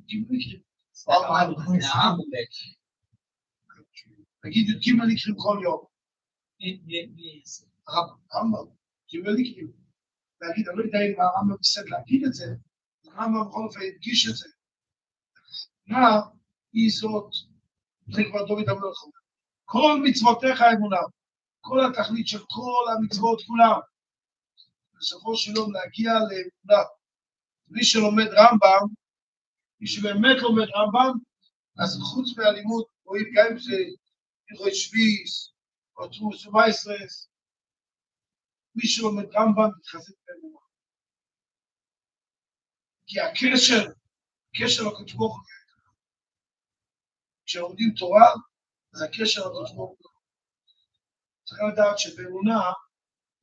גימליקים. תגיד, גימליקים כל יום. רמב"ם, גימליקים. להגיד, אני לא יודע אם הרמב"ם ניסה להגיד את זה, הרמב"ם בכל אופן הדגיש את זה. אמונה היא זאת, זה כבר דוד המלך אומר, כל מצוותיך אמונה, כל התכלית של כל המצוות כולם, בסופו של יום להגיע לאמונה. מי שלומד רמב"ם, מי שבאמת לומד רמב"ם, אז חוץ מהלימוד, רואים גם אם זה הלכות שביעיס, או תרוס ומייסרס, מי שלומד רמב"ם מתחזק באמונה. כי הקשר לקדוש ברוך הוא, כשלומדים תורה, אז הקשר לקדוש ברוך הוא. צריך לדעת שבאמונה,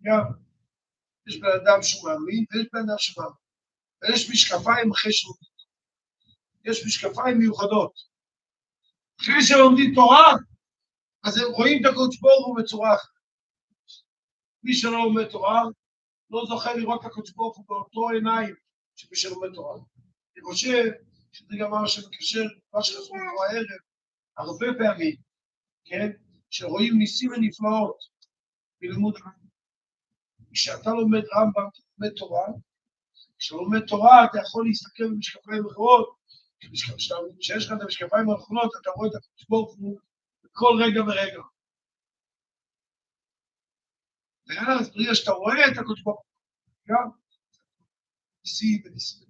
גם יש בן אדם שהוא מאמין, ויש בן אדם שמאמין. ויש משקפיים אחרי שלומדים. יש משקפיים מיוחדות. אחרי שלומדים תורה, אז הם רואים את הקדוש ברוך הוא בצורה אחרת. מי שלא לומד תורה, לא זוכה לראות את הקדוש ברוך הוא באותו עיניים שמי שלומד תורה. אני חושב שזה גם מה שמקשר, מה שאנחנו רואים הערב, הרבה פעמים, כן? שרואים ניסים ונפלאות בלימוד רמב"ם. כשאתה לומד רמב"ם, אתה לומד תורה, כשאתה לומד תורה, אתה יכול להסתכל במשקפיים אחרות, כשיש לך את המשקפיים האחרונות, אתה רואה את הקדוש ברוך הוא בכל רגע ורגע. ואז ברגע שאתה רואה את הקדוש ברוך הוא, גם ניסים וניסים.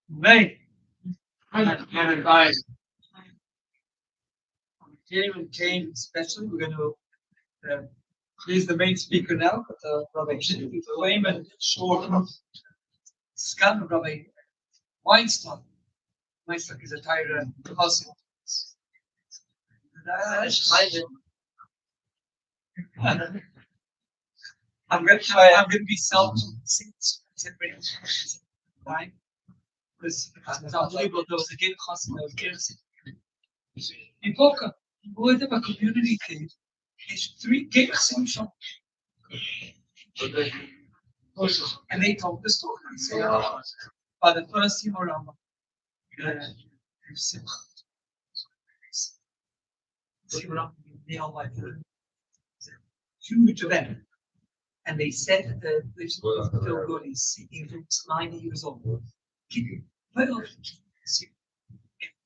Right. And advise. Kane especially, we're going to he's the main speaker now, but Rabbi Shlomo short scan of Rabbi Weinstein. Weinstein is a tyrant hustle. I'm going to be separate time because it's unbelievable. There was a game hustle of kids. In Boca, we have a community cave. There's 3 gates in shop. And they told the story. So, by the first HoRambam, they all like huge event. And they said that this Phil Good is 90 years old. Well,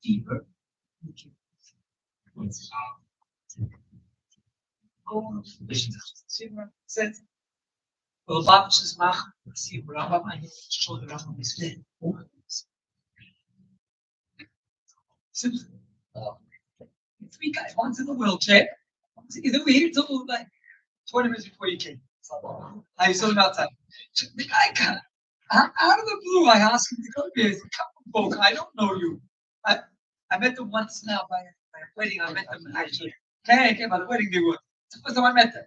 deeper. Says, well, Bab's machen, see HoRambam, I need to show the Rambam is dead. Simpson. 3 guys, one's in the wheelchair, one's in the wheel, like 20 minutes before you came. I saw him outside. The guy got out of the blue. I asked him to go here. He said, "Come, folk, I don't know you. I met them once now by a wedding. I met them actually. Hey, I came by the wedding they were. It's the first time I met them.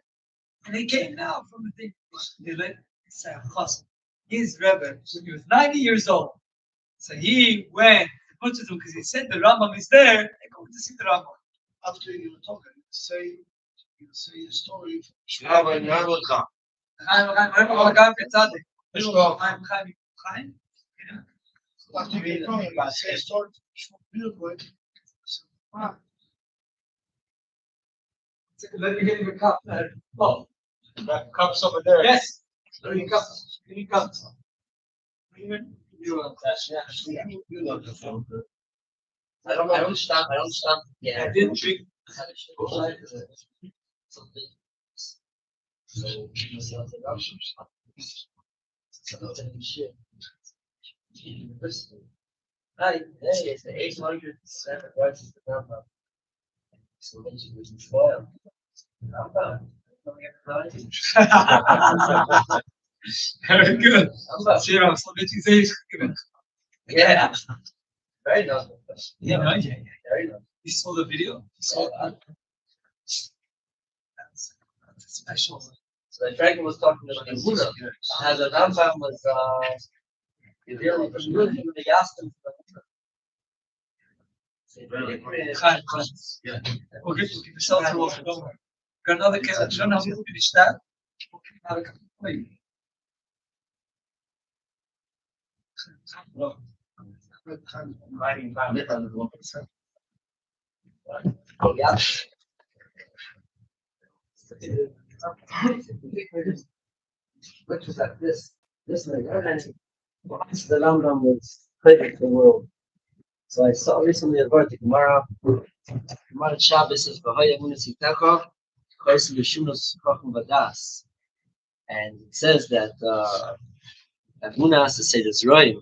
And they came now from the thing. They let say his Rebbe, when he was 90 years old. So he went to put to them because he said the Rambam is there. They go to see the Rambam. After you were talking, say a story. Let me get you a cup. Oh, that cup's over there. Yes. Let me cups. Give me cups. I don't stop. Yeah, I didn't drink. Something. So, hey, it's the 807 versus the number. So then she was spoiled. Very good. Siyum, so did you say? Yeah. Very nice. Yeah, very nice. You saw the video? You saw that? That's special. So Franklin was talking about the Buddha. How the Rambam was dealing with the Yastim. Yeah. Okay, keep yourself to what you're going. Got another cat. I don't know how to finish that. Wait. Oh, yeah. which was at this thing. And once the Rambam was created the world. So I saw recently a word Gemara. Gemara Shabbos says V'hoya Munas Yitecha Chayis Yeshunos Chacham Vadas. And it says that Amunah has to say the Zroim.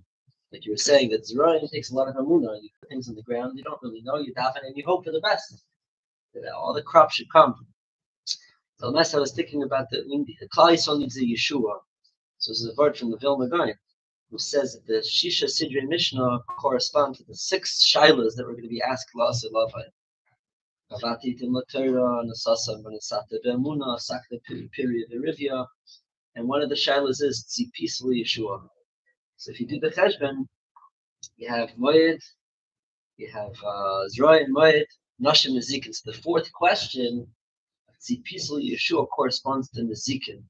Like you were saying, that Zroim takes a lot of Amunah. You put things on the ground, you don't really know, you daven and you hope for the best. That all the crops should come. So last I was thinking about the Klal Yisrael needs a Yeshua. So this is a word from the Vilna Gaon, who says that the Shisha Sidrei Mishnah correspond to the 6 shilas that were going to be asked La'aseh Lavai. Avati Tim L'Torah, Nasasa V'Nasata Ve'Amuna, Sakta Period Erivia. And one of the shilas is Tzi Peacefully Yeshua. So if you do the cheshbon, you have Moed, you have Zroy and Moed, Nashim Nezikin. So the 4th question, Tzi Peacefully Yeshua, corresponds to Nezikin.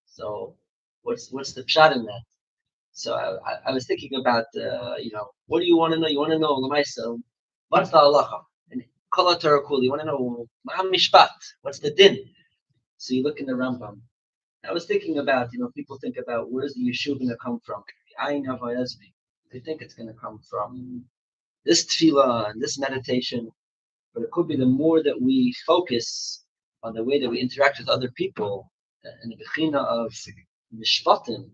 So what's the pshat in that? So I was thinking about, what do you want to know? You want to know, Lamaisa, what's the halacha? And Kol HaTorah Kul, you want to know, Ma'am Mishpat, what's the din? So you look in the Rambam. I was thinking about, people think about where's the Yeshua going to come from? They think it's going to come from this tefillah and this meditation, but it could be the more that we focus on the way that we interact with other people, and the bechina of mishpatim.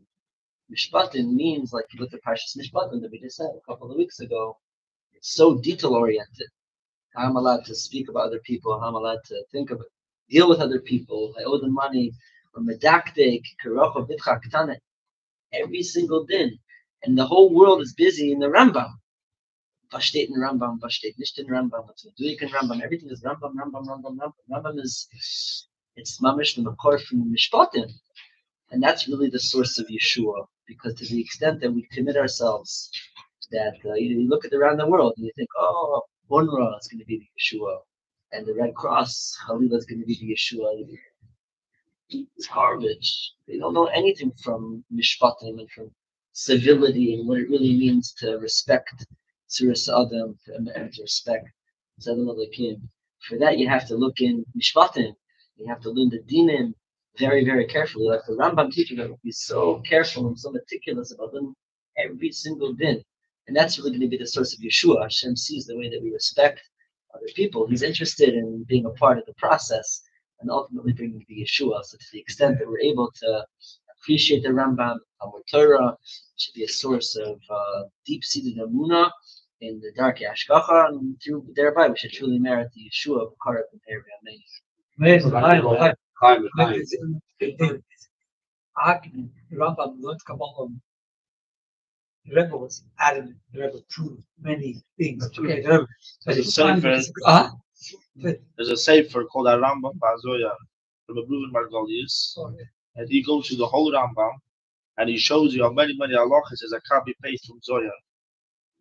Mishpatim means, like you look at Parshas Mishpatim that we just said a couple of weeks ago, it's so detail-oriented. How I'm allowed to speak about other people, how I'm allowed to think about, deal with other people, I owe them money, or medaktek, karocha, bitcha, ketane, every single din. And the whole world is busy in the Rambam. Was steht in Rambam, was steht nicht in Rambam, what's doing in Rambam, everything is Rambam. Rambam is, it's mamish from the core from Mishpatim. And that's really the source of Yeshua, because to the extent that we commit ourselves, that you look at around the world and you think, oh, UNRWA is going to be the Yeshua, and the Red Cross, Halila is going to be the Yeshua. It's garbage. They don't know anything from Mishpatim and from civility and what it really means to respect Tzuras Adam and to respect Zedam Alekim. For that, you have to look in Mishpatim. You have to learn the dinim very, very carefully. Like the Rambam teaching us, be so careful and so meticulous about them every single din. And that's really going to be the source of Yeshua. Hashem sees the way that we respect other people. He's interested in being a part of the process and ultimately bringing the Yeshua. So to the extent that we're able to appreciate the Rambam, Talmud Torah, should be a source of deep-seated Amunah in the dark Yashkacha, and through thereby we should truly merit the Yeshua of Karat and Amen. Rambam learned Kabbalah. The Rebbe was adamant. The Rebbe proved many things. Okay, the Rebbe. There's a sefer called HoRambam Bazoya from a Bruven Margolius, and he goes through the whole Rambam and he shows you how many halachas is a copy paste from Zoya.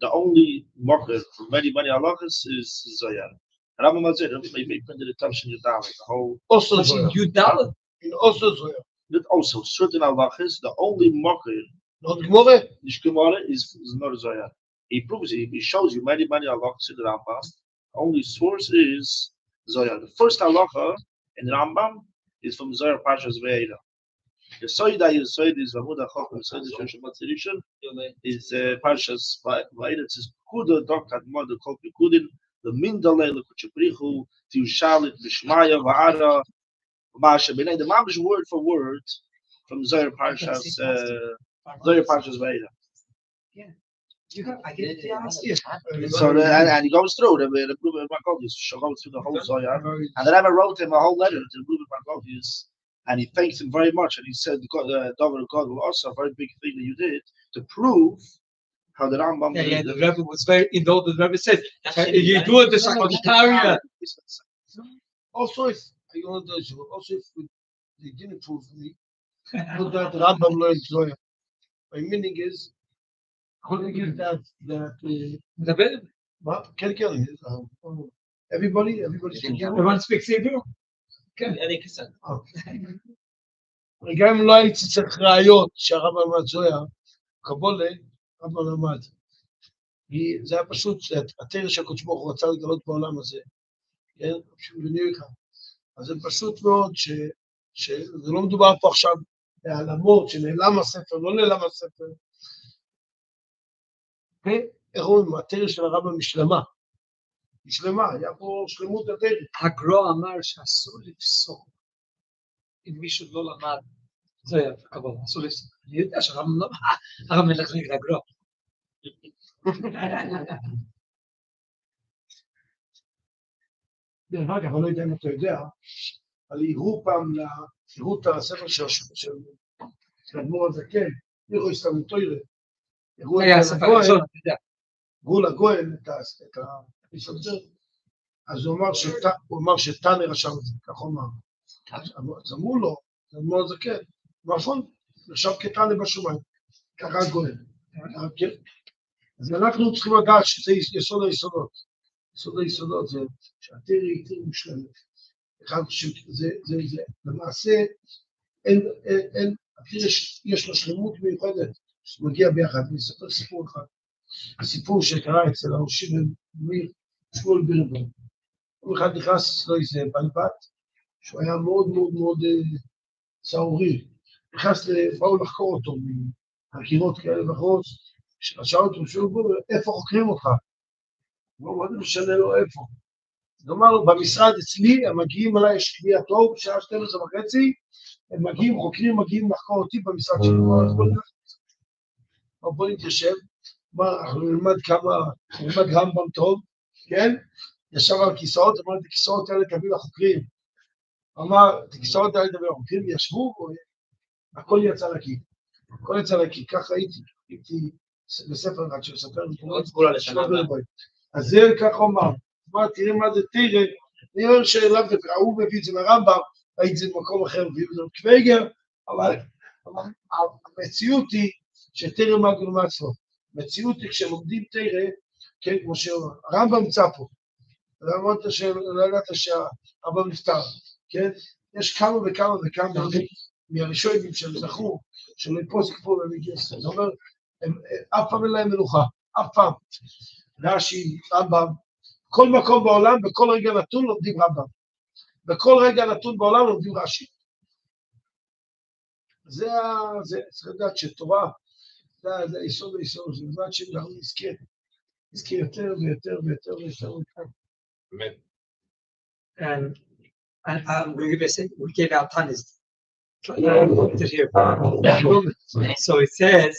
The only mocker for many halachas is Zoya. Rambam was it. Maybe printed the Tavshin Yudalit. The whole Also Yudalit. Also Zoya. Not also certain halachas. The only mocker, not Gemara. Is not Zoya. He proves it. He shows you many halachas in the Rambam. Only source is Zoya. The first halacha in Rambam is from Zoya Parshas Ve'era. The Soida is Vamuda Chok, the Soida Shoshamat Sedition is Parshas Ve'era. It says Kuda Dokat Mother Kol Pikudin, the Mindale Lekuchaprichu, Tiushalit, Vishmaya, Va'ara, Masha Benay. The Mamish word for word from Zoya Parshas Ve'era. Yeah. I get it last year. So and he goes through the Blumen Margolius, goes through the whole Zoya, and then I wrote him a whole letter to the Blumen Margolius, and he thanked him very much, and he said, "Dover God will also a very big thing that you did to prove how the Rambam." Yeah, the Rebbe was very. The Rebbe said, "You do it the Sakotariya." Also, if they didn't prove me, that the Rambam learned Zoya. My meaning is. Everybody speaks Hebrew. גם אם לא הייתי צריך ראיות שהרב למד זויה, קבולה, רב למד. זה היה פשוט, התרא שהקדוש ברוך הוא רצה לגלות בעולם הזה, כן? אז זה פשוט מאוד שזה לא מדובר פה עכשיו העלמות, שנעלם הספר, לא נעלם הספר. איך אומרים, התרא של הרמב"ם משלמה. משלמה, היה פה שלמות התרא. הגרו אמר שאסור לפסוק אם מישהו לא למד. זה אבל אסור לפסוק. אני יודע שהרמב"ם לא, הרמב"ם ילך נגד הגרו. דרך אגב, אני לא יודע אם אתה יודע, אבל הראו פעם, הראו את הספר של אדמו"ר הזקן, הראו הסתלמות תורה. היה הספר הראשון, אתה יודע. הראו לגויין את הספר, אז הוא אמר שטנא רשם את זה, כך הוא אמר. אז אמרו לו, אדמו"ר הזקן, נכון, נרשם כטנא בשמיים, ככה הגויין. אז אנחנו צריכים לדעת שזה יסוד היסודות. יסוד היסודות זה שהתרא היא תרא מושלמת. זה למעשה, אין, התרא יש לו שלמות מיוחדת, שמגיע ביחד. אני אספר סיפור אחד. הסיפור שקרה אצל הראשי מאיר שמואל בירנבאום. יום אחד נכנס לו איזה בלבת, שהוא היה מאוד מאוד מאוד צהורי. באו לחקור אותו מחקירות כאלה ואחרות, שאל אותו, שאלו, איפה חוקרים אותך? הוא אמר, מה משנה לו איפה? אז הוא אמר לו, במשרד אצלי, הם מגיעים אליי, יש קביע טוב, שעה 12:30, הם מגיעים, חוקרים, מגיעים לחקור אותי במשרד שלי. בוא נתיישב, אנחנו נלמד רמב"ם טוב, כן? ישב על כיסאות, אמר, את הכיסאות האלה תביא לחוקרים. אמר, את הכיסאות האלה תביא לחוקרים, ישבו, הכל יצא לקי. הכל יצא לקי, ככה הייתי בספר אחד שמספר אז זה ככה אומר, תראה מה זה תרא, אני אומר שאליו הוא מביא את זה לרמב"ם, הייתי זה במקום אחר, מביא את זה לקוויגר, אבל המציאות היא שתרא מגנו מעצמו, המציאות היא כשלומדים תרא, כן, כמו שהרמב"ם נמצא פה, לא ידעת שהרמב"ם נפטר, כן, יש כמה וכמה מהראשונים שזכו, שלא יפוסק פה במגיס, זאת אומרת, אף פעם אין להם מנוחה, אף פעם. רש"י, רמב"ם, כל מקום בעולם, בכל רגע נתון לומדים רמב"ם. בכל רגע נתון בעולם לומדים רש"י. זה צריך לדעת שתורה, זה היסוד היסוד, זה לדעת שאנחנו נזכיר יותר ויותר ויותר ויותר ויותר. אמן. And we gave out tons. So it says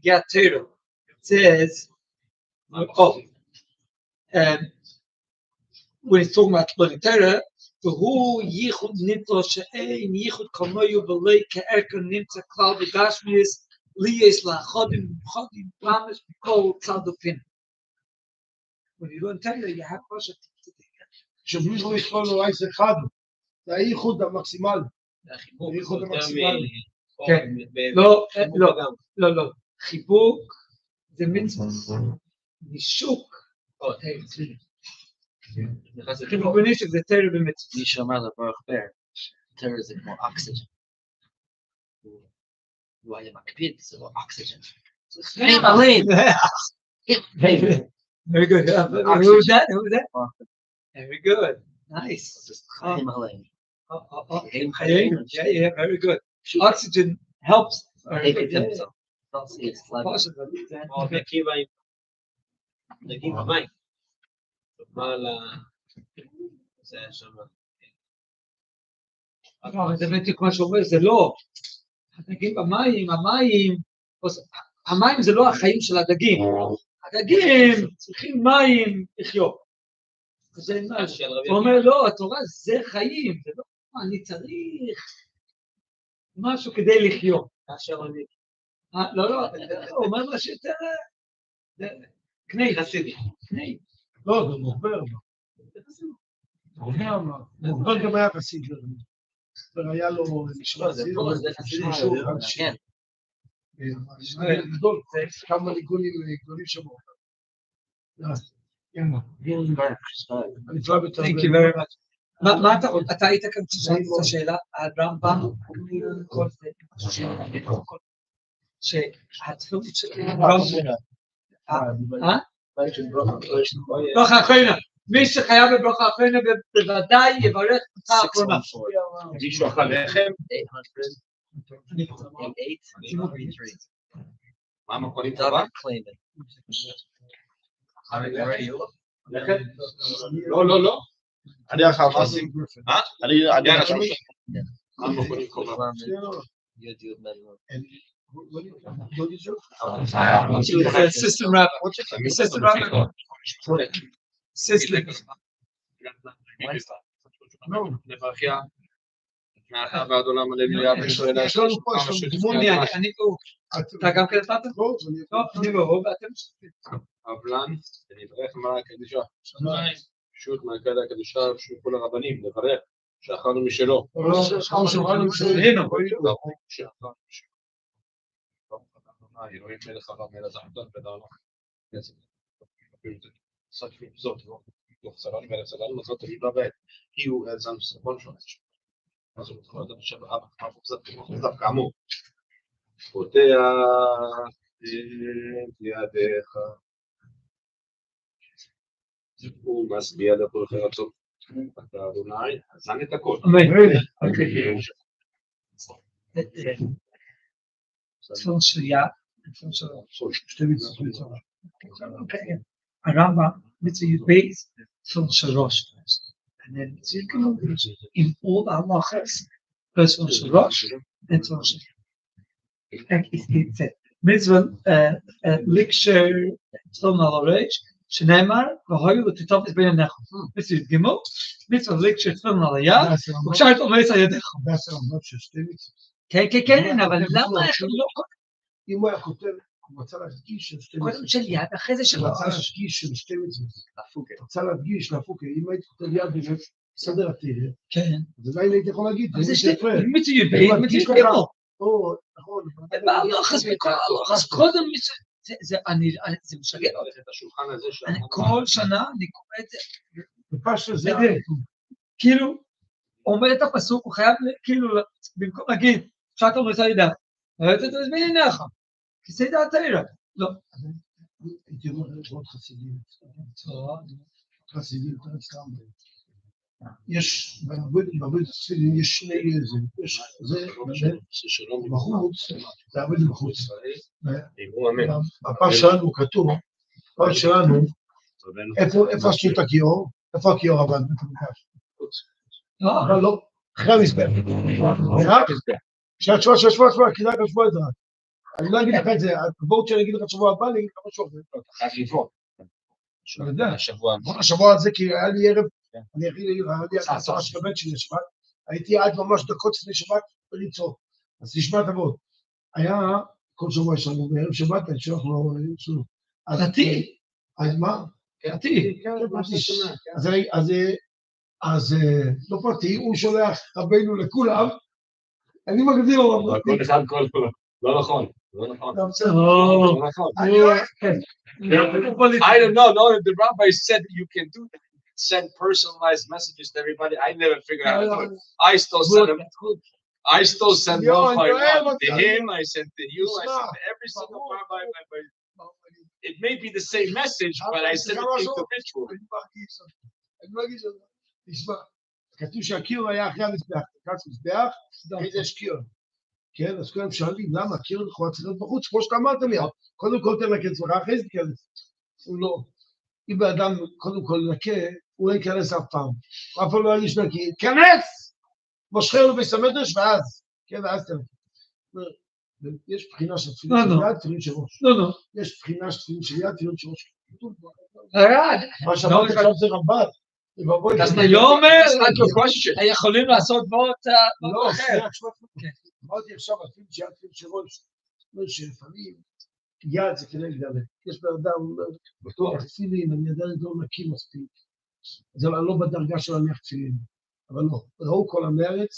get Torah. It says, when it's talking about learning Torah, who yichud nimtlo she'ein yichud kamoyu v'lei ke'erka nimtza klal v'gashmius liyes la'chodim chodim pamas b'kol tzadufin. When you learn Torah, you have to שבלי לשקול אולי זה אחד, זה הייחוד המקסימל. הייחוד המקסימל. כן, לא. חיבוק זה מצווה. נישוק. חיבוק ונישוק זה תרא במצווה. מי שאמר לברוך בר, תרא זה כמו אוקסיג'ן. הוא היה מקפיד, זה לא אוקסיג'ן. זה חיים עליהם. Very good. Who was that? Very good. Nice. Yeah, very good. Oxygen helps. זה באמת כמו שאומר, זה לא. הדגים במים, המים זה לא החיים של הדגים. הדגים צריכים מים לחיות. הוא אומר, לא, התורה זה חיים, זה לא, אני צריך משהו כדי לחיות. לא, הוא אומר מה שיותר, קני חסידי. לא, זה מוכבר. מוכבר גם היה חסיד. והיה לו נשמע חסיד. כן. גדול, כמה גדולים שבו. Thank you very much. מה אתה היית כאן כששאלת את השאלה על רמב"ם? שהתפילות של רמב"ם... ברוך הכהנה. מי שחייב בברכה אחרונה בוודאי יברך ברכה אחרונה. מישהו אכל לחם? 800. מה המקורים טובה? לא. אני אחר מעשים. אני אחר. מה המקורים טובה? Assistant Rabbi. לברכיה. מעתה ועד עולם הללויה ושואל השם כמה שתפקיע. אתה גם כן נתת? אני לא, ואתם אבלן, ונברך מלאה הקדושה. פשוט מהקדע הקדושה, פשוט כל הרבנים, לברך, שאכלנו משלו. אלוהים מלך הרב מלך זחתון ודענו. זאת, תוך צלנו מלך צלנו, זאת תמיד לבית. כי הוא זן סרבון שונה. אז הוא מתחיל לדעת שבאב, קצת כאמור. פותח את ידיך. הוא משביע לכל חרצות. אתה אדוני, זן את הכל. צפון שלייה, צפון שתי מצוות. HoRambam, mitzvah Yud Beis, צפון שלוש. And then in all the halachas, first one shel Rosh, then one shel. It's a mitzvah lecture from the Rosh, שנאמר, והיו ותטוב את בין הנכון. מיtzvah Yud Gimel, mitzvah lecture from the Yad, וקשרת אומרת על ידיך. כן, אבל למה איך לא? אם הוא היה כותב, הוא רצה להדגיש של שתי מצוות. קודם של יד, אחרי זה של הוא רצה להדגיש של שתי מצוות. הוא רצה להדגיש, להפוקה. אם הייתי כותב יד בסדר התרא, כן. אז אולי הייתי יכול להגיד, אבל זה שתי, מיtzvah Yud Beis, מיtzvah Yud Gimel. נכון. אז קודם, זה משגע. את השולחן הזה כל שנה אני קורא את זה. בפשט זה כאילו, אומר את הפסוק, הוא חייב, כאילו, במקום להגיד, שאתה אומר את הידע, ראית את זה בעיניך, כי זה ידע התאירה. לא. הייתי אומר עוד חסידים. חסידים, יש, בעבוד תפילין יש שני יש, זה, בחוץ, זה עבוד בחוץ. בפעם שלנו כתוב, בפעם שלנו, איפה עשו את הכיור? איפה הכיור עבד? אבל לא, אחרי המזבח. שבוע, כדאי לך שבוע את זה. אני לא אגיד לך את זה, בואו שאני אגיד לך שבוע הבא, אני אגיד לך משהו אחר. חייב לבוא. אני יודע, השבוע הזה, כי היה לי ערב, אני הכי הצעה של הבן שלי לשבת, הייתי עד ממש דקות לפני שבת בליצור, אז תשמע תבוא. היה כל שבוע יש לנו, בערב שבת, אני שולח לו, דתי. אז מה? דתי. אז לא פרטי, הוא שולח רבינו לכולם, אני מגדיר לו. כל אחד כל כולם, לא נכון. I don't know, the rabbi said you can do that. Send personalized messages to everybody. I never figured out how to do it. I still send one by one to him, I sent to you, I sent to every single rabbi. It may be the same message, but I sent it individually. תשמע, כתוב שהקיר היה אחרי המזבח, תקרץ מזבח, איזה יש קיר. כן, אז כולם שואלים, למה? קיר לכאורה צריך להיות בחוץ, כמו שאתה אמרת לי, קודם כל תנקה עצמך, אחרי זה תיכנס. הוא לא. אם האדם קודם כל נקה, הוא לא ייכנס אף פעם. אף פעם לא ירגיש נקי, כנס! מושכר לו בסמדרש, ואז, כן, ואז תנקה. יש בחינה של תפילין של יד, תפילין של ראש. יש בחינה של תפילין של יד, תפילין של ראש. מה שאמרת עכשיו זה רמב"ן. אז אני לא אומר, יכולים לעשות באות אחר. אמרתי עכשיו, אפילו שיד תפילין של ראש, שלפעמים יד זה כדי לגדל. יש באדם, בטוח תפילין, אני עדיין לא נקי מספיק. זה לא בדרגה של להניח תפילין, אבל לא. ראו כל המארץ,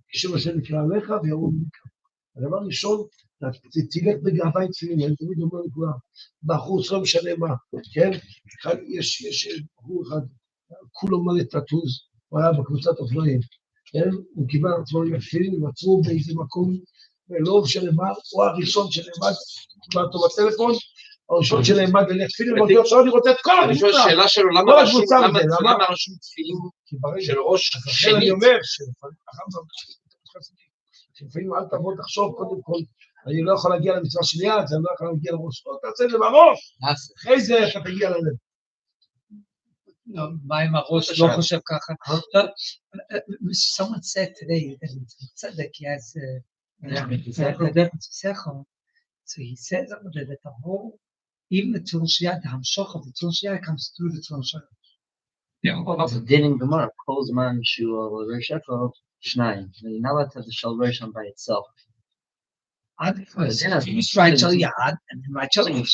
כשם אשר נקרא עליך ויראו מכאן. הדבר ראשון, תלך בגאווה עם תפילין, אני תמיד אומר לכולם, בחוץ לא משנה מה, כן? יש בחור אחד, כולו מלא טטוז, הוא היה בקבוצת אופנועים, כן? הוא קיבל עצמו עם תפילין, ועצרו באיזה מקום, ולא משנה מה, הוא הראשון שנעמד, קיבל אותו בטלפון, הראשון שלהם, מה, תפילין מודיע עכשיו אני רוצה את כל אני שואל הקבוצה. שאלה שלו, למה כל רשום, הקבוצה למה זה, למה? למה רשום תפילין כי ברגע, של ראש אז לכן שנית? אני אומר, שלפעמים אל תבוא תחשוב קודם כל, אני לא יכול להגיע למצווה של יד, אני לא יכול להגיע לראש, לא, תעשה את זה בראש, אחרי זה אתה תגיע ללב. מה עם הראש? לא חושב ככה. Someone said today that Tzedek, he has so he says that the whole, even the Tzul Shiyat, the Hamshach of the Tzul Shiyat comes through the Tzul Shiyat. Also, Din Gemara, Kol Zman Shul Rosh Echad Shnayim. You're not allowed to have the Shal Rosh by itself. You write Shal Yad and then write Shal Yad.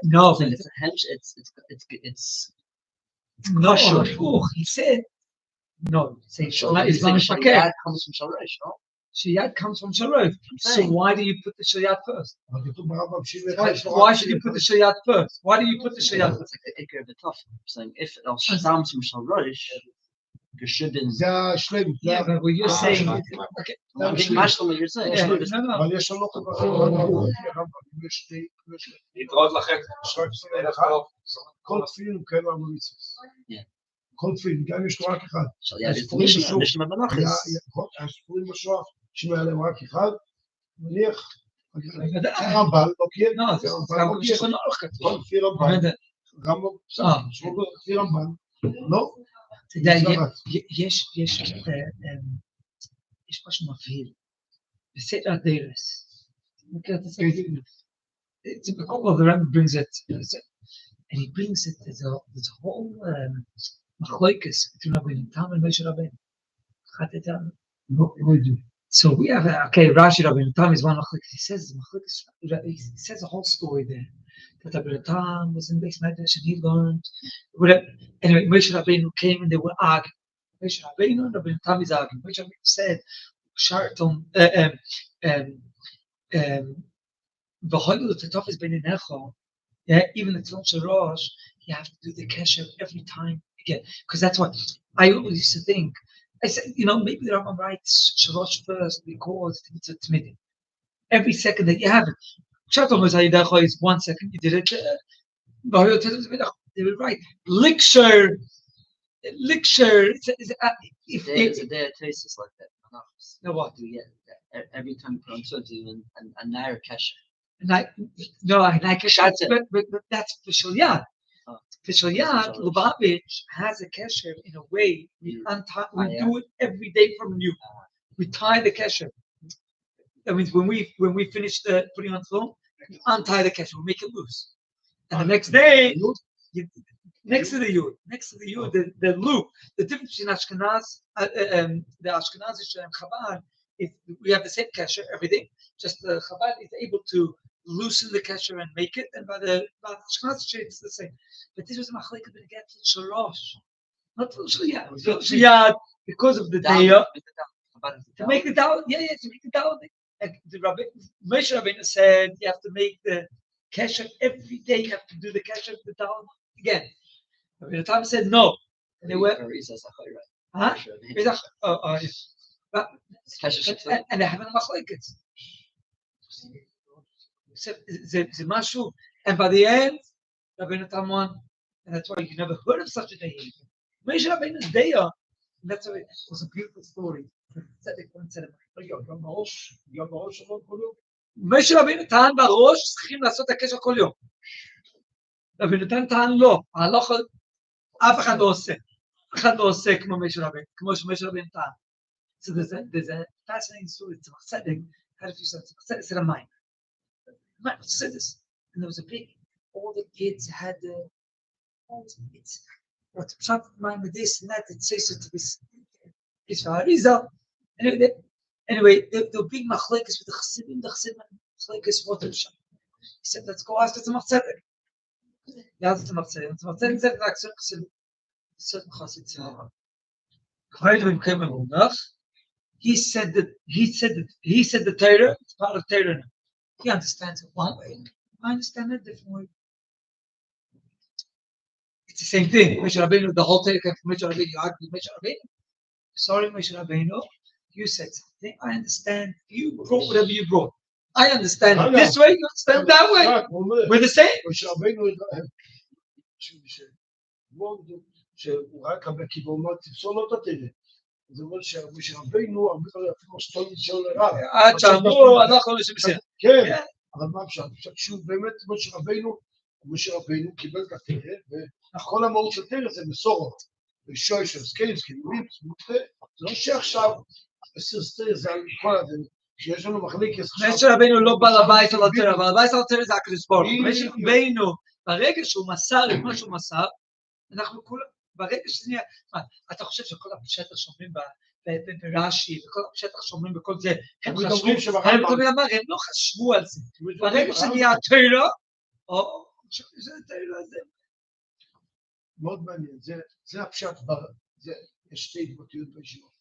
No, It's no, he said, no, say Shal Yad comes from Shal Rosh, no? Shiyat comes from Sharov. So why do you put the Shiyat first? Why should you put the Shiyat first? Why do you put the Shiyat first? It's like the Iker of the Tuf. Saying if it comes from Shal Rosh, Geshudin. Yeah, but what you're saying, okay. I'm getting mashed on what you're saying. Yeah, no. אבל יש לנו להתראות לכם. כל תפילין הוא כאלו המליצות. כל תפילין, גם יש לו רק אחד. הספורים בשואה, שינו היה להם רק אחד, מניח, הרמב"ל, אוקיי? כל לפי רמב"ל, לפי רמב"ל, לא? יש משהו מבהיל, בסדר הדרס. All of the Rambam brings it, and he brings it, there's a whole machloikes between Rabbeinu Tam and Moshe Rabbeinu. So we have, Rashi Rabbeinu Tam is one machloikes. He says a whole story there. That Rabbeinu Tam was in the base medrash and he learned. Anyway, Moshe Rabbeinu came and they were arguing. Moshe Rabbeinu and Rabbeinu Tam is arguing. Moshe Rabbeinu said, Sharton, yeah, even the Tzon Shorosh, you have to do the kesher every time again. Because that's what I always used to think. I said, maybe the Rambam writes Shorosh first because it's a Tmidim. Every second that you have it. Shatom is 1 second, you did it. They will write. Liksher. If there's a day of tastes like that. No, what? Every time you put on something and naira kesher. But that's for Yad. For Yad, Lubavitch has a kesher in a way. We do it every day from new. We tie the kesher. That means when we finish the putting on tefillin, we untie the kesher, we make it loose. And the next day, next to the yud, the loop. The difference between Ashkenaz, the Ashkenazi and Chabad is we have the same kesher every day. Just the Chabad is able to loosen the kesher and make it, and by the Ashkenazi it's the same. But this was a machlekes when it gets to Shorosh, not to Shiyad, because of the day to make the down. To make the down. The Moshe Rabbeinu said you have to make the kesher every day. You have to do the kesher the down again. The time said no. And they were. Huh? And they have a machlekes. זה משהו, and by the end, Rabbeinu Tam won, and that's why you never heard of such a day. Moshe Rabbeinu's day, and that's why it was a beautiful story. Moshe Rabbeinu טען בראש, צריכים לעשות את הקשר כל יום. רבנו תם טען לא, ההלכה, אף אחד לא עושה. אף אחד לא עושה כמו משה רבנו, כמו שמשה רבנו טען. So there's a fascinating story. It's about Tzedek, had a few sons. Tzedek said a mine. Said this, and there was a big. All the kids had it's what shot mine with this and that. It says it to this. It's for Harizal. Anyway, the big machlekes with the chassidim. The chassidim machlekes what it shot. He said, "Let's go ask the Tzemach Tzedek." He asked the Tzemach Tzedek. Tzemach Tzedek said, "Like certain chassid." When came a monach, he said the Torah. It's part of Torah now. He understands it one way. I understand it a different way. It's the same thing. Moshe Rabbeinu, the whole Torah came from Moshe Rabbeinu. You argue with Moshe Rabbeinu. Sorry, Moshe Rabbeinu. You said something. I understand. You brought whatever you brought. I understand it this way, you understand it that way. We're the same. שהוא רק הרבה כיוון תפסול לא תתן. זה אומר שמשה רבינו הרבה פעמים אפילו סטולים של הרב. עד שאמרו, אנחנו בסדר. כן, אבל מה אפשר? שהוא באמת משה רבינו קיבל את התרא, וכל המהות של תרא זה מסורות. ושוישר, סקיינסקי, זה לא שעכשיו סרסטר זה על כל הזה, שיש לנו מחליקת. משה רבינו לא בעל הבית על התרא, אבל הבית על התרא זה הקדוש ברוך הוא. משה רבינו, ברגע שהוא מסר את מה שהוא מסר, אנחנו כולם, ברגע שזה נהיה, אתה חושב שכל הפשטח שאומרים ברש"י, וכל הפשטח שאומרים בכל זה, הם לא חשבו על זה. ברגע שנהיה התרא, או שזה התרא הזה. מאוד מעניין, זה הפשט, יש שתי התבטאויות בישיבות.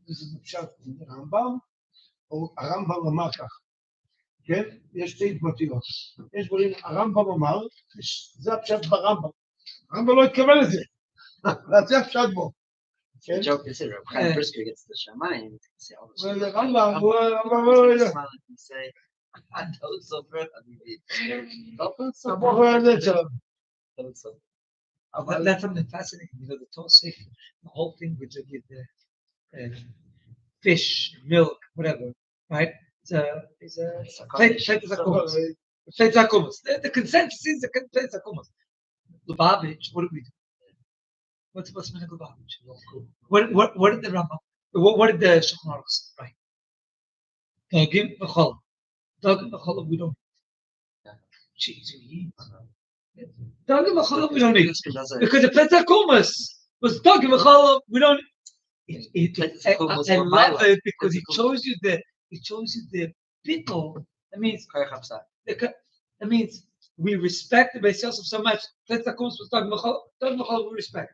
זה פשט הרמב"ם, או הרמב"ם אמר כך. כן? יש שתי התבטאויות. יש דברים, הרמב"ם אמר, זה הפשט ברמב"ם. הרמב"ם לא התכוון לזה. זה הפשט בו. The joke is that Reb Chaim Brisker gets the Shamayim. Well, the Rambam, say, I told so, bro. That's something fascinating. You know, the Tosif, the whole thing with the fish, milk, whatever, right? It's a the consensus is the consensus. Lubavitch, what do we do? What's Minhag Lubavitch? What did the Rambam? What did the Shulchan Aruch say? Right? Dagim v'cholam. Dagim v'cholam we don't. Jeez, we eat. Dagim v'cholam we don't eat because the Pesach Kumas was Dagim v'cholam we don't. I love it because it shows you the bittul. That means we respect the Beis Yosef so much. Pesach Kumas was Dagim v'cholam we respect.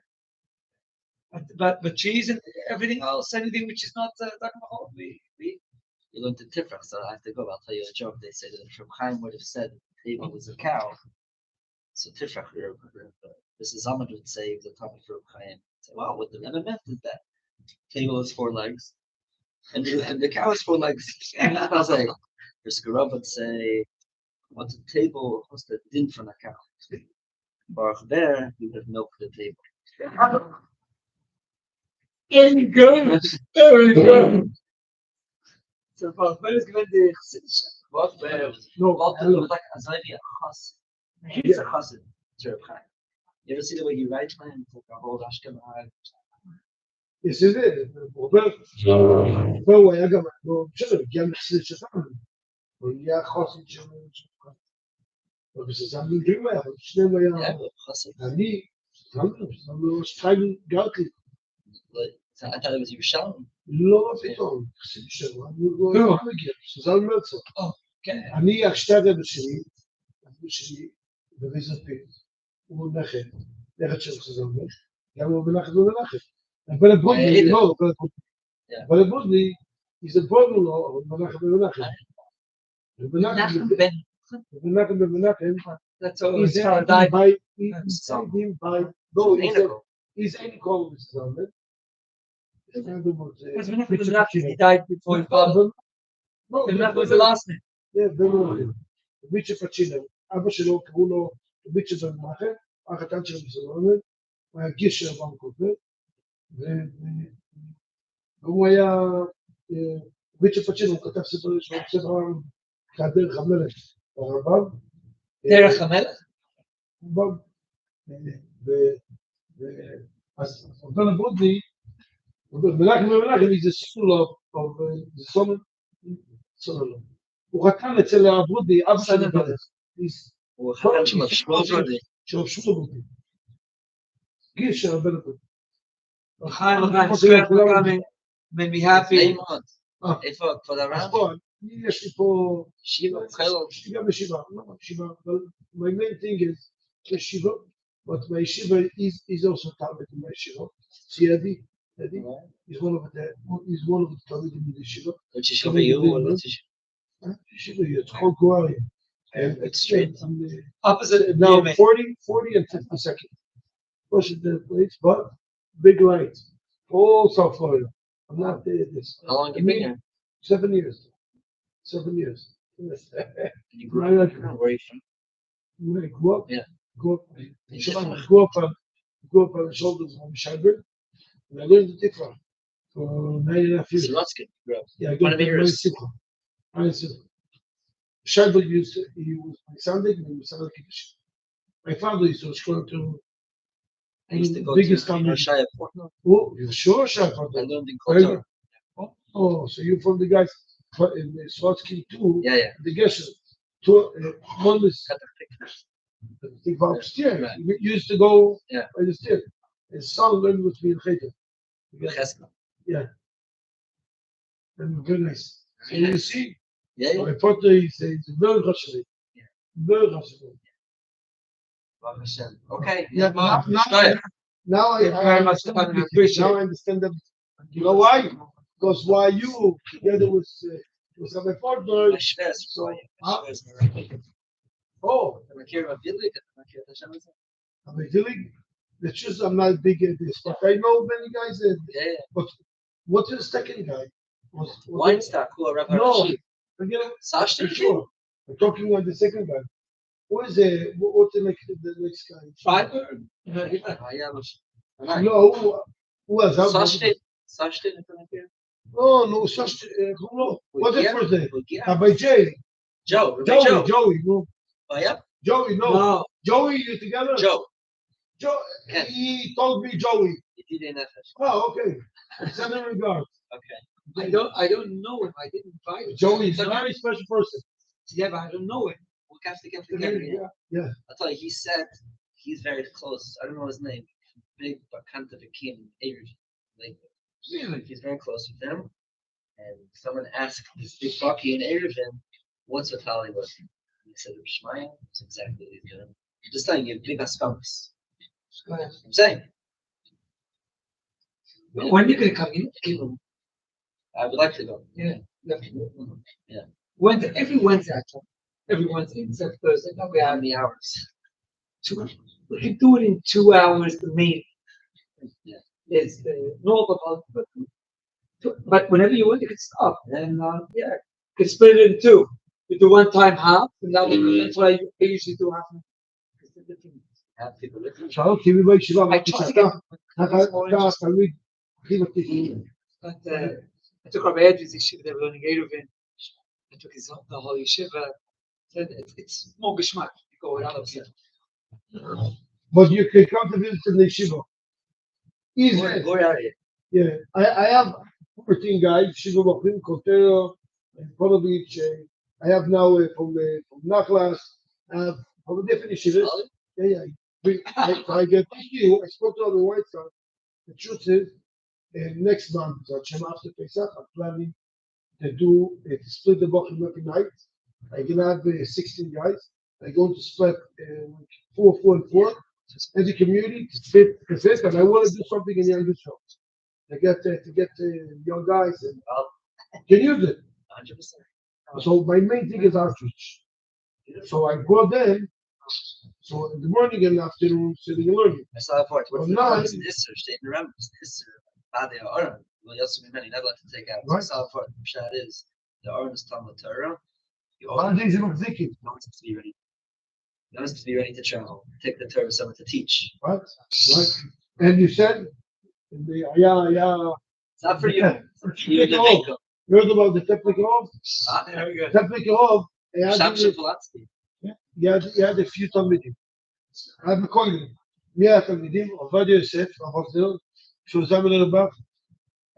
But cheese and everything else, anything which is not Dagim v'cholam we eat. You learned the Tifrach, so I have to go. I'll tell you a joke. They say that if Reb Chaim would have said the table was a cow, so Tifrach, Mrs. Ahmed would say the topic for Reb Chaim. Say, wow, what the Rebbe meant is that table has 4 legs, and the cow has 4 legs. And I'll say, Brisker Rav would say, what's a table? What's the din from a cow? Baruch there, you would have milk for the table. Very good. Very good. So when is going to what? No, like Azayvi a chassid. He's a chassid to Reb Chaim. You ever see the way he writes, man? It's like a whole Ashkenaz. יש איזה, הוא היה גם, בסדר, הגיע מחסיד שלנו, הוא היה חוסן שלנו, ובסדר, מלגרים היה, אבל שניהם היה, אני, לא שתיים גרתי. I thought it was Yerushalayim. לא פתאום, חסיד שלנו, אני לא מגיע, סוזל מרצו. אני השתדל בשלי, בביזפית, הוא נכד של סוזל מרצו, גם הוא מנחד ומנחד. But a Budni, no, but a Budni is a brother-in-law of Menachem Menachem. That's all. He's died by, no, he's any call of his son. He died before his father. Menachem was the last name. Yeah, Menachem. Biche Pachino, Abba Shelo, Kabulo, Biche Menachem, Achatan Shelo Bisalonet, my Gisha Bankote. והוא היה, ביצ'ה פצ'ינו, הוא כתב ספר דרך המלך, הרמב"ם. דרך המלך? אז אותן הבודני, מנחם איזה סולו, הוא חתן אצל הבודני, אב סעד הבדך. הוא חתן של הבודני. גיש של הבן הבודני. made me happy. For the Rambam. יש לי פה Shiva, גם בשיבה, אבל my main thing is ישיבה, but my yeshiva is also talmid in my yeshiva. See Eddie is one of the talmid in the yeshiva. Which yeshiva you or what yeshiva? Yeshiva, it's called Guari. And it's straight from the opposite now 40 and 52nd. Push it the place, but big light, all South Florida. I'm not there this. How long have you been here? 7 years. 7 years. You grew up, where are you from? When I grew up, Yeah. grew up, In grew Sheffield. up on the shoulders of Scheiber, and I learned the Tikva for 9.5 years. Sorotsky grew up. Yeah, I One got of my yours. Tikva. Scheiber he was my Sunday, and he was Sunday Kiddush. My father used to go to I used to go biggest to family. Shia Portland. Oh, you're sure, Sheiber? I learned in Very Kotor. good. Oh, so you're from the guys in Swatsky too? Yeah, yeah. The Gesher. Two, one is Cut the Tikva upstairs. Right. You used to go Yeah. by the stairs. His son learned with me in Cheder. the Chesed. Yeah. And very nice. So you see, Yeah, yeah. my father is very Chashvi. Yeah. Very Chashvi. Baruch Hashem. Okay. Yeah, Mark, now Very much I appreciate now I understand that. You know why? Because while you together with my partner, My Shvez. so My Shvez. oh, I'm here about Billy. I'm here about Hashem. I'm feeling the truth. I'm not big at this, but I know many guys. Yeah, yeah. But what is the second guy? Weinstock, who Rabbi No, Rashid. again, Sashti? sure. I'm talking about the second guy. Who is what's the next guy? Fiber. No, who else? Sashti? Sashti? No, Sashti. No. What's his first name? Yeah. By Jay. Joe. Joey. No. Oh, yeah? Joey, no. Joey, you together? Joe. Ken. He told me Joey. He did nefesh. Oh, okay. Send him regards. Okay. I don't know him. I didn't invite him. Joey is a very special person. Yeah, but I don't know him. We'll have to get together. Yeah. I'll tell you, he said he's very close. I don't know his name. Big Bakanta Bakim Avery. Like, he's very close with them. And someone asked this big Bucky in Erevin, what's with Hollywood? He said, Shmaya, that's exactly what he's doing. I'm just telling you, big Askamps. I'm saying. When are you going to come in? I would like to go. Yeah. Definitely. Yeah. Wednesday, every Wednesday, actually. Every Wednesday, except Thursday. No, we How have many hours? we can do it in 2 hours. The meeting Yeah. is normal, but whenever you want, you can stop. And yeah, you can split it in two. You do one time half, and that's what I usually do half. Have people listen. שאלתי מי בישיבה, I try to get. But I took Rabbi Edry's yeshiva. They were learning Eruvin. I took the whole yeshiva. So it's more geschmack. You go with other people. But you can come to visit in the yeshiva. Easy. Go out here. Yeah, I have 14 guys, Shiva Bachrim, Kotero, and Polovich. I have now from Nachlas, I have from different yeshivas. Yeah. I get you. I spoke to the White Sox. The truth is, next month, after Pesach, I'm planning to do to split the Bachrim every night. I can have 16 guys. I'm going to split 4, 4, and 4 as a community to fit, and I want to do something in the younger show. To get young guys and can use it. 100%. So my main thing is outreach. So I go then. So in the morning and afternoon, sitting and learning. I saw that part. What's the Well, difference in Isser? State in HoRambam. Isser. Bad the Aron. Well, yes, we many. Not allowed to take out. I Right. saw that part. Pshat is the Aron is Talmud Torah. You One always day you don't think it, no one's to be ready. No one's to be ready to travel. Take the Torah someone to teach. right? And you said, yeah. It's not for you. You the Oh. Mako. You heard about the technical? Very good. Technical. Shamsha Pulatsky. You had a few talmidim. I have a colleague. מי התלמידים? עובדיה יוסף, הרב זר, שהוא זמן לרבך,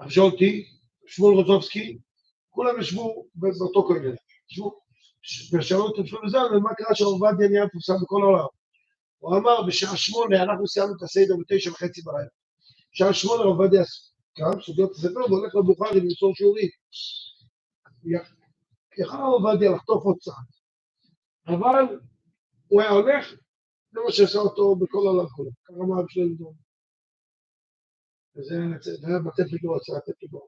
אבז'ולטי, שמואל רוזובסקי, כולם ישבו באותו כולל. ישבו, ושאלו את שמואל זלמן, מה קרה שעובדיה נהיה מפורסם בכל העולם? הוא אמר, בשעה 8 אנחנו סיימנו את הסדר ב9:30 בלילה. בשעה 8 עובדיה קם, סוגר את הספר, והולך לבוכרי למסור שיעורים. יכל עובדיה לחטוף עוד צעד. אבל הוא היה הולך, זה מה שעשה אותו בכל העולם כולו. ככה מה בשביל לדון. וזה היה בטף לגור, הצעה טף לגור.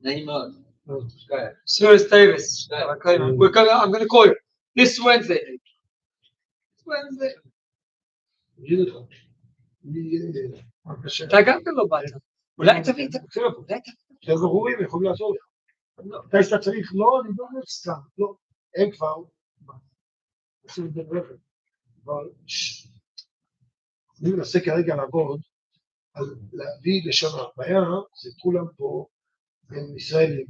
נעים מאוד. Go ahead. Sir Davis. I'm going to call you this Wednesday. This Wednesday. תגיד לך. אתה גם לא באת. אולי תביא את זה. זה בחורים, יכולים לעזור לך. מתי שאתה צריך, לא, אני לא אומר סתם, לא, הם כבר, עושים את זה ברכב, אבל אני מנסה כרגע לעבוד, על להביא לשם הבעיה, זה כולם פה, הם ישראלים.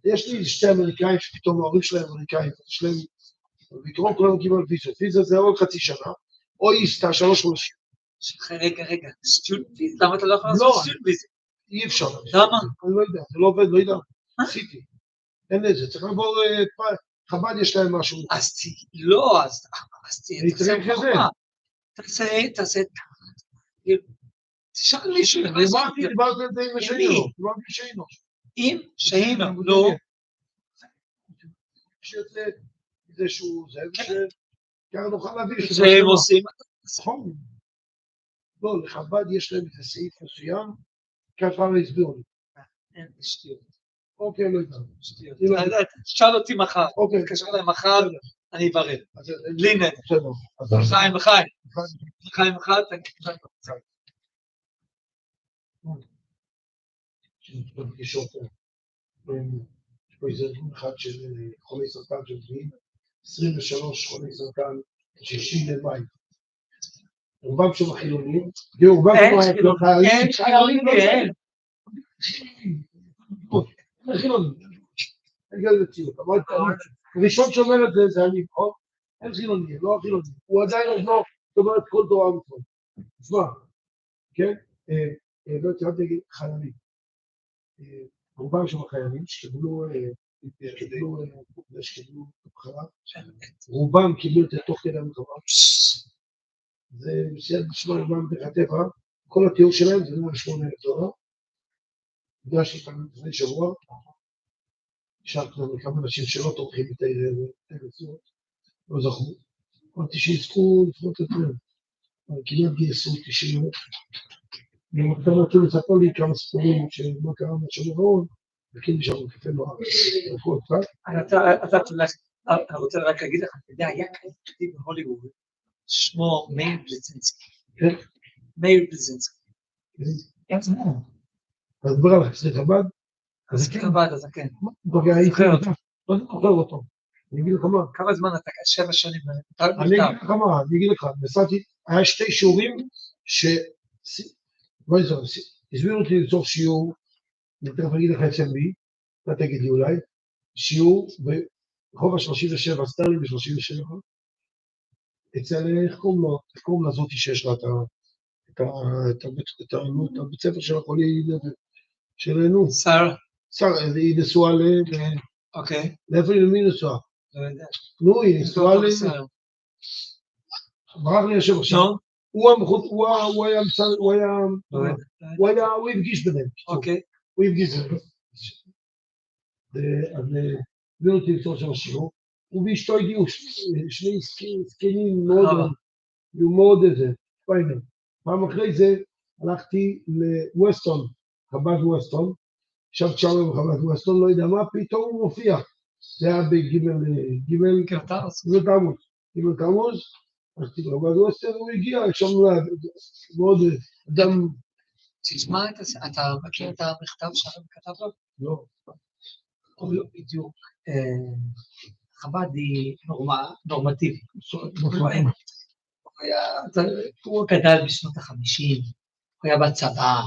יש לי שתי אמריקאים שפתאום ההורים שלהם אמריקאים, יש להם, בעיקרון כולם קיבלו ויזות, ויזה זה עוד חצי שנה, או איסטה 3 חודשים. רגע, סטודנט ויזה, למה אתה לא יכול לעשות סטודנט ויזה? אי אפשר. למה? אני לא יודע, זה לא עובד, לא יודע, עשיתי. אין לזה, צריך לעבור, חב"ד יש להם משהו. אז לא, אז תעשה, תשאל מישהו. דיברתי על זה עם השיינו, עם שיינו, לא. שיוצא איזשהו זה, שככה נוכל להביא. שהם עושים. נכון. לא, לחב"ד יש להם איזה סעיף מסוים, ככה הסבירו לי. אין, שטויות. אוקיי, לא יודע. תשאל אותי מחר. תקשר להם מחר, אני אברר. בלי נדע. חיים, יש פה איזה ארגון אחד של חולי סרטן של גביעים, 23 חולי סרטן, 60 למאי. רובם שם החילונים, רובם שם החילונים, אין חילונים. הראשון שאומר את זה, זה אני, אין חילונים, לא החילונים. הוא עדיין לא אומר את כל תורה ומצוות. תשמע, כן? לא התחלתי להגיד חיילים. רובם שם החיילים שקיבלו בבחרה, רובם קיבלו את זה תוך כדי המלחמה. זה בסדר בשביל רובם בטבע, כל התיאור שלהם זה $108,000. נפגשתי איתם לפני שבוע, נשארתי לכמה אנשים שלא תומכים את הרצועות, לא זכו, אמרתי שיזכו לפחות יותר, כמעט גייסו 90,000. אני רוצה לספר לי כמה סיפורים שמה קרה משהו רעון, וכן נשארו קפה נוער. אתה רוצה רק להגיד לך, אתה יודע, היה כאן כתיב בהוליווד, שמו מאיר בלזינסקי. מאיר בלזינסקי. איך זה? אז דבר על חסרי חב"ד? אז חב"ד, אז כן. לא זוכר אותו. אני אגיד לך מה. כמה זמן אתה? 7 שנים. אני אגיד לך, נסעתי, היה 2 שיעורים הסבירו אותי לצורך שיעור, אני תכף אגיד לך אצל מי, אתה תגיד לי אולי, שיעור ברחוב ה-37, סטרלינג ב-37, אצל, איך קוראים לה זאתי שיש לה את הבית ספר של החולי, שלנו. שרה, היא נשואה אוקיי. לאיפה היא נשואה? לא יודע. נו, היא נשואה ברח לי יושב עכשיו. הוא הפגיש ביניהם. אוקיי. הוא הפגיש ביניהם. אז הביאו אותי לצורך של השיעור, הוא ואשתו הגיעו, 2 זקנים מאוד איזה, פיינר. פעם אחרי זה הלכתי לווסטון, חב"ד ווסטון, ישבתי שם בחב"ד ווסטון, לא יודע מה, פתאום הוא מופיע. זה היה בגימל תמוז, הלכתי לחב"ד ווסטון, הוא הגיע, ישבנו לה, מאוד אדם... תשמע, אתה מכיר את המכתב שהרב כתב לו? לא. הוא לא בדיוק, חב"ד היא נורמטיבית. הוא גדל בשנות ה-50, הוא היה בצבא,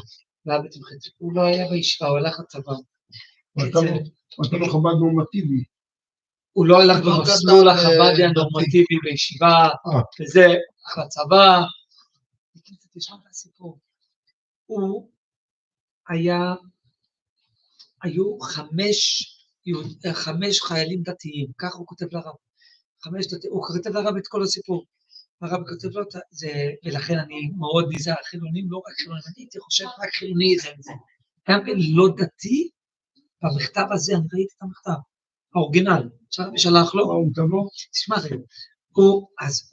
הוא לא היה בישיבה, הוא הלך לצבא. אתה לא חב"ד נורמטיבי. הוא לא הלך במסלול החב"די הנורמטיבי בישיבה, וזה, הלך לצבא. תשמע את הסיפור. הוא היו 5 חיילים דתיים, ככה הוא כותב לרב. 5 דתיים, הוא כותב לרב את כל הסיפור. הרב כותב לו, ולכן אני מאוד נזהר, חילונים, לא רק חילונים, אני הייתי חושב רק חילוני זה. גם לא דתי, במכתב הזה, אני ראיתי את המכתב, האורגינל, שלח לו, תשמע, אז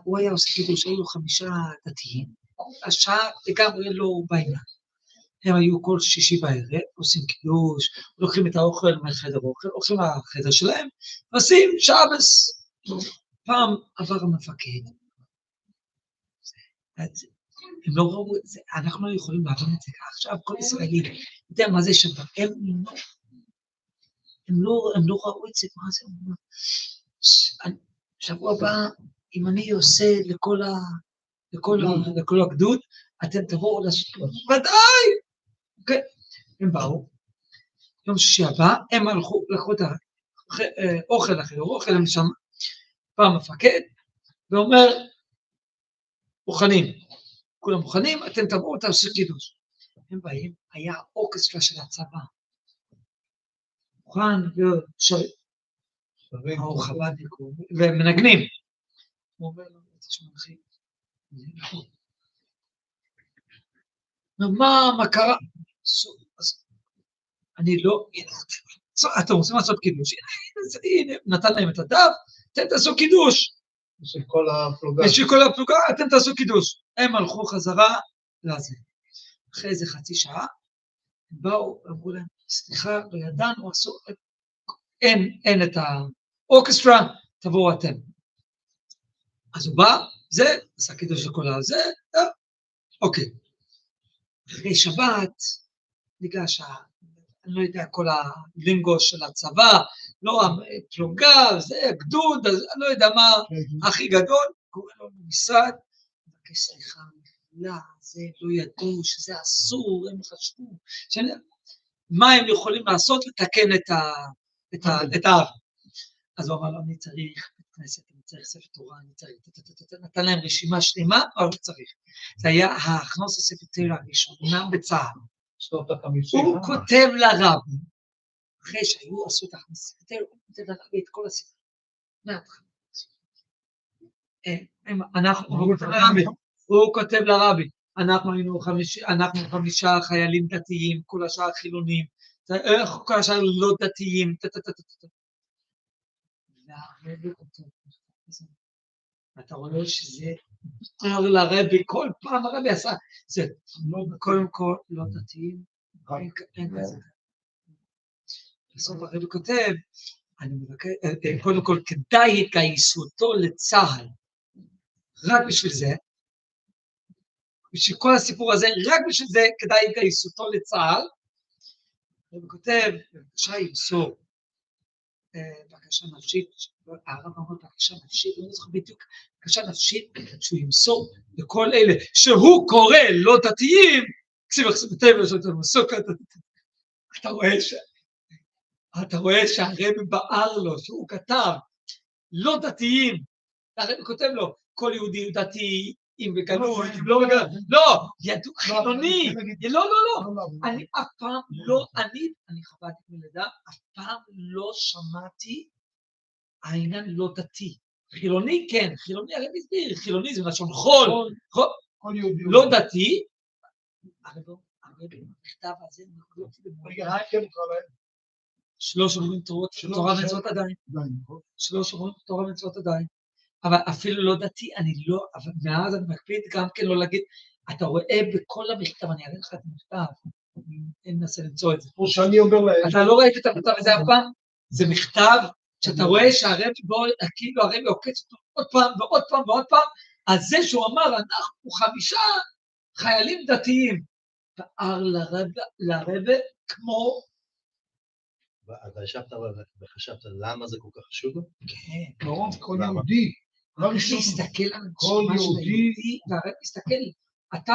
הוא היה עושה קידוש, שהיו 5 דתיים, השעה לגמרי לא בעניין. הם היו כל שישי בערב, עושים קידוש, לוקחים את האוכל מהחדר אוכל, הולכים לחדר שלהם, ועושים שבס. פעם עבר המפקד, הם לא ראו את זה, אנחנו לא יכולים להבין את זה ככה. עכשיו כל ישראלי יודע מה זה שבת, הם לא ראו את זה, מה זה אומר. שבוע הבא, אם אני עושה לכל הגדוד, אתם תבואו לעשות כלום. ודאי! אוקיי, הם באו, יום שישי הבא, הם הלכו, לקחו את האוכל אחר, אוכל הם שם, פעם מפקד, ואומר, מוכנים, כולם מוכנים, אתם תבואו, תעשו קידוש. הם באים, היה אורקסטרה של הצבא. מוכן ומנגנים. הוא אומר לו, תשמע אחי, מה קרה? אני לא, אתם רוצים לעשות קידוש, הנה, נתן להם את הדף, אתם תעשו קידוש. בשביל כל הפלוגה. בשביל כל הפלוגה, אתם תעשו קידוש. הם הלכו חזרה לזה. אחרי איזה חצי שעה, הם באו, אמרו להם, סליחה, לא ידענו, אין את האורקסטרה, תבואו אתם. אז הוא בא, זה, עשה קידוש לכל הזה, אוקיי. אחרי שבת, ניגש, אני לא יודע, כל הלינגו של הצבא, לא הפלוגה, זה, הגדוד, אני לא יודע מה הכי גדול, קורא לו במשרד, מבקש סליחה, זה לא ידעו, שזה אסור, הם חשבו, מה הם יכולים לעשות לתקן את העם. אז הוא אמר לו, אני צריך בית כנסת, אני צריך ספר תורה, אני צריך, נתן להם רשימה שלמה, אבל לא צריך. זה היה ההכנוס הספר תורה הראשונה בצה"ל. הוא כותב לרב, אחרי שהיו עשו את ההכנוס הספר תורה, הוא כותב לרב את כל הספר. הוא כותב לרבי, אנחנו 5 חיילים דתיים, כל השאר חילונים, כל השאר לא דתיים, אתה רואה שזה לרבי, כל פעם הרבי עשה, זה קודם כל לא דתיים, אין כזה. בסוף הרבי כותב, אני מבקש, קודם כל כדאי התגייסותו לצה"ל, רק בשביל זה, בשביל כל הסיפור הזה, רק בשביל זה כדאי התגייסותו לצה"ל, הרבי כותב, בבקשה ימסור, בקשה נפשית, הרב אמר בקשה נפשית, לא זוכר בדיוק, בקשה נפשית, שהוא ימסור לכל אלה, שהוא קורא לא דתיים, אתה רואה שהרבי בער לו, שהוא כתב, לא דתיים, הרבי כותב לו, כל יהודי דתי, אם בגלוי, אם לא בגלוי, לא, ידעו חילוני, לא, אני אף פעם לא, אני חוויתי מלידה, אף פעם לא שמעתי העניין לא דתי, חילוני כן, חילוני הרי מסביר, חילוני זה לשון חול, לא דתי, הרי במכתב הזה, שלוש אומרים תורה ומצוות עדיין, אבל אפילו לא דתי, אני לא, אבל מאז אני מקפיד גם כן לא להגיד, אתה רואה בכל המכתב, אני אראה לך את המכתב, אני מנסה למצוא את זה. כמו שאני אומר להם. אתה לא ראית את המכתב הזה אף פעם? זה מכתב שאתה רואה שהרב בו, כאילו הרב עוקץ אותו עוד פעם ועוד פעם ועוד פעם, אז זה שהוא אמר, אנחנו 5 חיילים דתיים, פער לרב כמו, אתה ישבת וחשבת למה זה כל כך חשוב? כן, כל יהודי, הרב מסתכל על כל יהודי, והרב מסתכל, אתה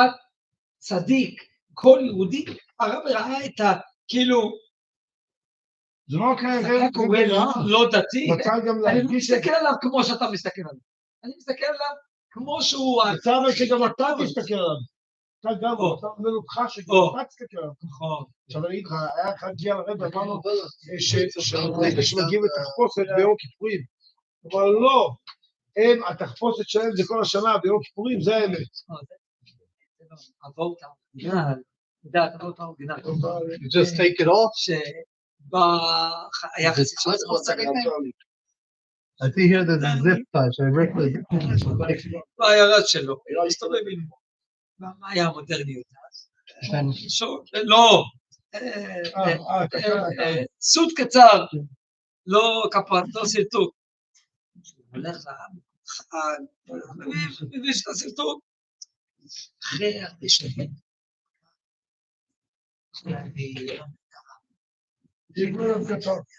צדיק, כל יהודי, הרב ראה את כאילו, זה לא כאלה, אתה קורא לא דתי, אני לא מסתכל עליו כמו שאתה מסתכל עליו, אני מסתכל עליו כמו שהוא, אתה אבל שגם אתה תסתכל עליו, אתה גם, אתה אומר אותך שגם אתה תסתכל עליו, עכשיו אני אגיד לך, היה אחד גיע לרב, אמרנו שמגיעים לתחפושת ביום כיפורים, אבל לא, התחפושת שלהם זה כל השנה, ביום כיפורים זה האמת. עבור את האורגינל, עבור את האורגינל. You just take it off? היה חצי שעה. I see here there's a zip tie, so I ripped it. לא היה רץ שלו, הסתובב עם... מה היה המודרניות אז? לא, סוט קצר, לא כפת, לא סרטוט. הולך לחג, מביא את הסרטוט, אחרי הרבה שנים.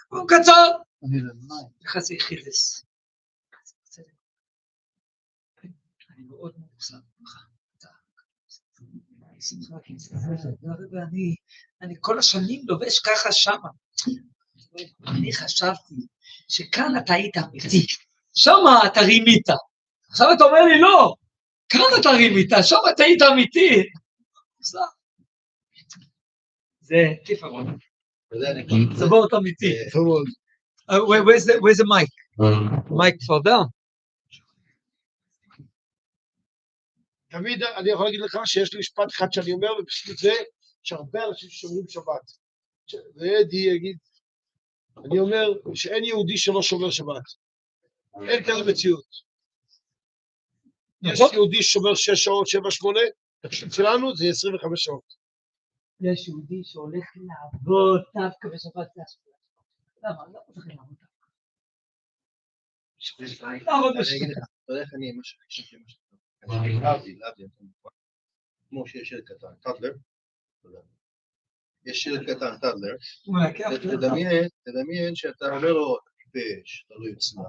הוא קצר. יחסי חידס. אני מאוד מאוכזב ממך. אני כל השנים לובש ככה שמה. אני חשבתי שכאן אתה היית אמיתי, שמה אתה רימית. עכשיו אתה אומר לי לא, כאן אתה רימית, שמה אתה היית אמיתי. זה תפארון. זה בורת אמיתי. Where's the mic? Mic for down. תמיד אני יכול להגיד לך שיש לי משפט אחד שאני אומר, ובשביל זה יש הרבה אנשים ששומרים שבת. ואדי יגיד, אני אומר שאין יהודי שלא שומר שבת. אין כזה מציאות. יש יהודי ששומר 6 שעות, 7, 8, תקשיב שלנו זה 25 שעות. יש יהודי שהולך לעבוד דווקא בשבת להשפיע. למה? לא צריך לעבוד דווקא. לעבוד בשבת. אתה יודע איך אני חשבתי משהו. אני להבדיל, כמו שיש ילד קטן, טאדלר, יש ילד קטן, טאדלר, תדמיין שאתה אומר לו, טיפש, אתה לא יצלח,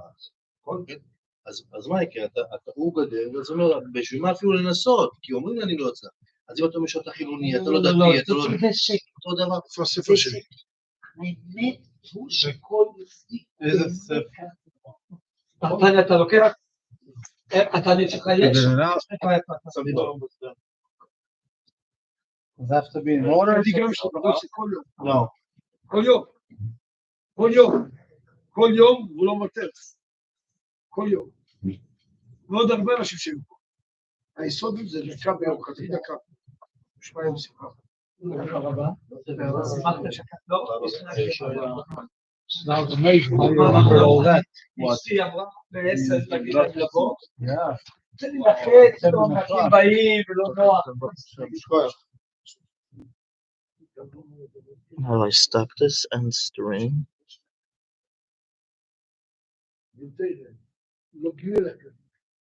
אז מה יקרה, הוא גדל, אז הוא אומר, בשביל מה אפילו לנסות, כי אומרים אני לא יצלח, אז אם אתה אומר שאתה חילוני, אתה לא דתי, אתה לא... אותו דבר, איפה הספר שלי? האמת הוא שכל יוצאי... איזה ספר? אתה לוקח... אתה נפשך יש? Does it have to be in order? No. כל יום הוא לא מוותר. כל יום. ועוד הרבה אנשים שהיו פה. היסוד זה דקה ביום, חצי דקה. נשמע עם שמחה. תודה רבה. שמחת שקט לא? That was amazing. How do you remember all that? אשתי אמרה ב10 תגיד להם לבוא. זה לי לחץ, לא מקים באים ולא נוח. How I stop this and stream? לא גילה לכם.